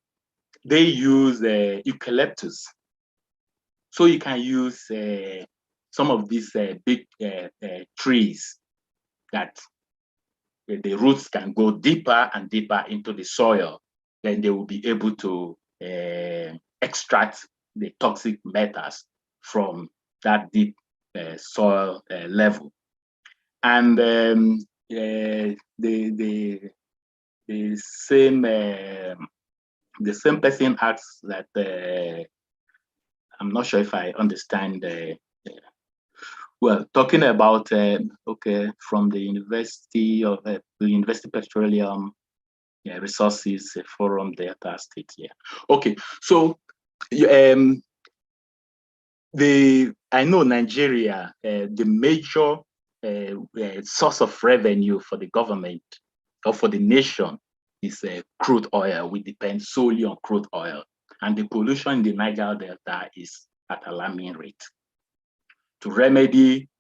they use eucalyptus. So you can use some of these big trees that the roots can go deeper and deeper into the soil. Then they will be able to extract the toxic metals from that deep soil level. And the same person asks that I'm not sure if I understand. Well, talking about from the University of the University Petroleum Resources Forum Delta State. Yeah. Okay. So I know Nigeria, the major source of revenue for the government or for the nation is crude oil. We depend solely on crude oil, and the pollution in the Niger Delta is at alarming rate. To remedy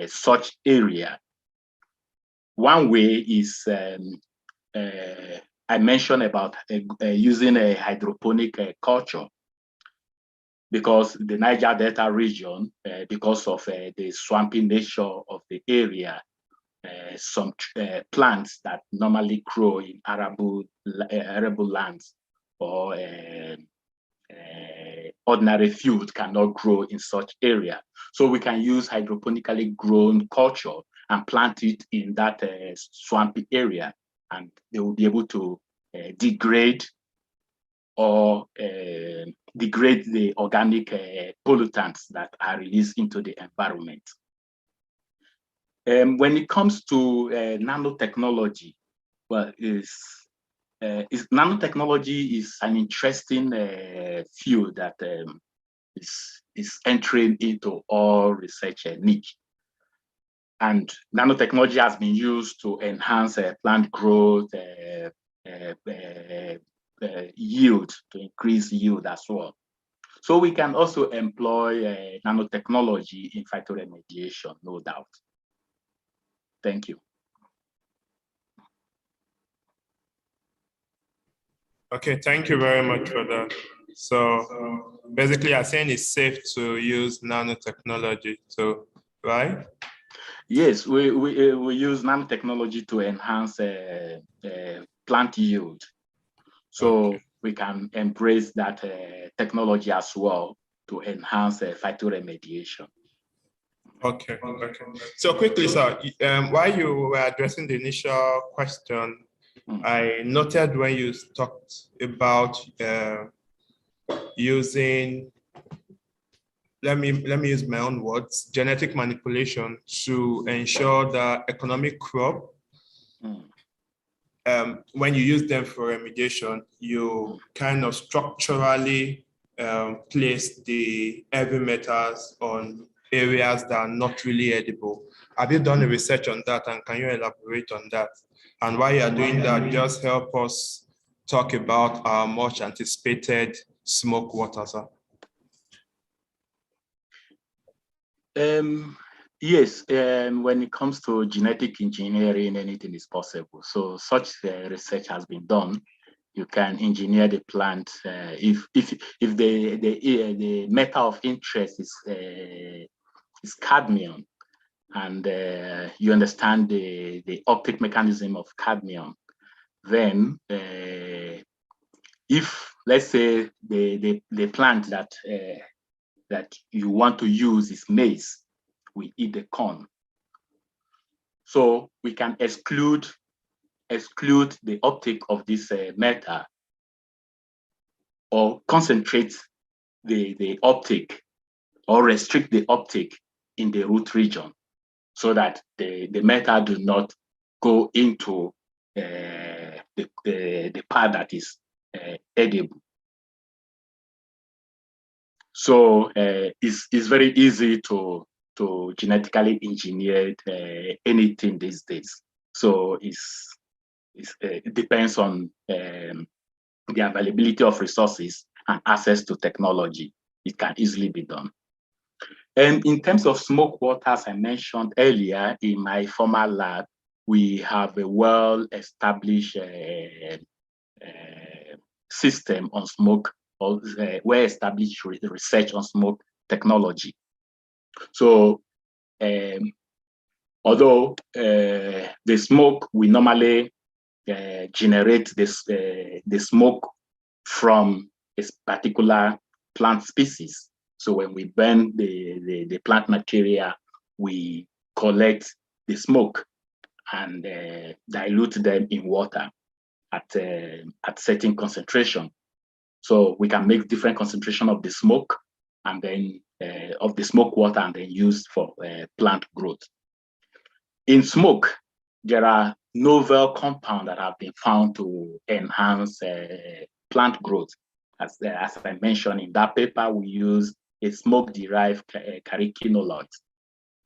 such area, one way is I mentioned about using a hydroponic culture, because the Niger Delta region, because of the swampy nature of the area, some plants that normally grow in arable lands or ordinary field cannot grow in such area. So we can use hydroponically grown culture and plant it in that swampy area, and they will be able to degrade or degrade the organic pollutants that are released into the environment. When it comes to nanotechnology, well, nanotechnology is an interesting field that is entering into all research niche. And nanotechnology has been used to enhance plant growth, yield, to increase yield as well. So we can also employ nanotechnology in phytoremediation, no doubt. Thank you. Okay, thank you very much for that. So basically, you're saying it's safe to use nanotechnology, so right? Yes, we use nanotechnology to enhance plant yield. So we can embrace that technology as well to enhance phytoremediation. Okay. So quickly, sir, while you were addressing the initial question, I noted when you talked about using, let me use my own words, genetic manipulation to ensure the economic crop. When you use them for remediation, you kind of structurally place the heavy metals on areas that are not really edible. Have you done a research on that, and can you elaborate on that? And while you are doing that, just help us talk about our much anticipated smoke water, sir. Yes, when it comes to genetic engineering, anything is possible. So such research has been done. You can engineer the plant if the metal of interest is cadmium, and you understand the uptake mechanism of cadmium. Then, if let's say the plant that you want to use is maize, we eat the corn. So we can exclude the uptake of this metal, or concentrate the uptake, or restrict the uptake in the root region, so that the metal do not go into the part that is edible. So it's very easy to genetically engineer anything these days. So it depends on the availability of resources and access to technology. It can easily be done. And in terms of smoke water, as I mentioned earlier, in my former lab, we have a well-established system on smoke, or well-established research on smoke technology. So, although the smoke, we normally generate the smoke from a particular plant species. So when we burn the plant material, we collect the smoke and dilute them in water at certain concentration. So we can make different concentration of the smoke, and then of the smoke water, and then use for plant growth. In smoke, there are novel compounds that have been found to enhance plant growth. As I mentioned in that paper, we use a smoke-derived carrichinolide.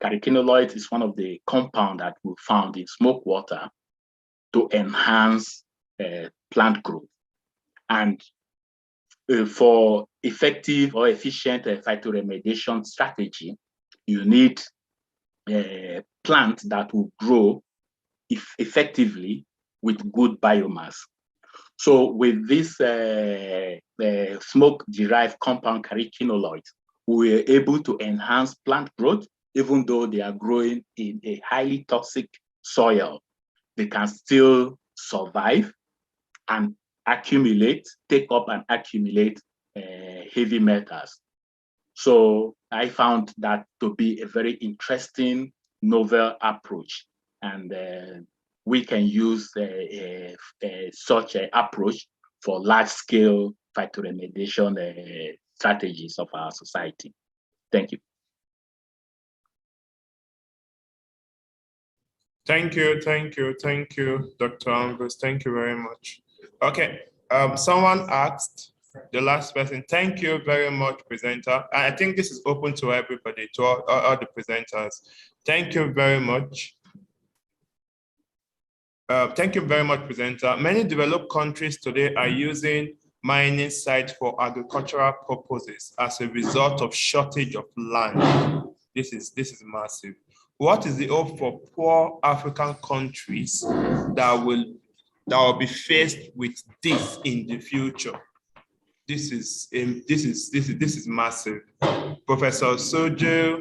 Carrichinolide is one of the compounds that we found in smoke water to enhance plant growth. And for effective or efficient phytoremediation strategy, you need a plant that will grow effectively with good biomass. So with this smoke-derived compound carotenoids, we were able to enhance plant growth, even though they are growing in a highly toxic soil. They can still survive and take up and accumulate heavy metals. So I found that to be a very interesting, novel approach. And we can use such an approach for large-scale phytoremediation strategies of our society. Thank you. Thank you, Dr. Angus. Thank you very much. Okay, someone asked, the last person, thank you very much, presenter. I think this is open to everybody, to all the presenters. Thank you very much. Thank you very much, presenter. Many developed countries today are using mining sites for agricultural purposes as a result of shortage of land. This is massive. What is the hope for poor African countries that will be faced with this in the future? This is massive. Professor Sojo,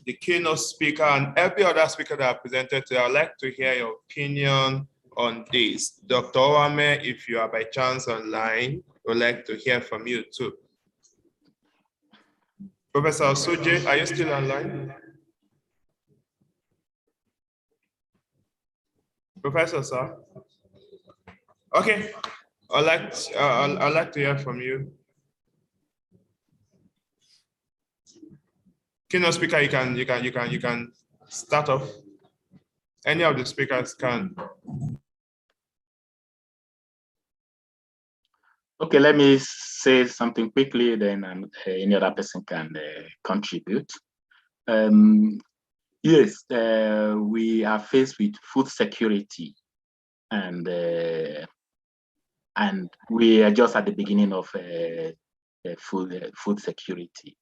the keynote speaker, and every other speaker that I presented today, I'd like to hear your opinion on this. Dr. Owame, if you are by chance online, would like to hear from you too. Professor Sojo, are you still online? Professor, sir? Okay, I'd like to hear from you. Keynote speaker, you can start off. Any of the speakers can. Okay, let me say something quickly, then any other person can contribute. Yes, we are faced with food security, and we are just at the beginning of food security,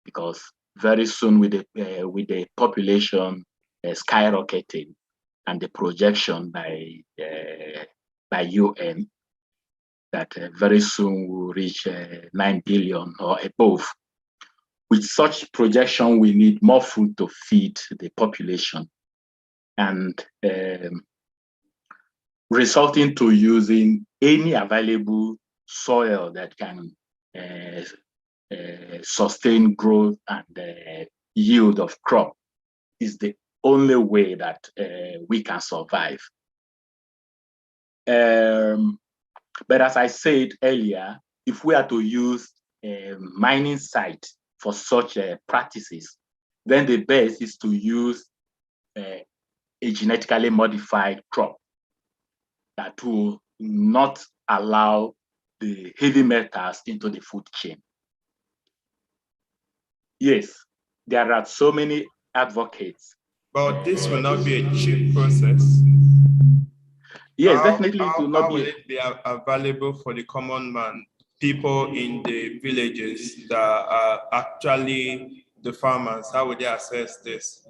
because very soon with the population skyrocketing and the projection by UN that very soon will reach 9 billion or above. With such projection, we need more food to feed the population, and resulting to using any available soil that can sustain growth and yield of crop is the only way that we can survive. But as I said earlier, if we are to use a mining site for such practices, then the best is to use a genetically modified crop that will not allow the heavy metals into the food chain. Yes, there are so many advocates. But this will not be a cheap process. Yes, definitely it will not how will it be available for the common man, people in the villages that are actually the farmers? How would they assess this?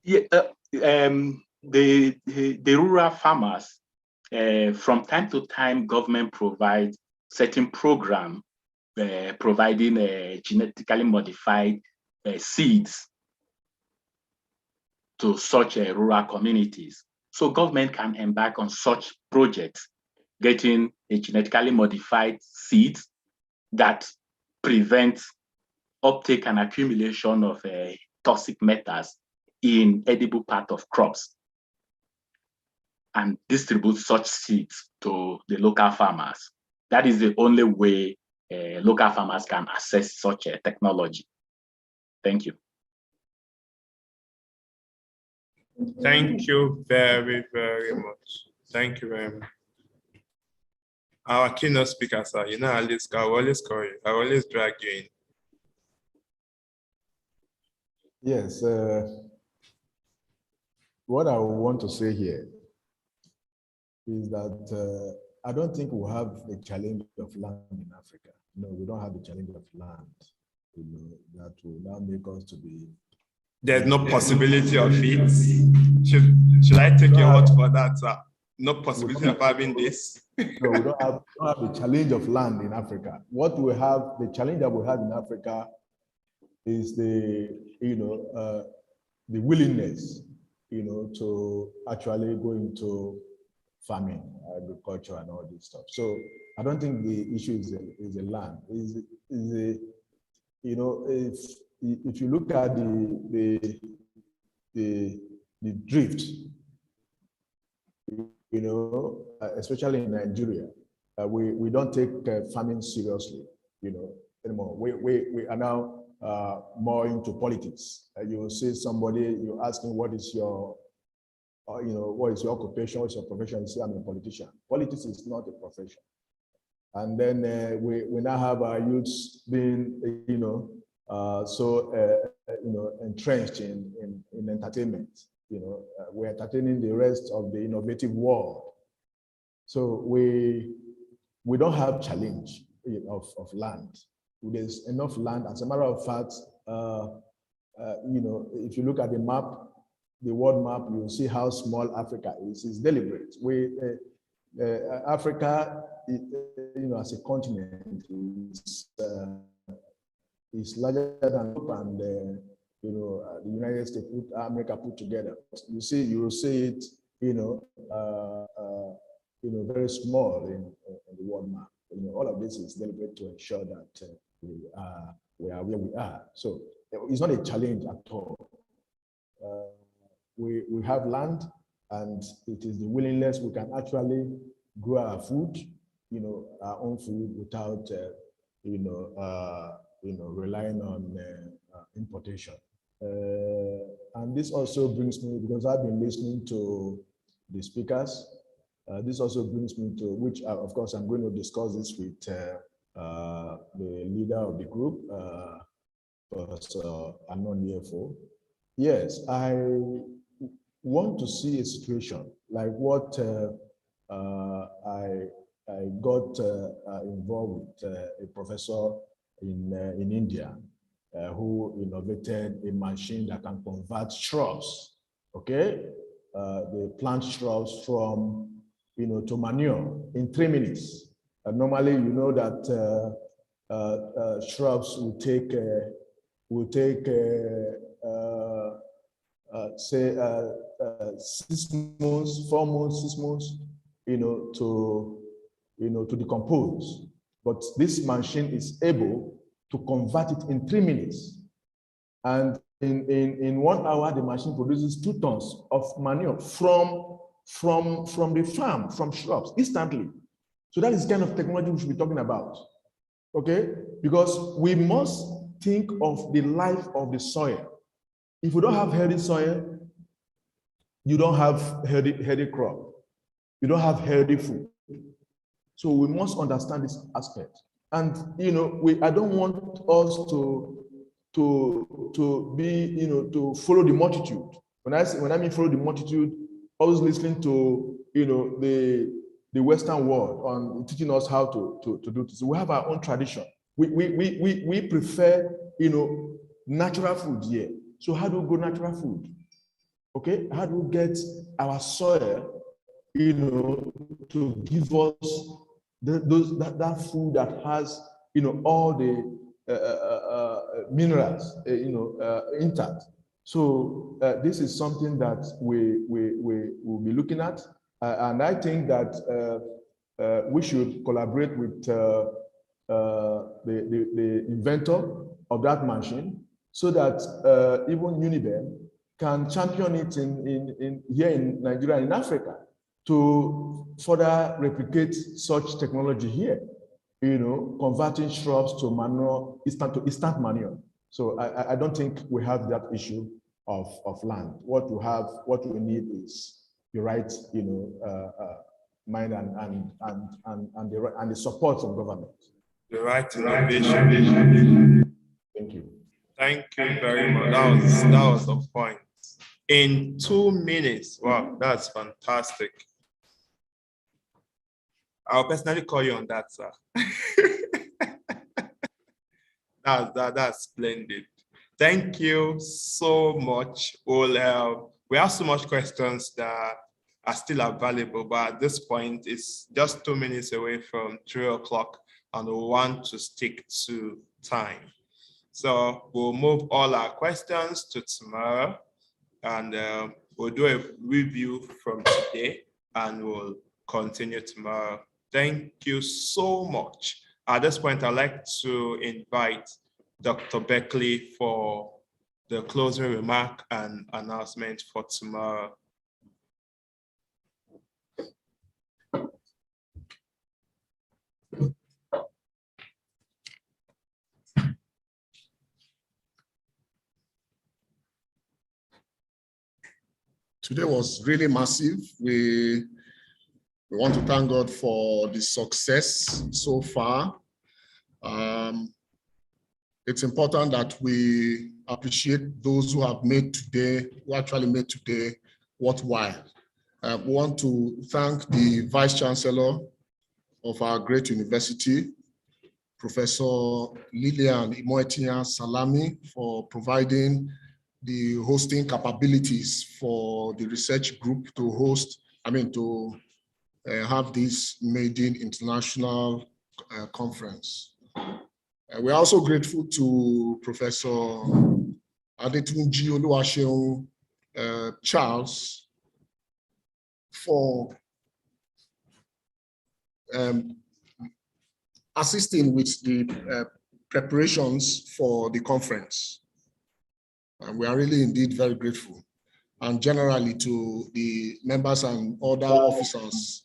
Yeah, the rural farmers, from time to time, government provides certain program providing genetically modified seeds to such rural communities. So government can embark on such projects, getting a genetically modified seeds that prevent uptake and accumulation of toxic metals in edible part of crops, and distribute such seeds to the local farmers. That is the only way local farmers can access such a technology. Thank you. Thank you very, very much. Thank you very much. Our keynote speaker, sir, you know, I always call you. I always drag you in. Yes. What I want to say here is that I don't think we have the challenge of land in Africa. No, we don't have the challenge of land, you know, that will now make us to be There's no possibility of it. Should I take your word for that, sir? No possibility of having this? No, we don't have the challenge of land in Africa. What we have, the challenge that we have in Africa is the willingness, to actually go into farming, agriculture, and all this stuff. So I don't think the issue is the land. If you look at the drift, especially in Nigeria, we don't take farming seriously, anymore. We are now more into politics. You will see somebody, you ask him, what is your, what is your occupation, what is your profession? You say, I'm a politician. Politics is not a profession. And then we now have our youths being, entrenched in entertainment. We're entertaining the rest of the innovative world. So we don't have challenge of land. There's enough land. As a matter of fact, if you look at the map, the world map, you'll see how small Africa is. It's deliberate. Africa, as a continent, is larger than Europe and the United States, America put together. You will see it, very small in the world map. All of this is deliberate to ensure that we are where we are. So it's not a challenge at all. We have land, and it is the willingness we can actually grow our food, our own food without, relying on importation. And this also brings me, because I've been listening to the speakers, this also brings me to, which of course I'm going to discuss this with the leader of the group, Professor Anon Yefo. Yes, I want to see a situation like what I got involved with a professor in India who innovated a machine that can convert shrubs. Okay, they plant shrubs from to manure in 3 minutes. Normally, you know that shrubs will take say 6 months, 4 months, 6 months, to decompose. But this machine is able to convert it in 3 minutes. And in 1 hour, the machine produces 2 tons of manure from the farm, from shrubs, instantly. So that is the kind of technology we should be talking about, okay? Because we must think of the life of the soil. If we don't have healthy soil, you don't have healthy crop. You don't have healthy food. So we must understand this aspect. And I don't want us to be, to follow the multitude. When I mean follow the multitude, always listening to the Western world on teaching us how to do this. We have our own tradition. We prefer natural food here. So how do we grow natural food? Okay, how do we get our soil to give us that food that has all the minerals intact? So this is something that we will be looking at, and I think that we should collaborate with the inventor of that machine, so that even Uniben can champion it here in Nigeria and in Africa to further replicate such technology here, converting shrubs to manure, instant manure. So I don't think we have that issue of land. What we need is the right, mind and the support of government. The right innovation. Thank you. Thank you very much. That was the point. In 2 minutes. Wow, that's fantastic. I'll personally call you on that, sir. That's splendid. Thank you so much. Well, we have so much questions that are still available, but at this point, it's just 2 minutes away from 3 o'clock, and we want to stick to time. So we'll move all our questions to tomorrow, and we'll do a review from today, and we'll continue tomorrow. Thank you so much. At this point, I'd like to invite Dr. Beckley for the closing remark and announcement for tomorrow. Today was really massive. We want to thank God for the success so far. It's important that we appreciate those who have made today, who actually made today worthwhile. We want to thank the Vice Chancellor of our great university, Professor Lillian Imoetia Salami, for providing the hosting capabilities for the research group to host, to have this maiden international conference. We're also grateful to Professor Adetunji Oluwaseun Charles for assisting with the preparations for the conference. And we are really indeed very grateful. And generally to the members and other officers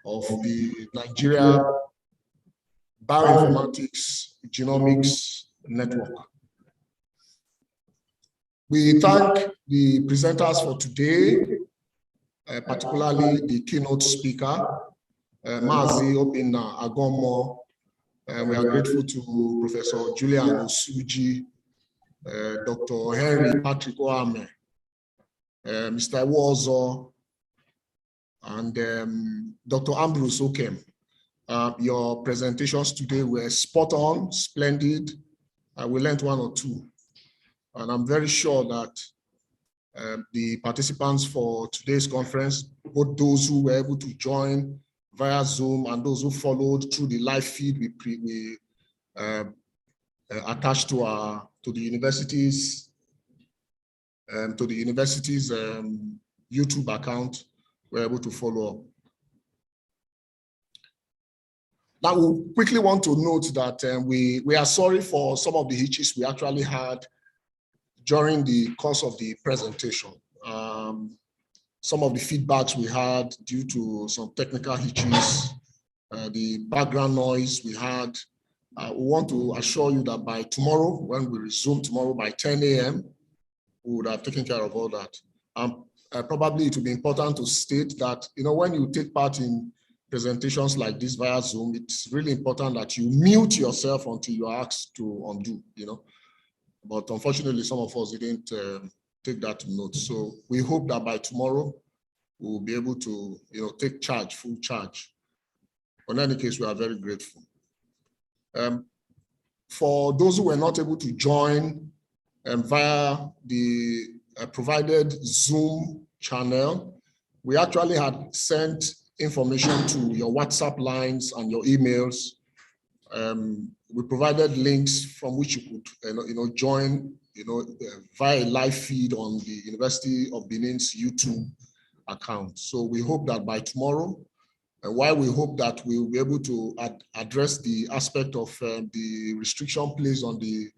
of the Nigeria Bioinformatics Genomics Network. We thank the presenters for today, particularly the keynote speaker, Mazi Obinna Agomo. We are grateful to Professor Julian Osuji, Dr. Henry Patrick Oame, Mr. Wozo, and Dr. Ambrose Okem. Your presentations today were spot on, splendid. We learned one or two. And I'm very sure that the participants for today's conference, both those who were able to join via Zoom and those who followed through the live feed we attached to the university's YouTube account, were able to follow up. Now, we quickly want to note that we are sorry for some of the hitches we actually had during the course of the presentation. Some of the feedbacks we had due to some technical hitches, the background noise we had. We want to assure you that by tomorrow, when we resume tomorrow by 10 a.m., we would have taken care of all that. Probably it will be important to state that, when you take part in presentations like this via Zoom, it's really important that you mute yourself until you are asked to undo, But unfortunately, some of us didn't take that to note. So we hope that by tomorrow, we'll be able to, take charge, full charge. In any case, we are very grateful. For those who were not able to join via the provided Zoom channel, we actually had sent information to your WhatsApp lines and your emails. We provided links from which you could, join, via a live feed on the University of Benin's YouTube account. So we hope that by tomorrow, while we hope that we will be able to address the aspect of the restriction placed on the,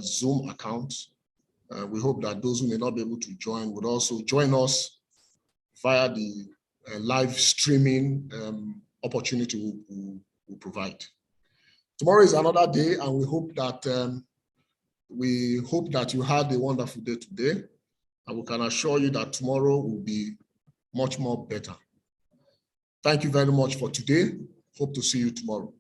Zoom account, we hope that those who may not be able to join would also join us via the live streaming opportunity we provide. Tomorrow is another day, and we hope that you had a wonderful day today, and we can assure you that tomorrow will be much more better. Thank you very much for today. Hope to see you tomorrow.